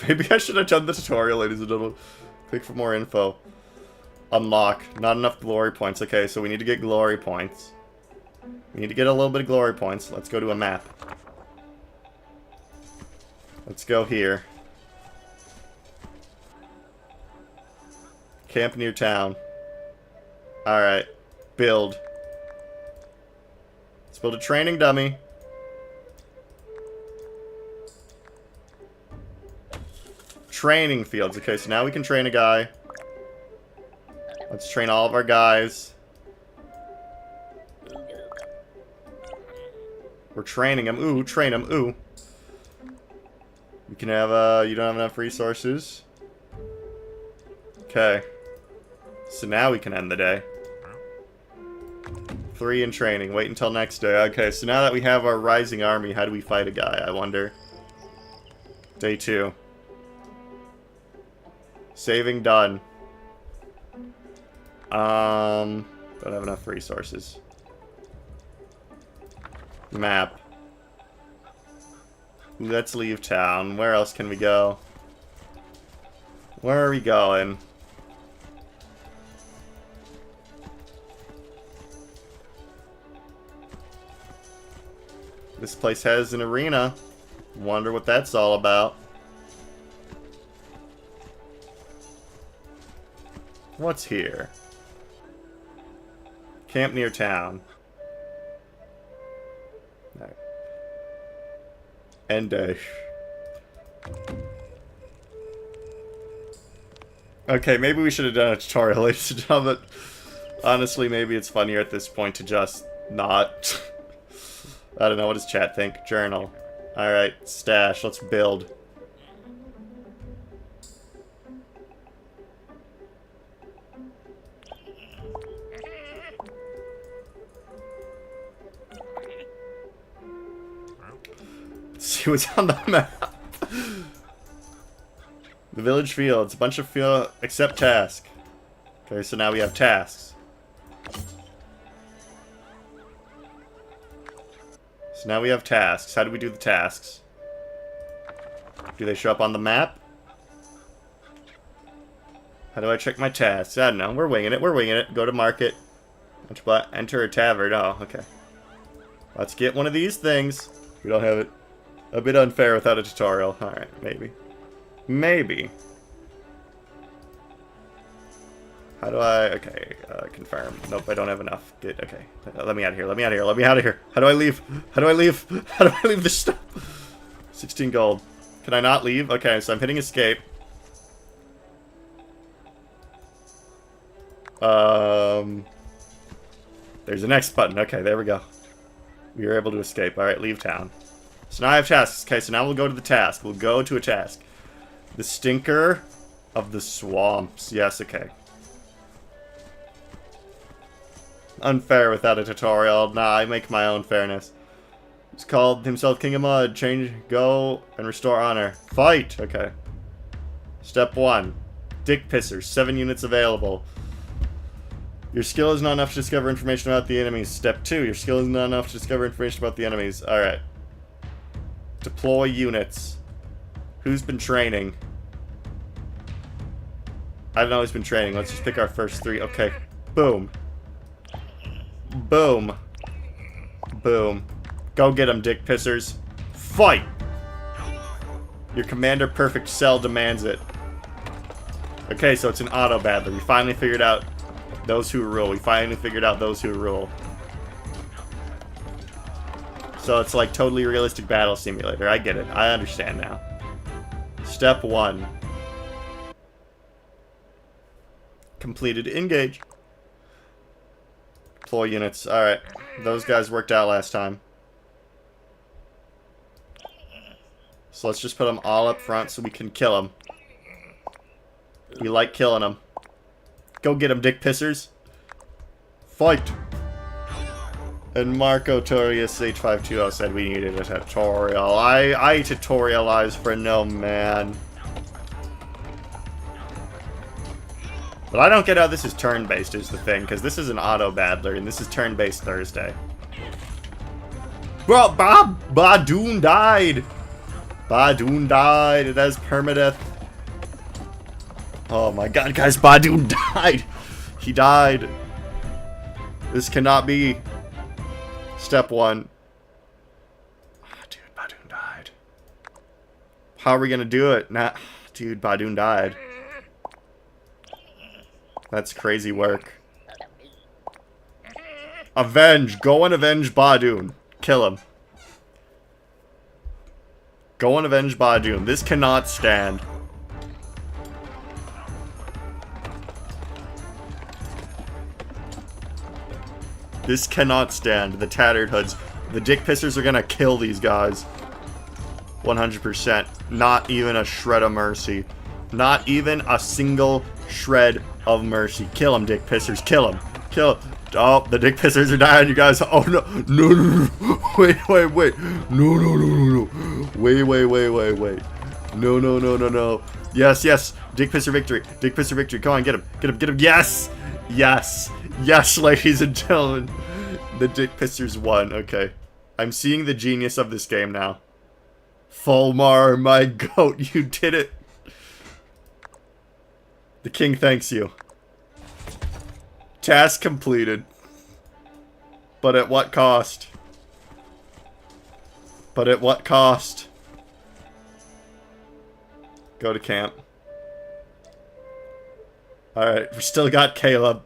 Maybe I should have done the tutorial, ladies and gentlemen. Click for more info. Unlock. Not enough glory points. Okay, so we need to get glory points. We need to get a little bit of glory points. Let's go to a map. Let's go here. Camp near town. Alright. Build. Let's build a training dummy. training fields. Okay, so now we can train a guy. Let's train all of our guys. We're training him. Ooh, train him. Ooh. You can have, you don't have enough resources. Okay. So now we can end the day. 3 in training. Wait until next day. Okay, so now that we have our rising army, how do we fight a guy, I wonder? Day 2. Saving done. Don't have enough resources. Map. Let's leave town. Where else can we go? Where are we going? This place has an arena. Wonder what that's all about. What's here? Camp near town. Right. End day. Okay, maybe we should have done a tutorial, ladies and gentlemen. Honestly, maybe it's funnier at this point to just not. I don't know, what does chat think? Journal. Alright, stash, let's build. Let's see what's on the map. The village fields, a bunch of field, accept task. Okay, so now we have tasks. So now we have tasks. How do we do the tasks? Do they show up on the map? How do I check my tasks? I don't know. We're winging it. We're winging it. Go to market. Enter a tavern. Oh, okay. Let's get one of these things. We don't have it. A bit unfair without a tutorial. Alright, maybe. Maybe. How do I... Okay, confirm. Nope, I don't have enough. Good, okay. Let me out of here, let me out of here, let me out of here. How do I leave? How do I leave? How do I leave this stuff? 16 gold. Can I not leave? Okay, so I'm hitting escape. There's a next button. Okay, there we go. We were able to escape. Alright, leave town. So now I have tasks. Okay, so now we'll go to the task. We'll go to a task. The Stinker of the Swamps. Yes, okay. Unfair without a tutorial. Nah, I make my own fairness. He's called himself King of Mud. Change, go, and restore honor. Fight! Okay. Step 1. Dick Pissers. 7 units available. Your skill is not enough to discover information about the enemies. Step 2. Your skill is not enough to discover information about the enemies. Alright. Deploy units. Who's been training? I don't know who's been training. Let's just pick our first 3. Okay. Boom. Boom. Boom. Go get them, dick pissers. Fight! Your Commander Perfect Cell demands it. Okay, so it's an auto battler. We finally figured out those who rule. We finally figured out those who rule. So it's like totally realistic battle simulator. I get it. I understand now. Step 1. Completed. Engage. Deploy units. Alright. Those guys worked out last time. So let's just put them all up front so we can kill them. We like killing them. Go get them, dick pissers. Fight! And Marco Torius H520 said we needed a tutorial. I tutorialize for no man. But I don't get how this is turn-based is the thing, because this is an auto-battler, and this is turn-based Thursday. Bro, Badoon died! Badoon died. It has permadeath. Oh my god, guys, Badoon died! He died. This cannot be. Step 1. Oh, dude, Badoon died. How are we gonna do it? Nah, dude, Badoon died. That's crazy work. Avenge! Go and avenge Badoon. Kill him. Go and avenge Badoon. This cannot stand. This cannot stand. The tattered hoods. The dick pissers are gonna kill these guys. 100%. Not even a shred of mercy. Not even a single shred of mercy. Kill him, dick pissers. Kill him. Kill him. Oh, the dick pissers are dying, you guys. Oh, no. No, no, no. Wait. No, no, no, no, no. Wait. No, no, no, no, no. Yes. Dick pisser victory. Dick pisser victory. Come on, get him. Yes. Yes, ladies and gentlemen. The dick pissers won. Okay. I'm seeing the genius of this game now. Fulmar, my goat, you did it. The king thanks you. Task completed. But at what cost? Go to camp. Alright, we still got Caleb.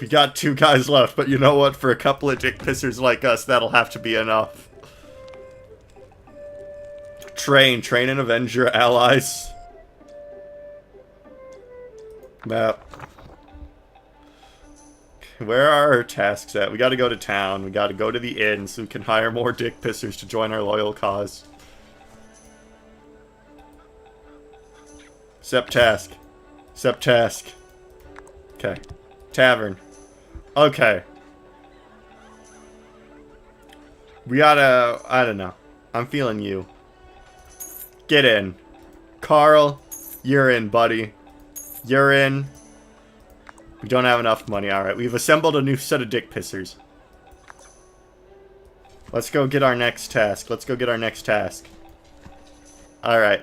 We got 2 guys left, but you know what? For a couple of dick pissers like us, that'll have to be enough. Train and avenge your allies. Map. Where are our tasks at? We gotta go to town. We gotta go to the inn so we can hire more dick pissers to join our loyal cause. Accept task. Okay. Tavern. Okay. We gotta... I don't know. I'm feeling you. Get in. Carl, you're in, buddy. You're in. We don't have enough money. Alright, we've assembled a new set of dick pissers. Let's go get our next task. Alright.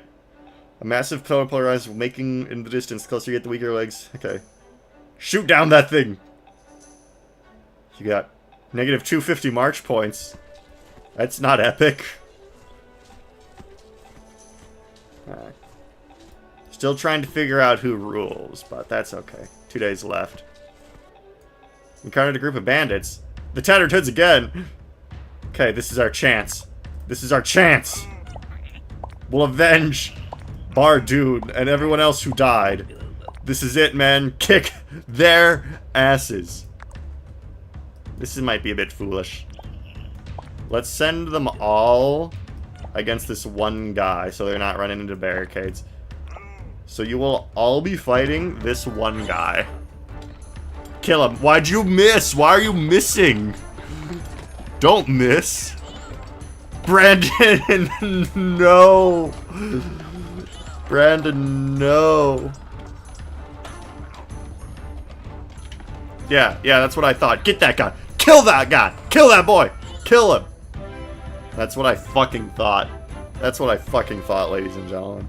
A massive polarizer making in the distance. Closer you get the weaker legs. Okay. Shoot down that thing! You got negative 250 march points. That's not epic. Alright. Still trying to figure out who rules, but that's okay. 2 days left. Encountered a group of bandits. The Tattered Hoods again! Okay, this is our chance. We'll avenge Bardoon and everyone else who died. This is it, man. Kick their asses. This might be a bit foolish. Let's send them all against this one guy so they're not running into barricades. So you will all be fighting this one guy. Kill him. Why'd you miss? Why are you missing? Don't miss. Brandon, no. Brandon, no. Yeah, that's what I thought. Get that guy. Kill that guy. Kill that boy. Kill him. That's what I fucking thought. Ladies and gentlemen.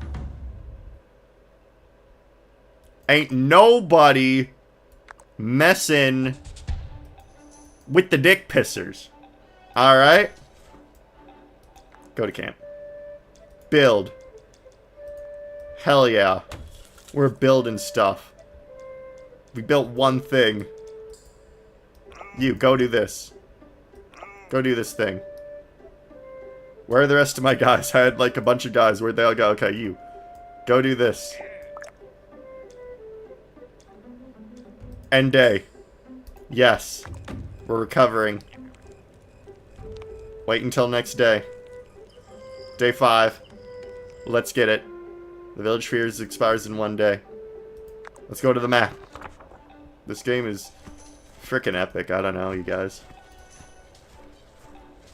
Ain't nobody messing with the dick pissers. Alright? Go to camp. Build. Hell yeah. We're building stuff. We built one thing. You, go do this. Go do this thing. Where are the rest of my guys? I had like a bunch of guys. Where'd they all go? Okay, you. Go do this. End day. Yes. We're recovering. Wait until next day. Day 5. Let's get it. The village fears expires in 1 day. Let's go to the map. This game is freaking epic. I don't know, you guys.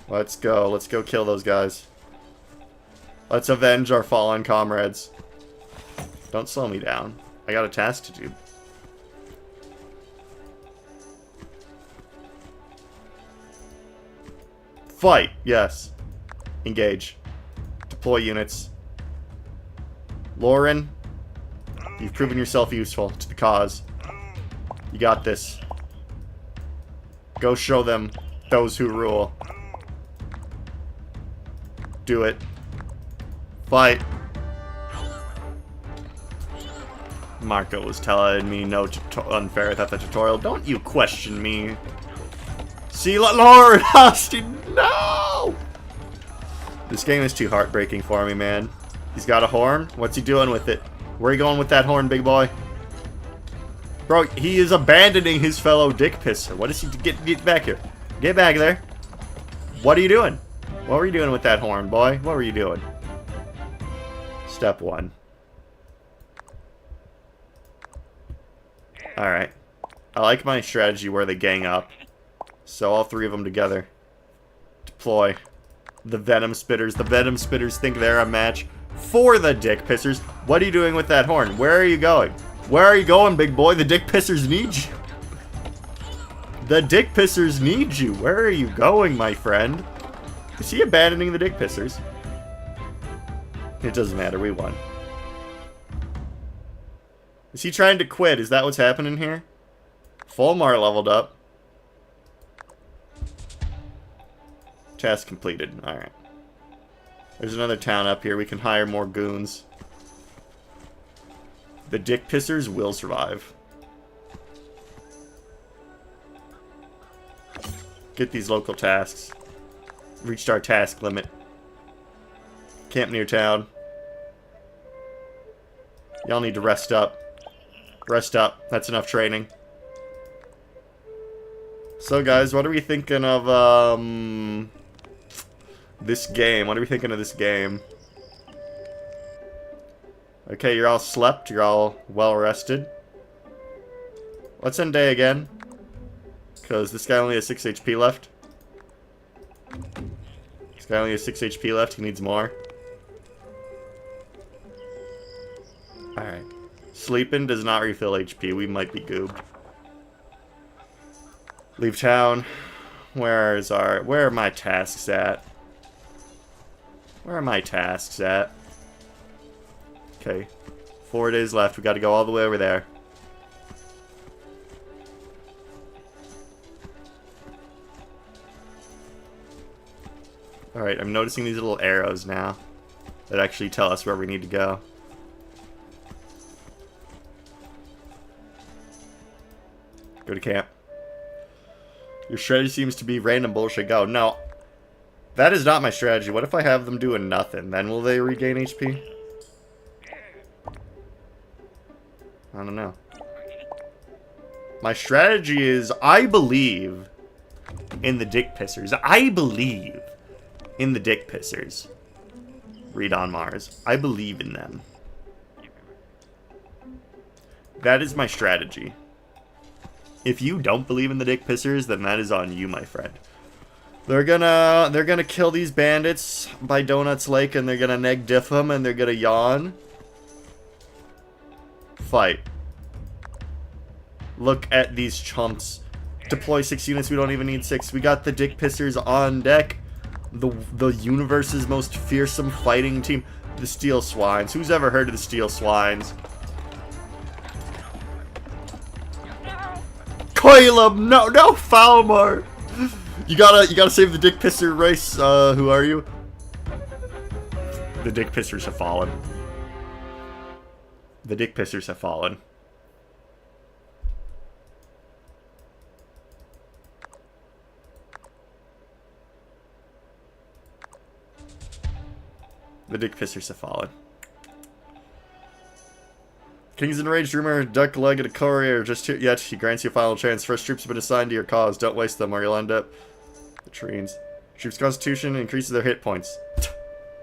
Let's go. Let's go kill those guys. Let's avenge our fallen comrades. Don't slow me down. I got a task to do. Fight! Yes. Engage. Deploy units. Lauren, you've proven yourself useful to the cause. You got this. Go show them those who rule. Do it. Fight. Marco was telling me no unfair at the tutorial. Don't you question me. See, Lauren Austin, no! This game is too heartbreaking for me, man. He's got a horn. What's he doing with it? Where are you going with that horn, big boy? Bro, he is abandoning his fellow dick pisser. What is he... Get back here. Get back there. What are you doing? What were you doing with that horn, boy? What were you doing? Step 1. Alright. I like my strategy where they gang up. So all 3 of them together. Deploy. The Venom Spitters. The Venom Spitters think they're a match for the Dick Pissers. What are you doing with that horn? Where are you going? Where are you going, big boy? The Dick Pissers need you. The Dick Pissers need you. Where are you going, my friend? Is he abandoning the Dick Pissers? It doesn't matter. We won. Is he trying to quit? Is that what's happening here? Fulmar leveled up. Task completed. Alright. There's another town up here. We can hire more goons. The Dick Pissers will survive. Get these local tasks. Reached our task limit. Camp near town. Y'all need to rest up. Rest up. That's enough training. So guys, what are we thinking of this game? What are we thinking of this game? Okay, you're all slept. You're all well rested. Let's end day again. Because this guy only has 6 HP left. This guy only has 6 HP left. He needs more. Alright. Sleeping does not refill HP. We might be goobed. Leave town. Where are my tasks at? Where are my tasks at? Okay. 4 days left. We gotta go all the way over there. Alright, I'm noticing these little arrows now that actually tell us where we need to go. Go to camp. Your strategy seems to be random bullshit. Go. No. That is not my strategy. What if I have them doing nothing? Then will they regain HP? I don't know. My strategy is I believe in the Dick Pissers. I believe in the Dick Pissers. Read on Mars. I believe in them. That is my strategy. If you don't believe in the Dick Pissers, then that is on you, my friend. They're gonna kill these bandits by Donuts Lake, and they're gonna neg diff them, and they're gonna yawn. Fight. Look at these chumps. Deploy 6 units. We don't even need 6. We got the Dick Pissers on deck. The universe's most fearsome fighting team. The Steel Swines. Who's ever heard of the Steel Swines? Coil him! No, no, Falmar! You gotta save the Dick Pisser race. Who are you? The Dick Pissers have fallen. The Dick Pissers have fallen. The Dick Pissers have fallen. King's enraged. Rumor duck leg at a courier just yet. He grants you a final chance. Fresh troops have been assigned to your cause. Don't waste them or you'll end up latrines. Troops' constitution increases their hit points.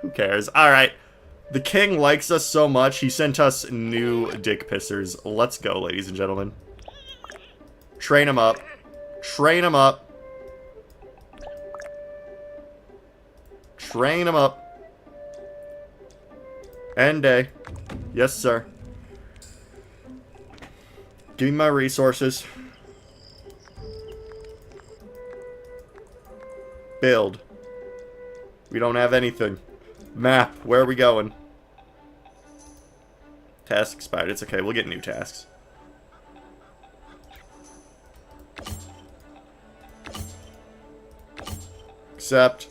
Who cares? Alright. The king likes us so much, he sent us new Dick Pissers. Let's go, ladies and gentlemen. Train them up. Train them up. Train them up. End day. Yes, sir. Give me my resources. Build. We don't have anything. Map. Where are we going? Task expired. It's okay. We'll get new tasks. Accept.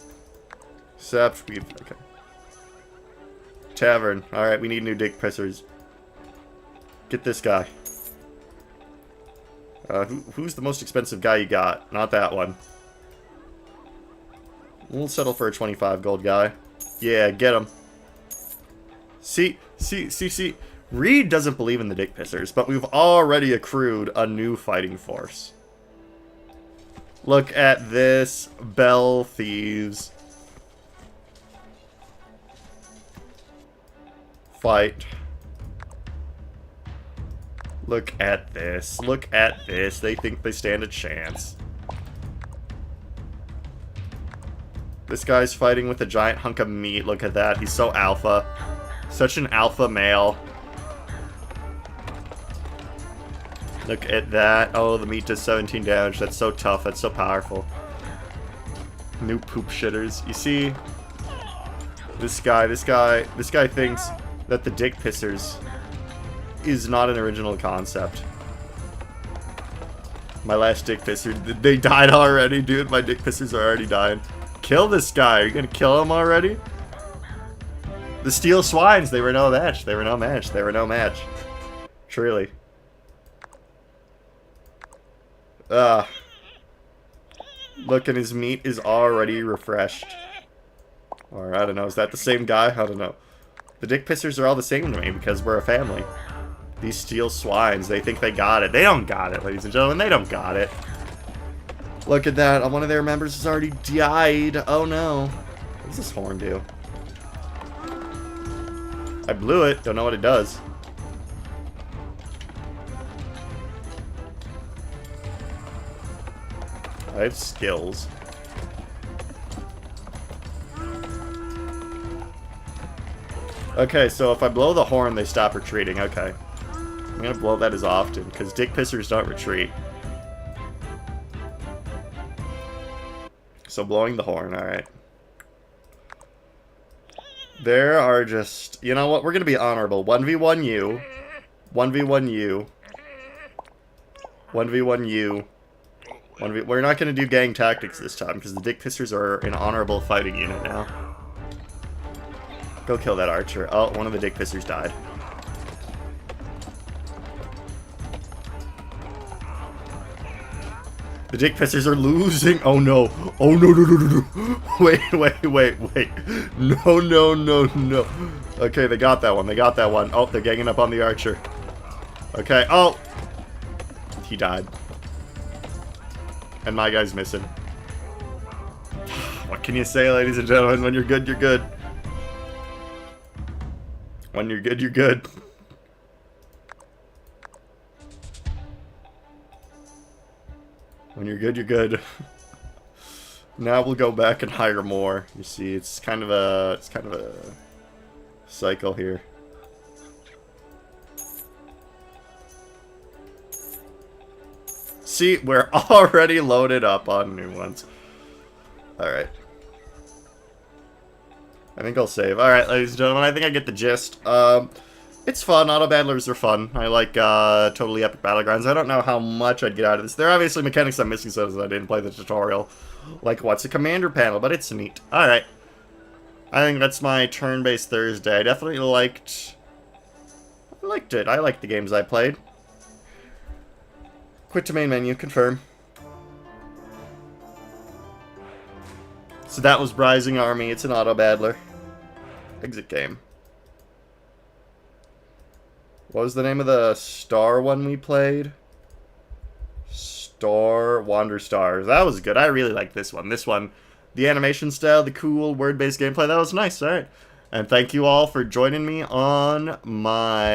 Accept. Okay. Tavern. Alright, we need new Dick Pissers. Get this guy. Who's the most expensive guy you got? Not that one. We'll settle for a 25 gold guy. Yeah, get him. See. Reed doesn't believe in the Dick Pissers, but we've already accrued a new fighting force. Look at this. Bell Thieves. Fight. Look at this. Look at this. They think they stand a chance. This guy's fighting with a giant hunk of meat. Look at that. He's so alpha. Such an alpha male. Look at that. Oh, the meat does 17 damage. That's so tough. That's so powerful. New poop shitters. You see? This guy thinks that the Dick Pissers is not an original concept. My last Dick Pisser, they died already, dude. My Dick Pissers are already dying. Kill this guy. Are you gonna kill him already? The Steel Swines, they were no match. They were no match. They were no match. Truly. Look, and his meat is already refreshed. Or, I don't know, is that the same guy? I don't know. The Dick Pissers are all the same to me because we're a family. These Steel Swines, they think they got it. They don't got it, ladies and gentlemen. They don't got it. Look at that. One of their members has already died. Oh, no. What does this horn do? I blew it. Don't know what it does. I have skills. Okay, so if I blow the horn, they stop retreating. Okay. I'm gonna blow that as often, because Dick Pissers don't retreat. So blowing the horn, alright. There are just... You know what? We're gonna be honorable. 1v1 you. 1v1 you. 1v1 you. We're not gonna do gang tactics this time, because the Dick Pissers are an honorable fighting unit now. Go kill that archer. Oh, one of the Dick Pissers died. The Dick Pissers are losing. Oh no. Oh no, no, no, no, no. Wait. No. Okay, they got that one. They got that one. Oh, they're ganging up on the archer. Okay. Oh. He died. And my guy's missing. What can you say, ladies and gentlemen? When you're good, you're good. When you're good, you're good. When you're good, you're good. Now we'll go back and hire more. You see, it's kind of a cycle here. See, we're already loaded up on new ones. Alright. I think I'll save. Alright, ladies and gentlemen, I think I get the gist. It's fun. Auto battlers are fun. I like Totally Epic Battlegrounds. I don't know how much I'd get out of this. There are obviously mechanics I'm missing so I didn't play the tutorial. Like, what's a commander panel? But it's neat. Alright. I think that's my turn-based Thursday. I definitely liked it. I liked the games I played. Quit to main menu. Confirm. So that was Rising Army. It's an auto battler. Exit game. What was the name of the star one we played? Wander Stars. That was good. I really liked this one. This one, the animation style, the cool word-based gameplay, that was nice. Alright. And thank you all for joining me on my